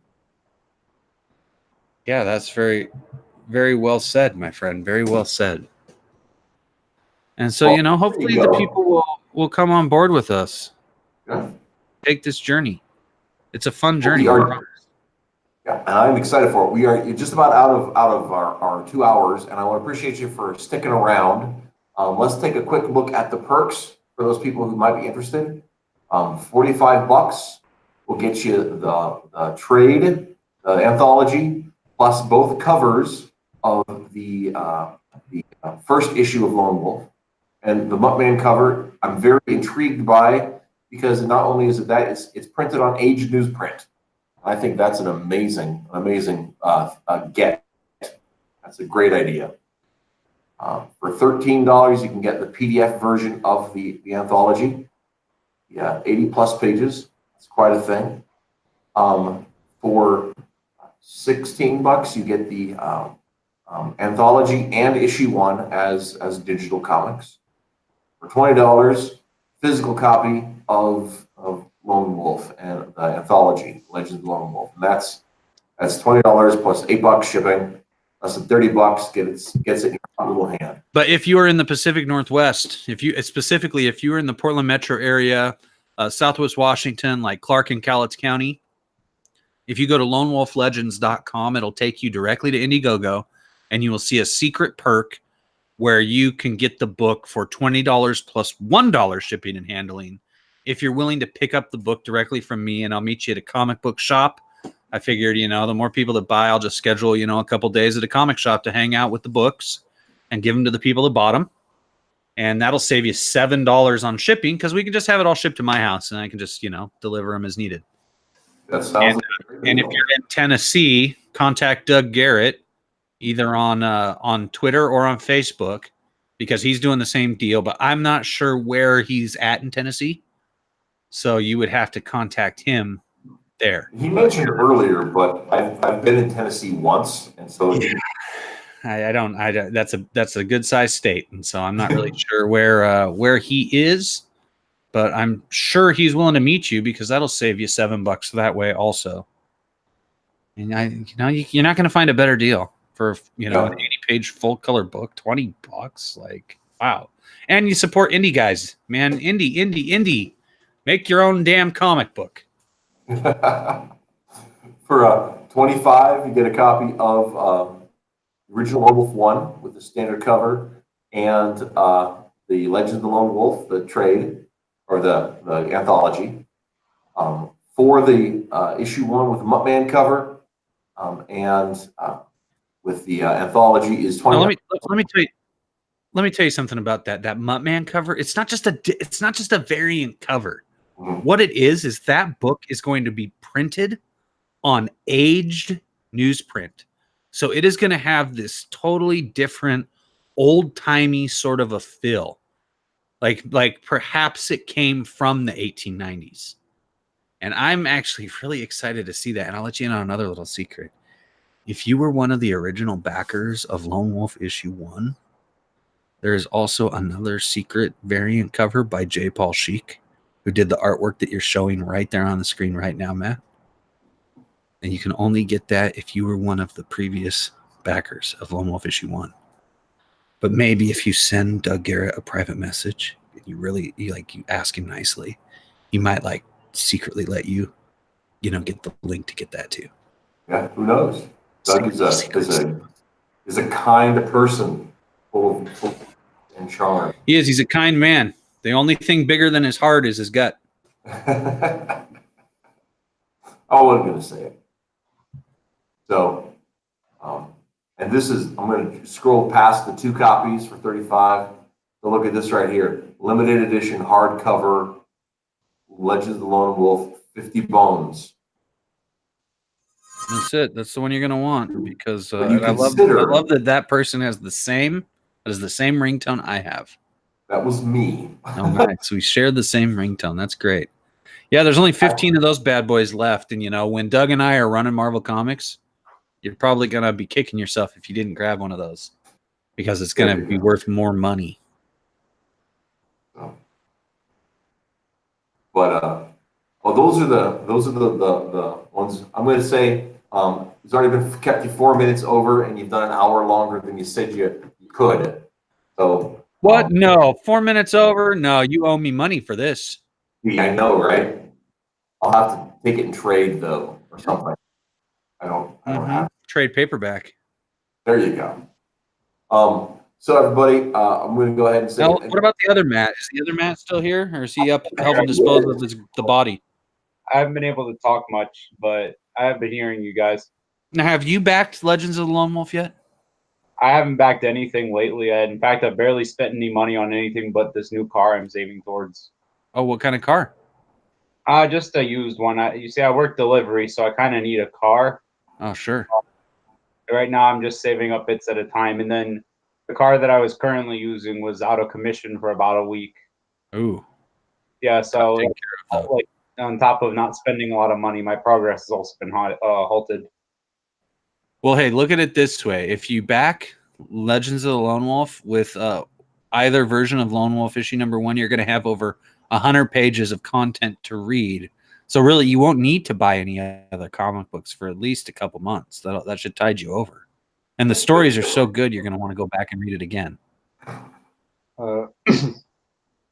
Yeah, that's very, very well said, my friend. Very well said. And so, hopefully the people will come on board with us. Yeah. Take this journey. It's a fun journey. Yeah, and I'm excited for it. We are just about out of our 2 hours, and I want to appreciate you for sticking around. Let's take a quick look at the perks for those people who might be interested. $45 will get you the trade, the anthology, plus both covers of the first issue of Lone Wolf. And the Muttman cover, I'm very intrigued by, because not only is it that, it's printed on aged newsprint. I think that's an amazing get. That's a great idea. For $13, you can get the PDF version of the anthology. Yeah, 80 plus pages. That's quite a thing. For $16, you get the anthology and issue 1 as digital comics. For $20, physical copy of Lone Wolf and the anthology, Legends of Lone Wolf. And that's $20 plus $8 shipping. Less than $30 gets it in your little hand. But if you are in the Pacific Northwest, if you are in the Portland metro area, Southwest Washington, like Clark and Cowlitz County, if you go to lonewolflegends.com, it'll take you directly to Indiegogo, and you will see a secret perk where you can get the book for $20 plus $1 shipping and handling. If you're willing to pick up the book directly from me, and I'll meet you at a comic book shop. I figured, the more people that buy, I'll just schedule, a couple days at a comic shop to hang out with the books and give them to the people that bought them. And that'll save you $7 on shipping, because we can just have it all shipped to my house, and I can just, deliver them as needed. That sounds and if you're in Tennessee, contact Doug Garrett either on Twitter or on Facebook, because he's doing the same deal, but I'm not sure where he's at in Tennessee. So you would have to contact him there. He mentioned earlier, but I've been in Tennessee once, and so I don't. That's a good sized state, and so I'm not really sure where he is, but I'm sure he's willing to meet you, because that'll save you $7 that way also. And you're not going to find a better deal for an 80-page full color book. $20, like, wow. And you support indie guys, man. Indie. Make your own damn comic book. For $25, you get a copy of original Lone Wolf 1 with the standard cover, and the Legends of the Lone Wolf, the trade, or the anthology. For the issue 1 with the Muttman cover, and with the anthology is $20. Now, let me tell you something about that Muttman cover. It's not just a variant cover. Mm-hmm. What it is that book is going to be printed on aged newsprint. So it is going to have this totally different, old-timey sort of a feel. Like perhaps it came from the 1890s. And I'm actually really excited to see that. And I'll let you in on another little secret. If you were one of the original backers of Lone Wolf issue 1, there is also another secret variant cover by J. Paul Sheik, who did the artwork that you're showing right there on the screen right now, Matt. And you can only get that if you were one of the previous backers of Lone Wolf issue 1. But maybe if you send Doug Garrett a private message, and you ask him nicely, he might like secretly let you, get the link to get that too. Yeah, who knows? Doug is a kind person, full and charm. He's a kind man. The only thing bigger than his heart is his gut. I wasn't going to say it. So, and I'm going to scroll past the 2 copies for $35. So look at this right here. Limited edition hardcover Legends of the Lone Wolf, 50 bones. That's it. That's the one you're gonna want because When you I love consider- that person has the same ringtone I have. That was me. All right, so we shared the same ringtone. That's great. Yeah, there's only 15 of those bad boys left, and when Doug and I are running Marvel Comics, you're probably gonna be kicking yourself if you didn't grab one of those because it's gonna be worth more money. But those are the ones I'm going to say. It's already been kept you 4 minutes over, and you've done an hour longer than you said you could. So what? No, 4 minutes over. No, you owe me money for this. Yeah, I know, right? I'll have to take it in trade though, or something. I don't have. Trade paperback. There you go. So everybody, I'm going to go ahead and say. Now, what about the other Matt? Is the other Matt still here, or is he up helping dispose of the body? I haven't been able to talk much, but I have been hearing you guys. Now, have you backed Legends of the Lone Wolf yet? I haven't backed anything lately. In fact, I've barely spent any money on anything but this new car I'm saving towards. Oh, what kind of car? Just a used one. You see, I work delivery, so I kind of need a car. Oh, sure. Right now, I'm just saving up bits at a time, and then the car that I was currently using was out of commission for about a week. Ooh. Yeah, so Take care of that. like on top of not spending a lot of money, my progress has also been halted. Well, hey, look at it this way. If you back Legends of the Lone Wolf with either version of Lone Wolf issue number 1, you're going to have over 100 pages of content to read. So really, you won't need to buy any other comic books for at least a couple months. That should tide you over. And the stories are so good, you're going to want to go back and read it again.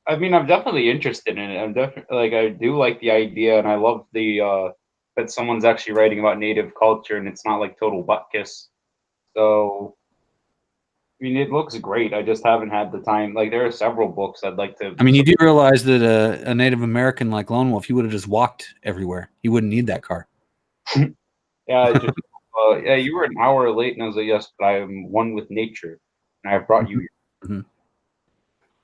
I mean, I'm definitely interested in it. I'm definitely I do like the idea, and I love the that someone's actually writing about native culture, and it's not like total butt kiss. So, I mean, it looks great. I just haven't had the time. Like, there are several books I'd like to. I mean, you do realize that a Native American like Lone Wolf, he would have just walked everywhere. He wouldn't need that car. Yeah, yeah, you were an hour late, and I was like, yes, but I am one with nature, and I have brought you here. Mm-hmm.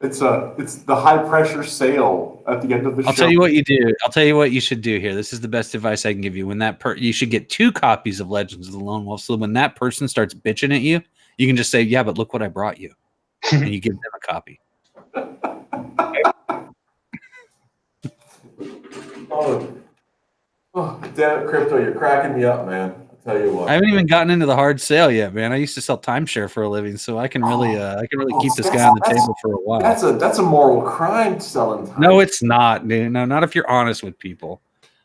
It's the high pressure sale at the end of the show. I'll tell you what you do. I'll tell you what you should do here. This is the best advice I can give you. When you should get 2 copies of Legends of the Lone Wolf. So when that person starts bitching at you, you can just say, "Yeah, but look what I brought you," and you give them a copy. Oh, damn it, Crypto, you're cracking me up, man. I'll tell you what. I haven't even gotten into the hard sale yet, man. I used to sell timeshare for a living, so I can really keep this guy on the table for a while. That's a moral crime selling time. No, it's not, dude. No, not if you're honest with people.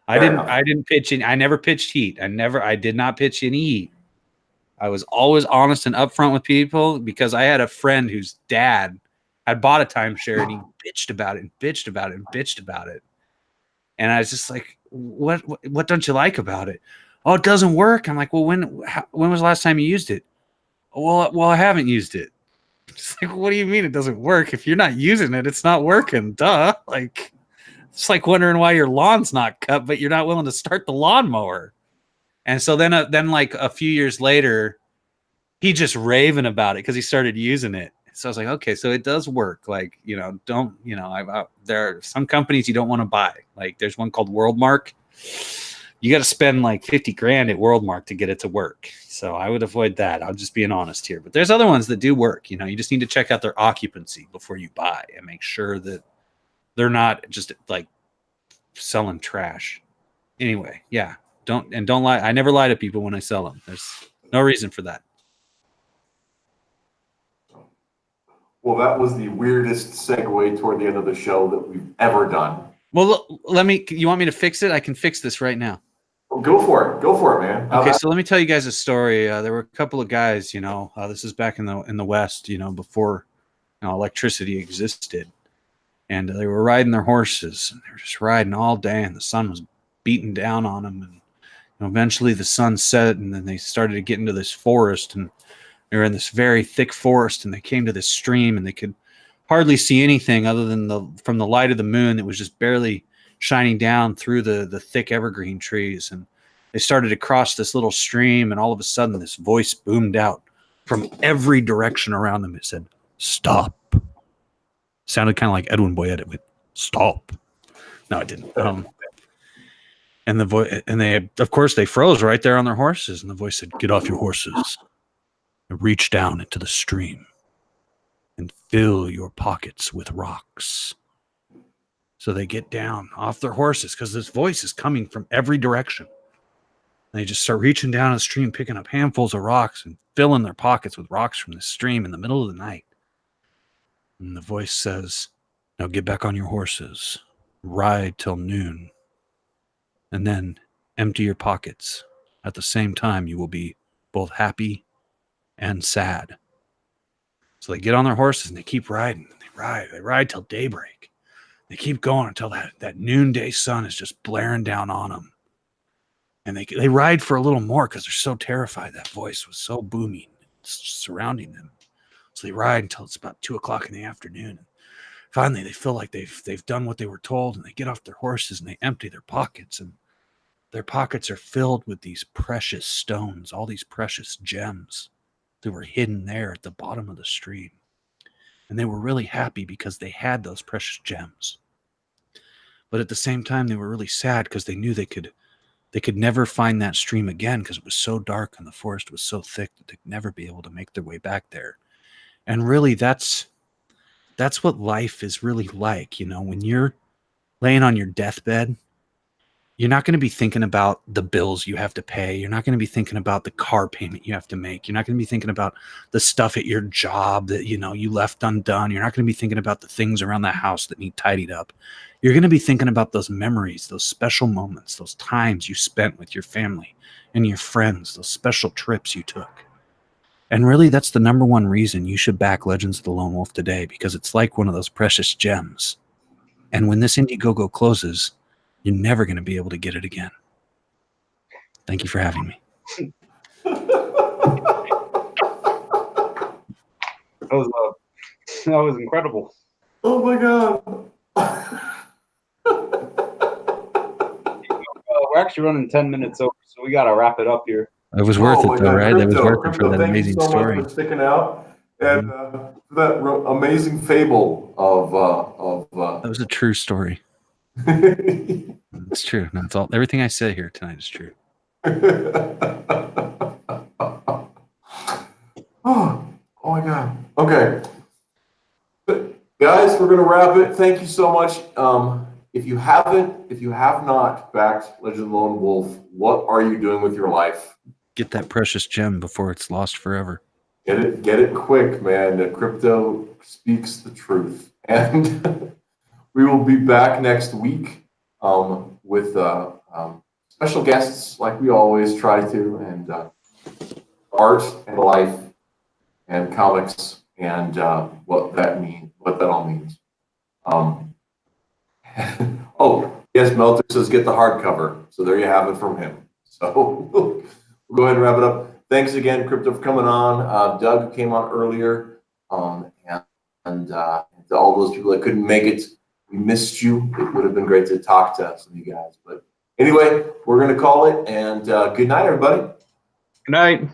I Fair didn't pitch any. I never pitched heat. I did not pitch any heat. I was always honest and upfront with people because I had a friend whose dad had bought a timeshare and he bitched about it and bitched about it and bitched about it. And I was just like, what don't you like about it? Oh, it doesn't work. I'm like, well, when was the last time you used it? Well, I haven't used it. It's like, what do you mean it doesn't work? If you're not using it, it's not working. Duh. Like, it's like wondering why your lawn's not cut, but you're not willing to start the lawnmower. And so then like a few years later, he just raving about it because he started using it. So I was like, okay, so it does work. Like, there are some companies you don't want to buy. Like, there's one called Worldmark. you got to spend like 50 grand at Worldmark to get it to work. So I would avoid that. I'm just being honest here. But there's other ones that do work. You know, you just need to check out their occupancy before you buy and make sure that they're not just like selling trash. Anyway, yeah. Don't lie. I never lie to people when I sell them. There's no reason for that. Well, that was the weirdest segue toward the end of the show that we've ever done. Well, you want me to fix it? I can fix this right now. Well, go for it, man. Okay, so let me tell you guys a story. There were a couple of guys, you know, this is back in the West, you know, before electricity existed, and they were riding their horses, and they were just riding all day, and the sun was beating down on them, and eventually the sun set, and then they started to get into this forest, and they were in this very thick forest, and they came to this stream, and they could hardly see anything other than from the light of the moon that was just barely shining down through the thick evergreen trees. And they started to cross this little stream, and all of a sudden this voice boomed out from every direction around them. It said, "Stop." Sounded kind of like Edwin Boyette. It went, "Stop." No, it didn't. And the voice, and they, of course, they froze right there on their horses. And the voice said, "Get off your horses and reach down into the stream and fill your pockets with rocks." So they get down off their horses because this voice is coming from every direction. And they just start reaching down the stream, picking up handfuls of rocks and filling their pockets with rocks from the stream in the middle of the night. And the voice says, "Now get back on your horses, ride till noon, and then empty your pockets. At the same time, you will be both happy and sad." So they get on their horses and they keep riding. They ride till daybreak. They keep going until that noonday sun is just blaring down on them. And they ride for a little more because they're so terrified. That voice was so booming, surrounding them. So they ride until it's about 2:00 in the afternoon. And finally, they feel like they've done what they were told, and they get off their horses and they empty their pockets. And their pockets are filled with these precious stones, all these precious gems that were hidden there at the bottom of the stream. And they were really happy because they had those precious gems. But at the same time, they were really sad because they knew they could never find that stream again because it was so dark and the forest was so thick that they'd never be able to make their way back there. And really, that's what life is really like. You know, when you're laying on your deathbed, you're not going to be thinking about the bills you have to pay. You're not going to be thinking about the car payment you have to make. You're not going to be thinking about the stuff at your job that, you know, you left undone. You're not going to be thinking about the things around the house that need tidied up. You're going to be thinking about those memories, those special moments, those times you spent with your family and your friends, those special trips you took. And really, that's the number one reason you should back Legends of the Lone Wolf today, because it's like one of those precious gems. And when this Indiegogo closes, you're never going to be able to get it again. Thank you for having me. That was incredible. Oh my God. We're actually running 10 minutes over, so we got to wrap it up here. It was worth Oh it, my though, God, right? It was worth it Crypto, for that thank you amazing so story. much for sticking out and for that amazing fable of That was a true story. It's true. No, it's all. Everything I said here tonight is true. Oh my God. Okay. Guys, we're going to wrap it. Thank you so much. If you have not backed Legend of the Lone Wolf, what are you doing with your life? Get that precious gem before it's lost forever. Get it quick, man. The crypto speaks the truth. And we will be back next week with special guests like we always try to, and art and life and comics and what that all means. Oh, yes, Melter says get the hardcover. So there you have it from him. So we'll go ahead and wrap it up. Thanks again, Crypto, for coming on. Doug came on earlier, and to all those people that couldn't make it, we missed you. It would have been great to talk to some of you guys. But anyway, we're going to call it, and good night, everybody. Good night.